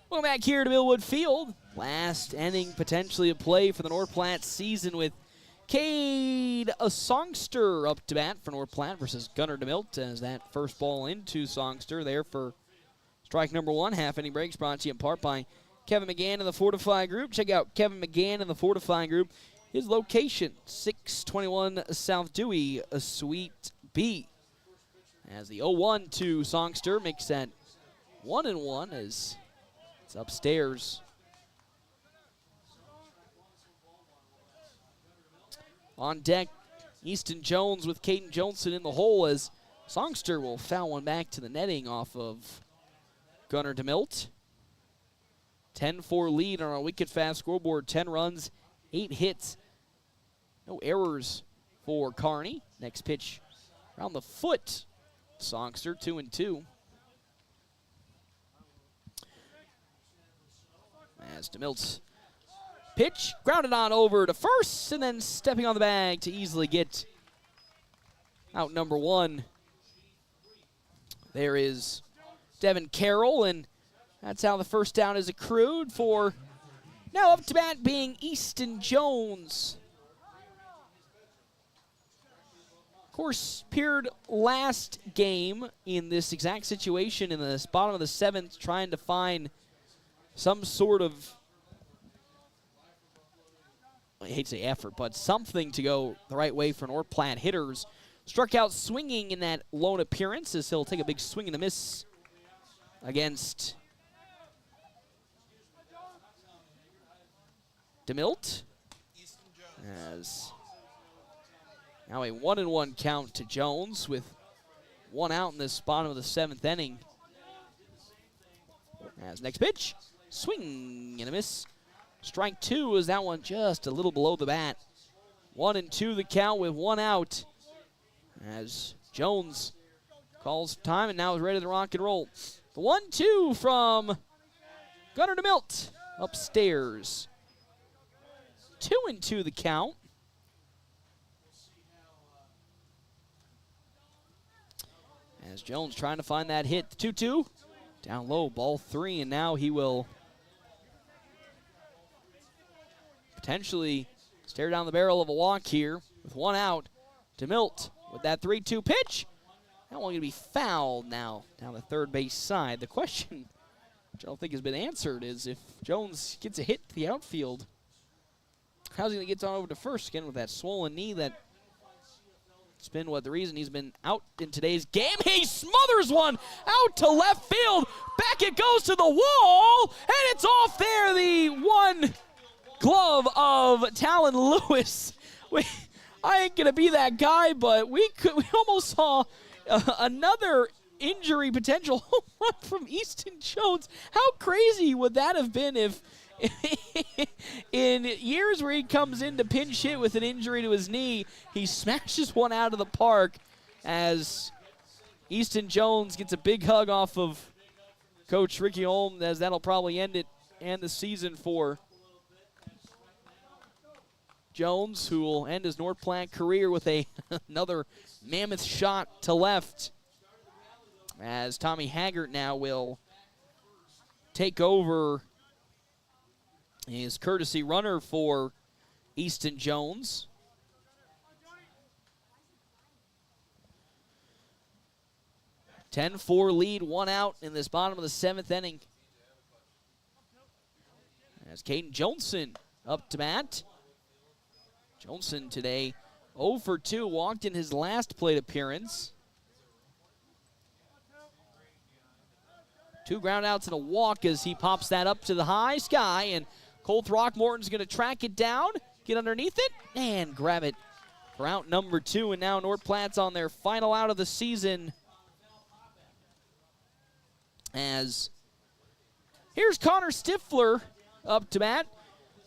Welcome back here to Millwood Field. Last inning potentially a play for the North Platte season with Cade Songster up to bat for North Platte versus Gunnar DeMilt, as that first ball into Songster there for strike number 1. Half inning breaks brought to you in part by Kevin McGann and the Fortify Group. Check out Kevin McGann and the Fortify Group. His location, 621 South Dewey, Suite B. As the 0-1 to Songster makes that 1-1 as it's upstairs. On deck, Easton Jones with Caden Johnson in the hole as Songster will foul one back to the netting off of Gunnar DeMilt. 10-4 lead on our Wicked Fast scoreboard. 10 runs, 8 hits, No errors for Kearney. Next pitch around the foot. Songster 2-2. As DeMilt's pitch grounded on over to first, and then stepping on the bag to easily get out number one. There is Devin Carroll, and that's how the first down is accrued for now up to bat being Easton Jones. Of course, appeared last game in this exact situation in the bottom of the seventh, trying to find some sort of, I hate to say effort, but something to go the right way for North Platte hitters. Struck out swinging in that lone appearance as he'll take a big swing and a miss against DeMilt. As now a 1-1 count to Jones with one out in this bottom of the seventh inning. As next pitch, swing and a miss. Strike two is that one just a little below the bat. 1-2 the count with one out. As Jones calls time and now is ready to rock and roll. The 1-2 from Gunnar DeMilt upstairs. 2-2 the count. As Jones trying to find that hit. 2-2. Down low, ball three, and now he will potentially stare down the barrel of a walk here with one out. DeMilt with that 3-2 pitch. That one going to be fouled now down the third base side. The question, which I don't think has been answered, is if Jones gets a hit to the outfield, how's he going to get on over to first again with that swollen knee that it's been the reason he's been out in today's game. He smothers one out to left field. Back it goes to the wall, and it's off there. The one glove of Talon Lewis. I ain't going to be that guy, but we almost saw another injury potential home run from Easton Jones. How crazy would that have been if in years where he comes in to pinch hit with an injury to his knee, he smashes one out of the park as Easton Jones gets a big hug off of Coach Ricky Holm, as that'll probably end the season for Jones, who will end his North Platte career with another mammoth shot to left. As Tommy Haggart now will take over his courtesy runner for Easton Jones. A 10-4 lead, one out in this bottom of the seventh inning. As Caden Johnson up to bat. Johnson today 0 for 2, walked in his last plate appearance. 2 ground outs and a walk as he pops that up to the high sky, and Cole Throckmorton's going to track it down, get underneath it, and grab it for out number 2. And now North Platte's on their final out of the season. As here's Connor Stifler up to bat.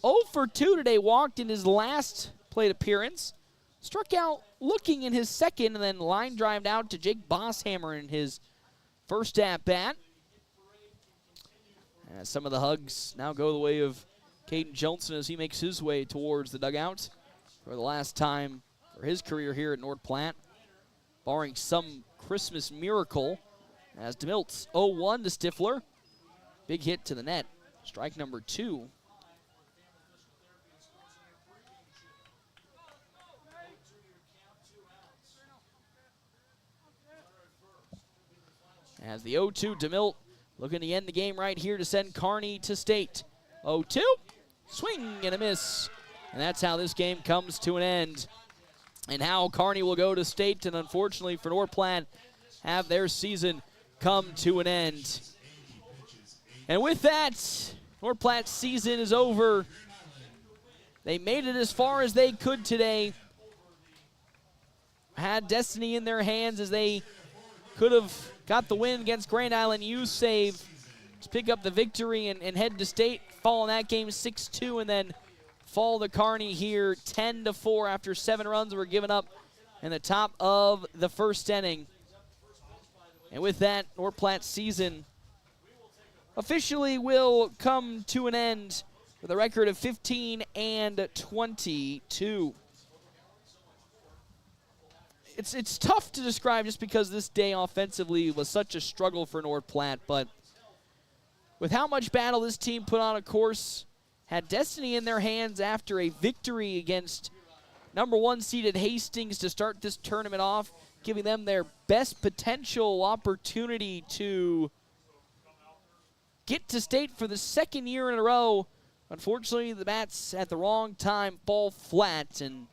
0 for 2 today, walked in his last plate appearance. Struck out looking in his second, and then line drived out to Jake Bosshammer in his first at bat. As some of the hugs now go the way of Caden Johnson as he makes his way towards the dugout for the last time for his career here at North Platte, barring some Christmas miracle. As DeMilt's 0-1 to Stifler. Big hit to the net. Strike number 2. As the 0-2, DeMilt looking to end the game right here to send Kearney to state. 0-2, swing and a miss. And that's how this game comes to an end. And how Kearney will go to state, and unfortunately for North Platte, have their season come to an end. And with that, North Platte's season is over. They made it as far as they could today. Had destiny in their hands as they could have got the win against Grand Island U Save to pick up the victory and head to state, fall in that game 6-2, and then fall to Kearney here 10-4 after 7 runs were given up in the top of the first inning. And with that, North Platte's season officially will come to an end with a record of 15-22. It's tough to describe just because this day offensively was such a struggle for North Platte, but with how much battle this team put on, of course, had destiny in their hands after a victory against number 1 seeded Hastings to start this tournament off, giving them their best potential opportunity to get to state for the second year in a row. Unfortunately, the bats at the wrong time fall flat, and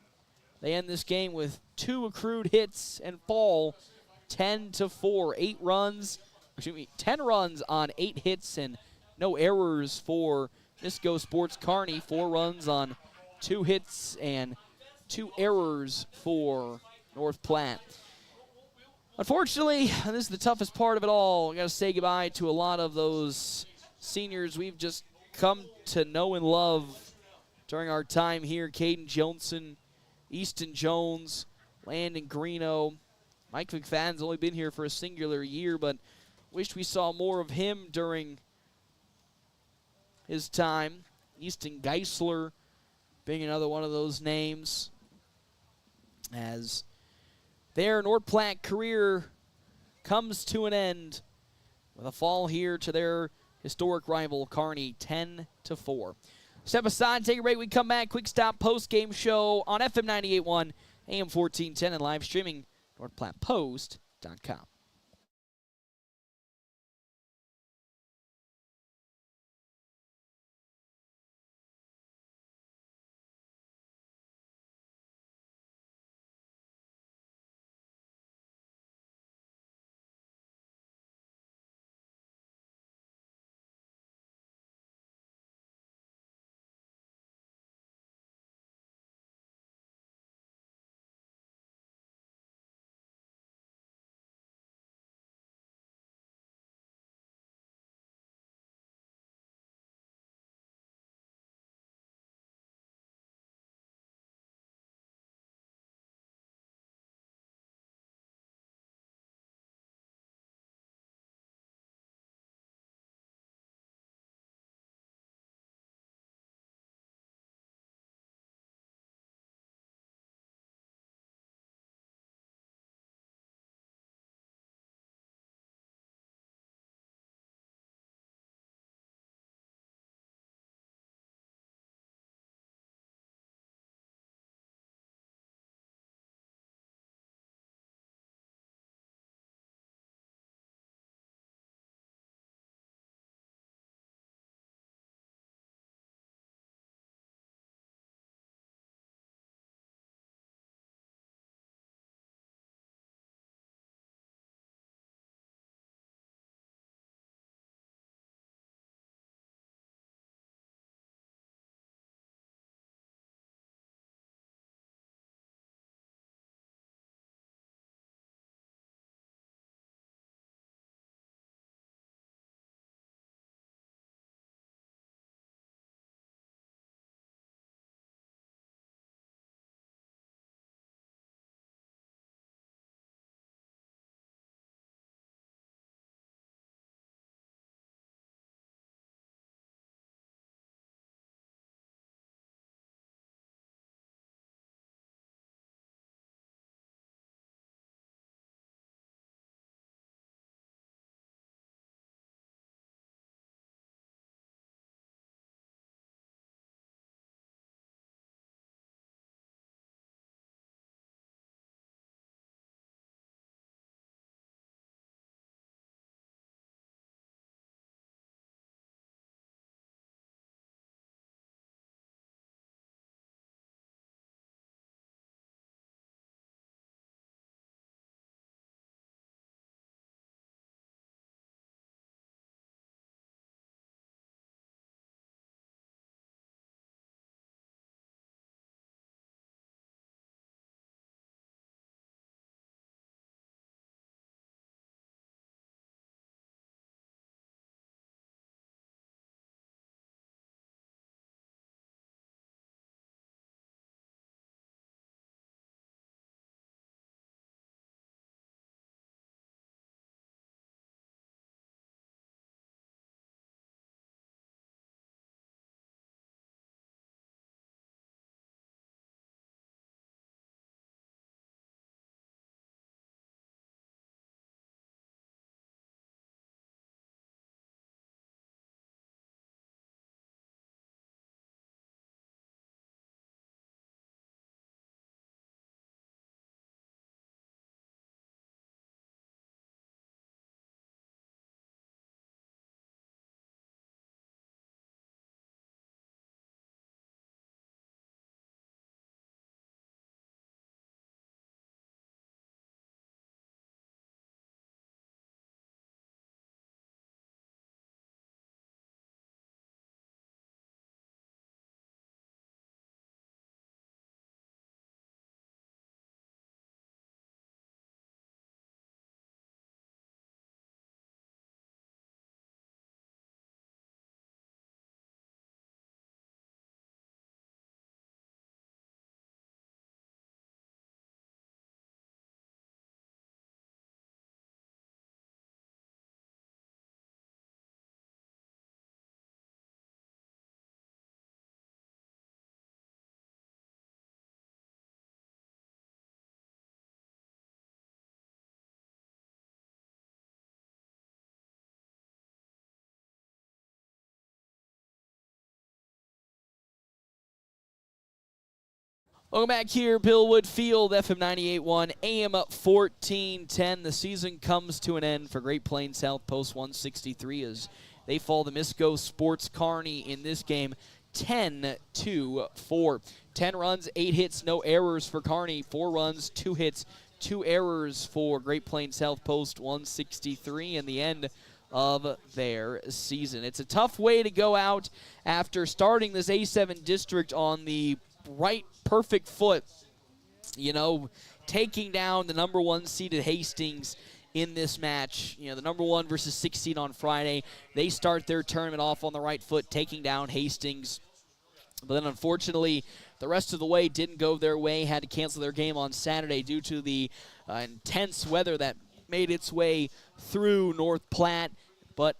they end this game with 2 accrued hits and fall 10-4. 10 runs on 8 hits and no errors for Misko Sports Kearney. 4 runs on 2 hits and 2 errors for North Platte. Unfortunately, this is the toughest part of it all. We got to say goodbye to a lot of those seniors we've just come to know and love during our time here. Caden Johnson, Easton Jones, Landon Greeno. Mike McFadden's only been here for a singular year, but wished we saw more of him during his time. Easton Geisler being another one of those names, as their North Platte career comes to an end with a fall here to their historic rival, Kearney, 10-4. Step aside, take a break. We come back. Quick stop post-game show on FM 98.1, AM 1410, and live streaming NorthPlattePost.com. Welcome back here, Billwood Field, FM 98.1, AM 1410. The season comes to an end for Great Plains South Post 163 as they fall to Misko Sports Kearney in this game 10-4. 10 runs, 8 hits, no errors for Kearney. 4 runs, 2 hits, 2 errors for Great Plains South Post 163 in the end of their season. It's a tough way to go out after starting this A7 district on the right perfect foot, you know, taking down the number 1 seeded Hastings in this match. You know, the number 1 versus 6 seed on Friday. They start their tournament off on the right foot, taking down Hastings. But then unfortunately, the rest of the way didn't go their way, had to cancel their game on Saturday due to the intense weather that made its way through North Platte, but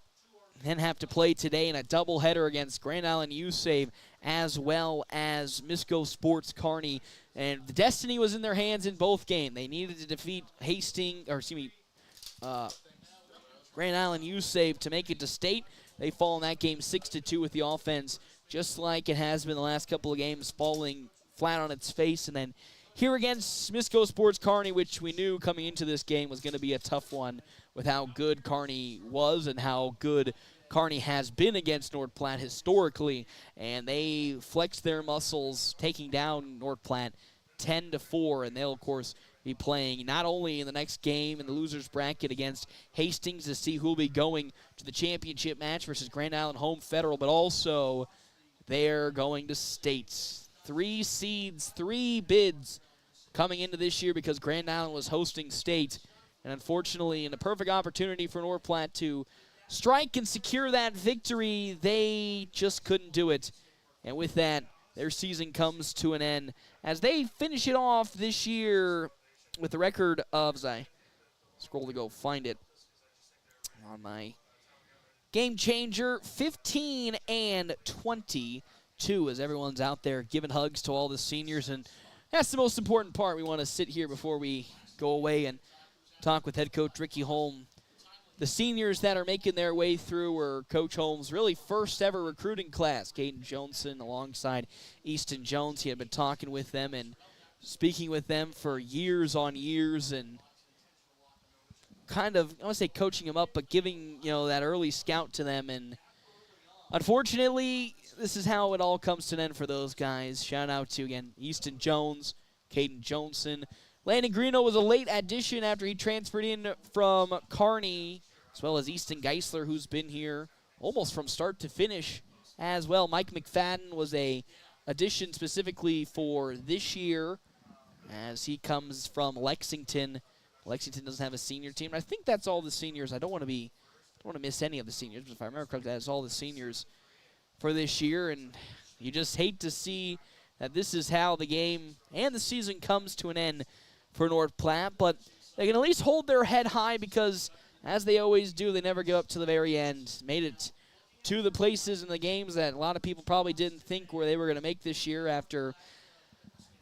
then have to play today in a doubleheader against Grand Island USAVE as well as Misko Sports Kearney. And the destiny was in their hands in both games. They needed to defeat Grand Island USAVE to make it to state. They fall in that game 6-2 with the offense, just like it has been the last couple of games, falling flat on its face. And then here against Misko Sports Kearney, which we knew coming into this game was going to be a tough one with how good Kearney was and how good Kearney has been against North Platte historically. And they flexed their muscles, taking down North Platte 10-4. And they'll, of course, be playing not only in the next game in the losers bracket against Hastings to see who will be going to the championship match versus Grand Island Home Federal, but also they're going to states. 3 seeds, 3 bids coming into this year because Grand Island was hosting state. And unfortunately, in a perfect opportunity for North Platte to strike and secure that victory, they just couldn't do it. And with that, their season comes to an end as they finish it off this year with a record of, as I scroll to go find it on my game changer, 15-22 as everyone's out there giving hugs to all the seniors. And that's the most important part. We want to sit here before we go away and talk with head coach Ricky Holm. The seniors that are making their way through were Coach Holmes' really first ever recruiting class. Caden Johnson alongside Easton Jones. He had been talking with them and speaking with them for years on years and kind of, I don't want to say coaching them up, but giving, you know, that early scout to them. And unfortunately, this is how it all comes to an end for those guys. Shout out to, again, Easton Jones, Caden Johnson. Landon Greeno was a late addition after he transferred in from Kearney, as well as Easton Geisler, who's been here almost from start to finish as well. Mike McFadden was a addition specifically for this year as he comes from Lexington. Lexington doesn't have a senior team. I think that's all the seniors. I don't want to miss any of the seniors, but if I remember correctly, that's all the seniors for this year. And you just hate to see that this is how the game and the season comes to an end for North Platte, but they can at least hold their head high because, as they always do, they never give up to the very end. Made it to the places in the games that a lot of people probably didn't think where they were going to make this year after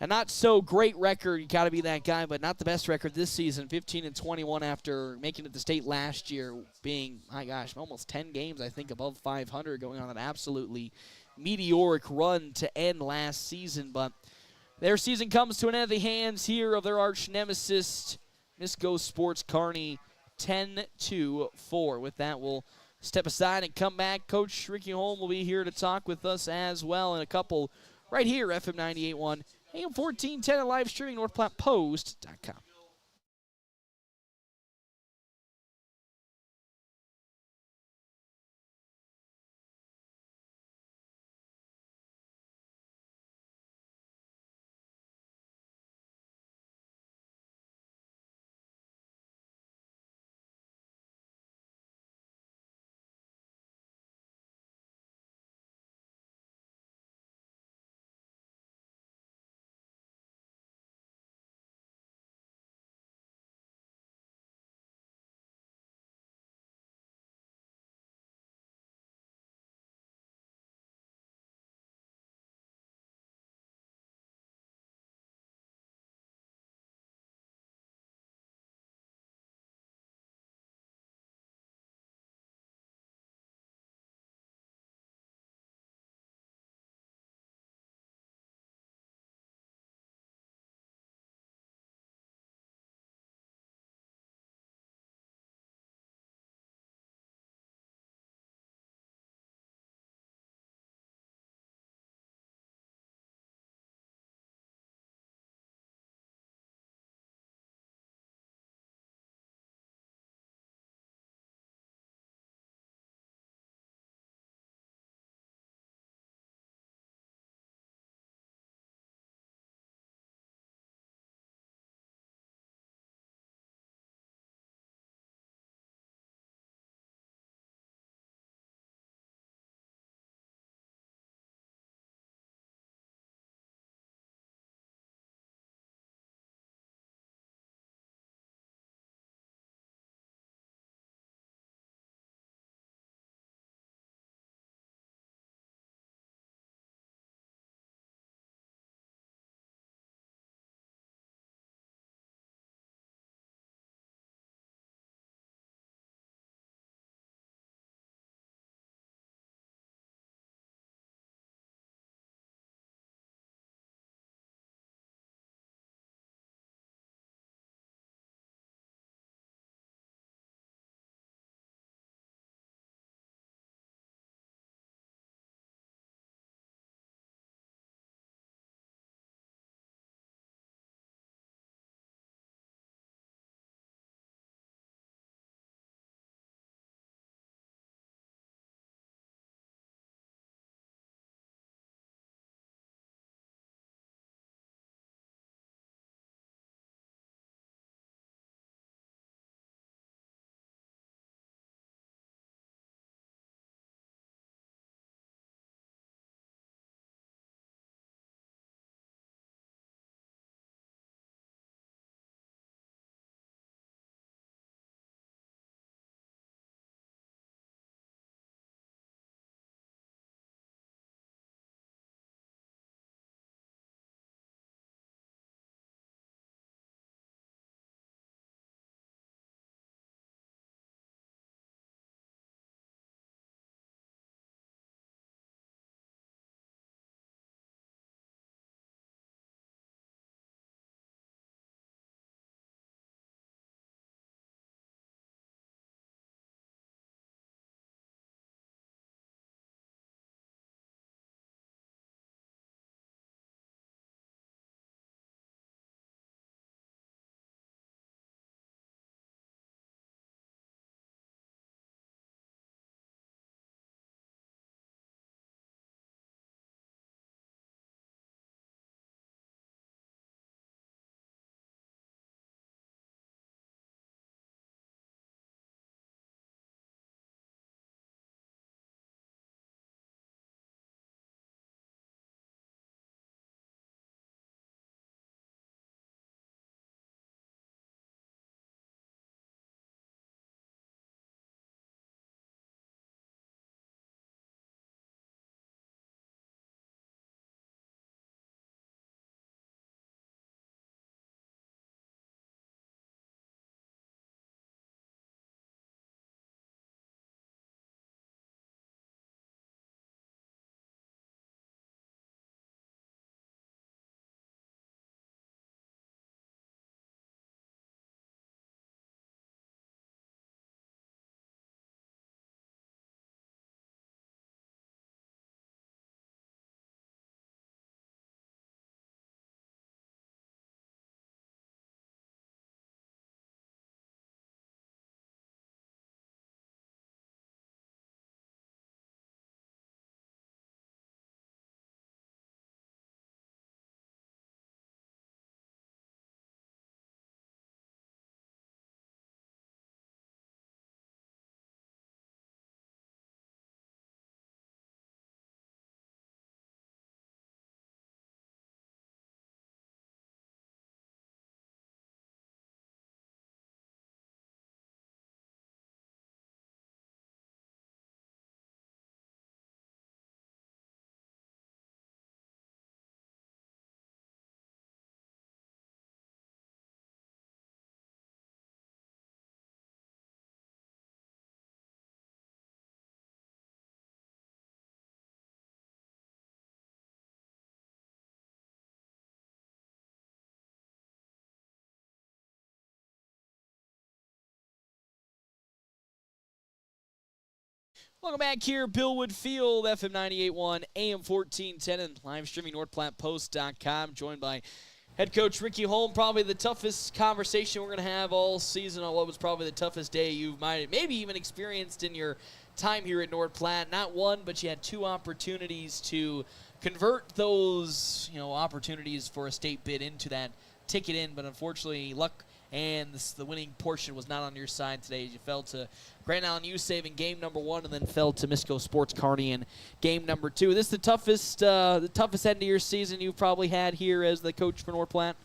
a not-so-great record. You got to be that guy, but not the best record this season, 15-21 after making it to state last year, being, my gosh, almost 10 games, I think, above 500, going on an absolutely meteoric run to end last season. But their season comes to an end at the hands here of their arch nemesis, Misko Sports Kearney, 10-4. With that, we'll step aside and come back. Coach Ricky Holm will be here to talk with us as well in a couple right here, FM 98.1, AM 1410, and live streaming NorthPlattePost.com. Welcome back here, Billwood Field, FM 98.1, AM 1410, and live streaming NorthPlattePost.com. Joined by head coach Ricky Holm. Probably the toughest conversation we're going to have all season on what was probably the toughest day you might maybe even experienced in your time here at North Platte. Not one, but you had two opportunities to convert those, opportunities for a state bid into that ticket in. But unfortunately, luck and the winning portion was not on your side today. You fell to Grand Island U-Save in game number 1, and then fell to Misko Sports Kearney in game number 2. This is the toughest end of your season you've probably had here as the coach for North Platte?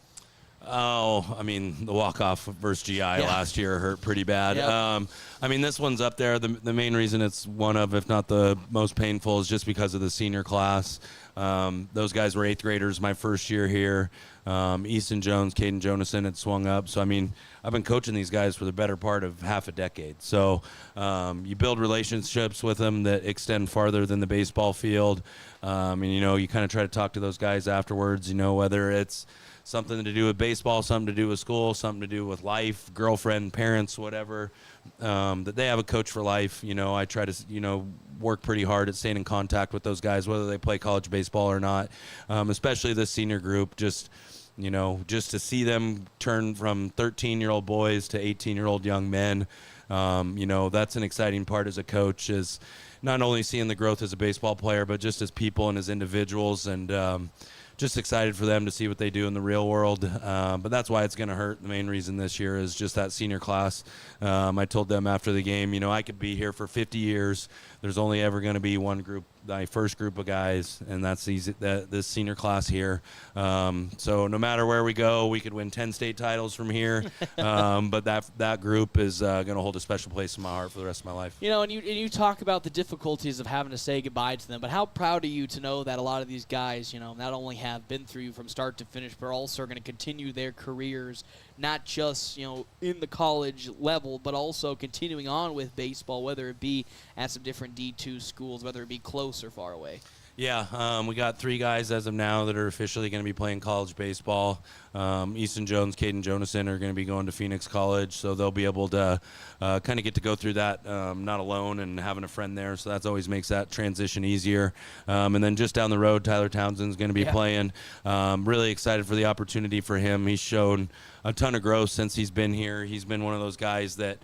Oh, the walk-off versus GI last year hurt pretty bad. Yep. This one's up there. The main reason it's one of, if not the most painful, is just because of the senior class. Those guys were 8th graders my first year here. Easton Jones, Caden Jonason had swung up. So, I've been coaching these guys for the better part of half a decade. So you build relationships with them that extend farther than the baseball field. You kind of try to talk to those guys afterwards, whether it's something to do with baseball, something to do with school, something to do with life, girlfriend, parents, whatever, that they have a coach for life. I try to, work pretty hard at staying in contact with those guys, whether they play college baseball or not, especially this senior group. Just to see them turn from 13-year-old boys to 18-year-old young men, that's an exciting part as a coach, is not only seeing the growth as a baseball player, but just as people and as individuals, and just excited for them to see what they do in the real world. But that's why it's going to hurt. The main reason this year is just that senior class. I told them after the game, I could be here for 50 years. There's only ever going to be one group, my first group of guys, and that's this senior class here. So no matter where we go, we could win 10 state titles from here. But that group is going to hold a special place in my heart for the rest of my life. And you talk about the difficulties of having to say goodbye to them, but how proud are you to know that a lot of these guys, not only have been through you from start to finish, but also are going to continue their careers, not just, in the college level, but also continuing on with baseball, whether it be at some different D2 schools, whether it be close or far away. Yeah, we got 3 guys as of now that are officially going to be playing college baseball. Easton Jones, Caden Jonason are going to be going to Phoenix College, so they'll be able to kind of get to go through that not alone and having a friend there, so that always makes that transition easier. And then just down the road, Tyler Townsend's going to be playing. Really excited for the opportunity for him. He's shown a ton of growth since he's been here. He's been one of those guys that,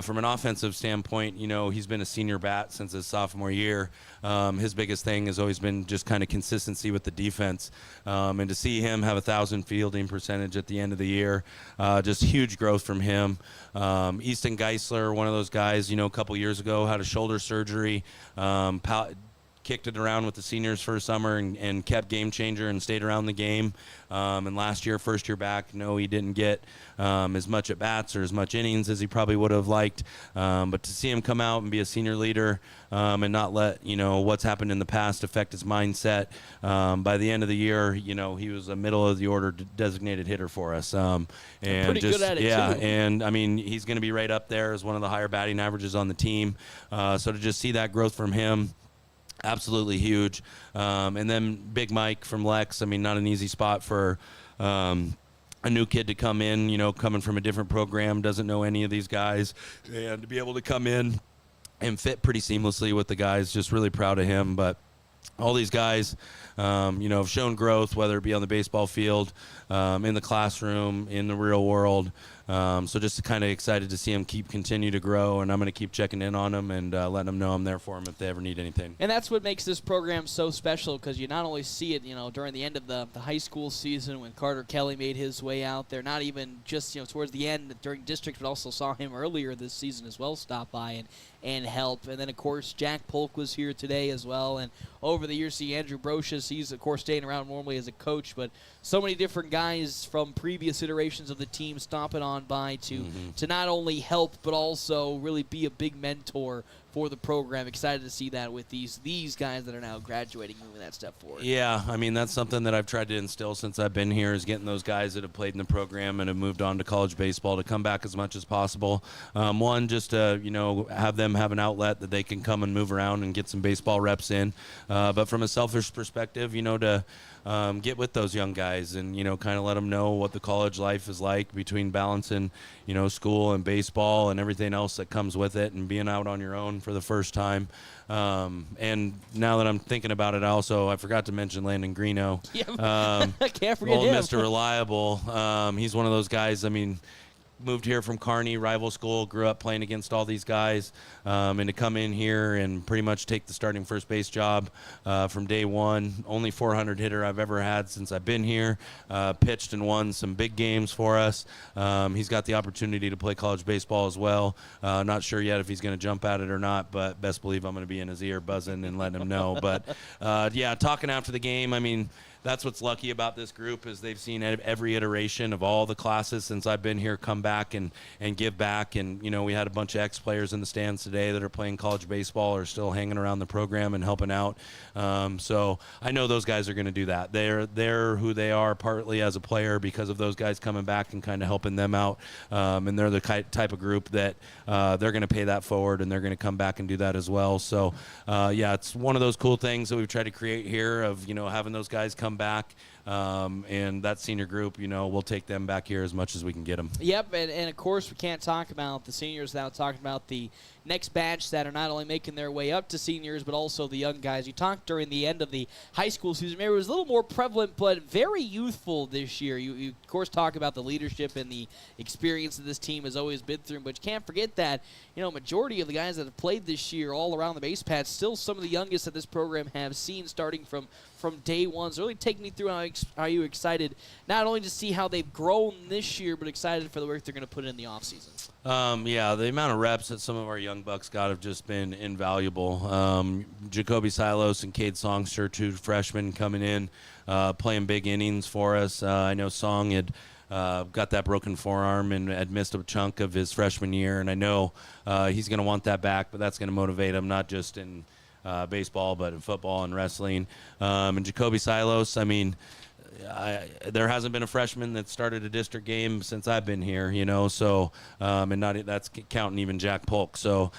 from an offensive standpoint, he's been a senior bat since his sophomore year. His biggest thing has always been just kind of consistency with the defense. And to see him have 1,000 fielding percentage at the end of the year, just huge growth from him. Easton Geisler, one of those guys, a couple years ago, had a shoulder surgery, kicked it around with the seniors for a summer and kept game changer and stayed around the game. And last year, first year back, he didn't get as much at bats or as much innings as he probably would have liked. But to see him come out and be a senior leader and not let, what's happened in the past affect his mindset. By the end of the year, he was a middle of the order designated hitter for us. And pretty just, good at it, too. And he's going to be right up there as one of the higher batting averages on the team. So to just see that growth from him, absolutely huge. And then Big Mike from Lex, not an easy spot for a new kid to come in, coming from a different program, doesn't know any of these guys, and to be able to come in and fit pretty seamlessly with the guys, just really proud of him. But all these guys, have shown growth, whether it be on the baseball field, in the classroom, in the real world. So just kind of excited to see him continue to grow, and I'm going to keep checking in on him and letting them know I'm there for them if they ever need anything. And that's what makes this program so special, because you not only see it, during the end of the high school season when Carter Kelly made his way out there, not even just, towards the end during district, but also saw him earlier this season as well stop by and help. And then, of course, Jack Polk was here today as well. And over the years, see Andrew Brocious, he's, of course, staying around normally as a coach, but so many different guys from previous iterations of the team stomping on by to not only help but also really be a big mentor for the program. Excited to see that with these guys that are now graduating, moving that step forward. Yeah, that's something that I've tried to instill since I've been here, is getting those guys that have played in the program and have moved on to college baseball to come back as much as possible. One, just to, have them have an outlet that they can come and move around and get some baseball reps in. But from a selfish perspective, to get with those young guys and, kind of let them know what the college life is like between balancing, school and baseball and everything else that comes with it, and being out on your own for the first time. And now that I'm thinking about it, I forgot to mention Landon Greeno. Can't forget old him. Mr. Reliable. He's one of those guys, I mean, moved here from Kearney, rival school, grew up playing against all these guys, and to come in here and pretty much take the starting first base job from day one. Only 400 hitter I've ever had since I've been here. Pitched and won some big games for us. He's got the opportunity to play college baseball as well. Not sure yet if he's going to jump at it or not, but best believe I'm going to be in his ear buzzing and letting him know. But, yeah, talking after the game, I mean, that's what's lucky about this group is they've seen every iteration of all the classes since I've been here come back and give back. And, you know, we had a bunch of ex-players in the stands today that are playing college baseball or still hanging around the program and helping out. So I know those guys are going to do that. They're who they are partly as a player because of those guys coming back and kind of helping them out. And they're the type of group that they're going to pay that forward and they're going to come back and do that as well. So, yeah, it's one of those cool things that we've tried to create here of, you know, having those guys come back, and that senior group, you know, we'll take them back here as much as we can get them. Yep, and of course we can't talk about the seniors without talking about the next batch that are not only making their way up to seniors, but also the young guys. You talked during the end of the high school season. Maybe it was a little more prevalent, but very youthful this year. You of course, talk about the leadership and the experience that this team has always been through, but you can't forget that, you know, majority of the guys that have played this year all around the base pads, still some of the youngest that this program have seen starting from day one. So really take me through how you excited not only to see how they've grown this year, but excited for the work they're going to put in the offseason. Yeah, the amount of reps that some of our young bucks got have just been invaluable. Jacoby Silos and Cade Songster, 2 freshmen coming in, playing big innings for us. I know Song had got that broken forearm and had missed a chunk of his freshman year, and I know he's going to want that back, but that's going to motivate him not just in baseball, but in football and wrestling. And Jacoby Silos, I mean, there hasn't been a freshman that started a district game since I've been here, you know, so, and that's counting even Jack Polk. So,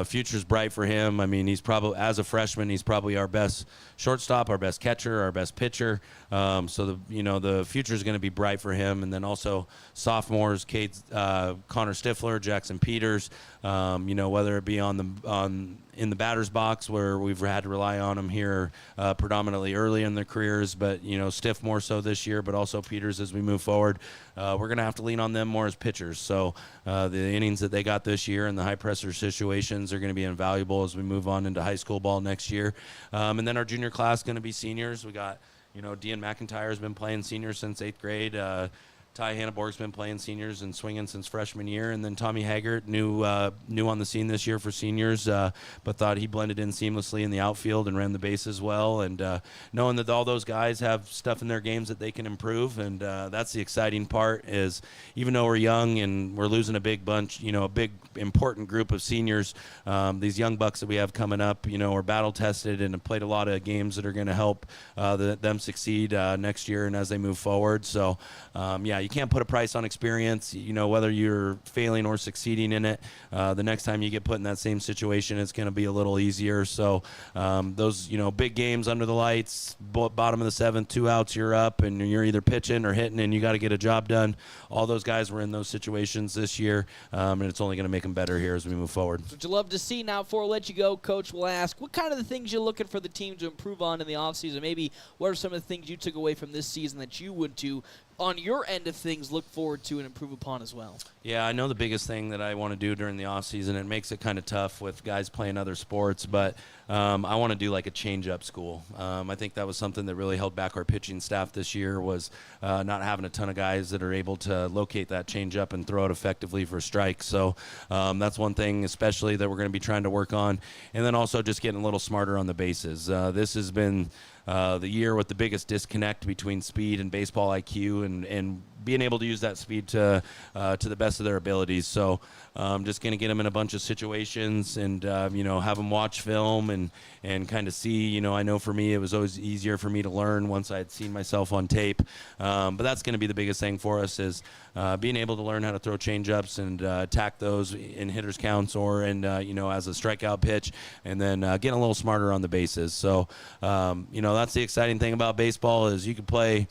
future's bright for him. I mean, he's probably, as a freshman, he's probably our best shortstop, our best catcher, our best pitcher. So the future is going to be bright for him. And then also sophomores, Connor Stifler, Jackson Peters, whether it be in the batter's box where we've had to rely on them here predominantly early in their careers, but, Stiff more so this year, but also Peters as we move forward. We're going to have to lean on them more as pitchers. So the innings that they got this year and the high-pressure situations are going to be invaluable as we move on into high school ball next year. And then our junior class is going to be seniors. We got, Dean McIntyre has been playing seniors since 8th grade. Ty Hannaborg's been playing seniors and swinging since freshman year. And then Tommy Haggart, new on the scene this year for seniors, but thought he blended in seamlessly in the outfield and ran the bases well. And knowing that all those guys have stuff in their games that they can improve. And that's the exciting part is even though we're young and we're losing a big bunch, a big important group of seniors, these young bucks that we have coming up, are battle tested and have played a lot of games that are going to help them succeed next year and as they move forward. So, you can't put a price on experience, whether you're failing or succeeding in it. The next time you get put in that same situation, it's going to be a little easier. So those, big games under the lights, bottom of the 7th, 2 outs, you're up, and you're either pitching or hitting, and you got to get a job done. All those guys were in those situations this year, and it's only going to make them better here as we move forward. What you love to see. Now, before I let you go, Coach will ask, what kind of the things you're looking for the team to improve on in the offseason? Maybe what are some of the things you took away from this season that you would do on your end of things look forward to and improve upon as well? Yeah, I know the biggest thing that I want to do during the offseason, it makes it kind of tough with guys playing other sports, but I want to do like a change-up school. I think that was something that really held back our pitching staff this year was not having a ton of guys that are able to locate that change-up and throw it effectively for strikes. So that's one thing especially that we're going to be trying to work on. And then also just getting a little smarter on the bases. This has been the year with the biggest disconnect between speed and baseball IQ and being able to use that speed to the best of their abilities. So just going to get them in a bunch of situations and, have them watch film and kind of see, I know for me it was always easier for me to learn once I had seen myself on tape. But that's going to be the biggest thing for us is being able to learn how to throw change-ups and attack those in hitters counts or as a strikeout pitch, and then getting a little smarter on the bases. So, that's the exciting thing about baseball is you could play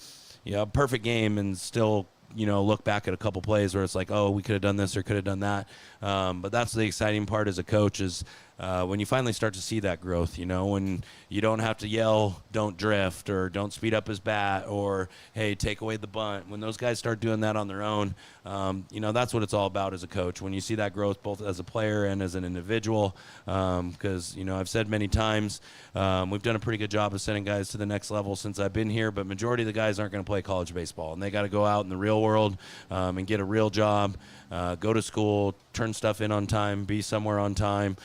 a perfect game and still look back at a couple plays where it's like, oh, we could have done this or could have done that. But that's the exciting part as a coach is when you finally start to see that growth, when you don't have to yell, don't drift, or don't speed up his bat, or, hey, take away the bunt. When those guys start doing that on their own, that's what it's all about as a coach. When you see that growth both as a player and as an individual, because, I've said many times, we've done a pretty good job of sending guys to the next level since I've been here, but majority of the guys aren't going to play college baseball, and they got to go out in the real world and get a real job, go to school, turn stuff in on time, be somewhere on time.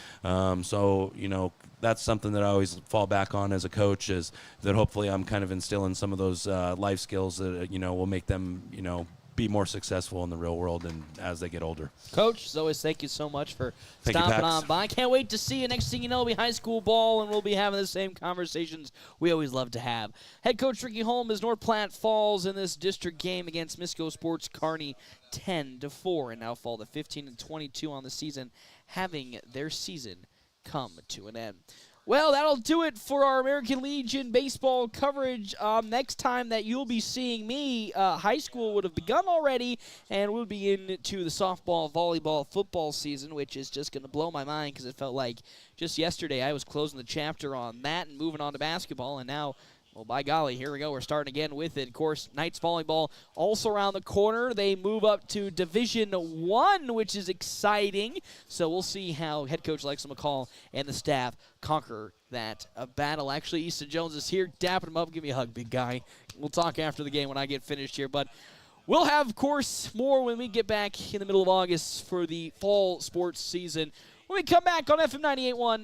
That's something that I always fall back on as a coach, is that hopefully I'm kind of instilling some of those life skills that, will make them, be more successful in the real world and as they get older. Coach, as always, thank you so much for stopping on by. Can't wait to see you. Next thing you know, it'll be high school ball, and we'll be having the same conversations we always love to have. Head coach Ricky Holm as North Platte falls in this district game against Misko Sports Kearney 10-4, and now fall to 15-22 on the season, having their season come to an end. Well, that'll do it for our American Legion baseball coverage. Next time that you'll be seeing me, high school would have begun already, and we'll be into the softball, volleyball, football season, which is just going to blow my mind because it felt like just yesterday I was closing the chapter on that and moving on to basketball, and now, well, by golly, here we go. We're starting again with it. Of course, Knights volleyball also around the corner. They move up to Division I, which is exciting. So we'll see how head coach Alexa McCall and the staff conquer that battle. Actually, Easton Jones is here, dapping him up. Give me a hug, big guy. We'll talk after the game when I get finished here. But we'll have, of course, more when we get back in the middle of August for the fall sports season. When we come back on FM 98.1.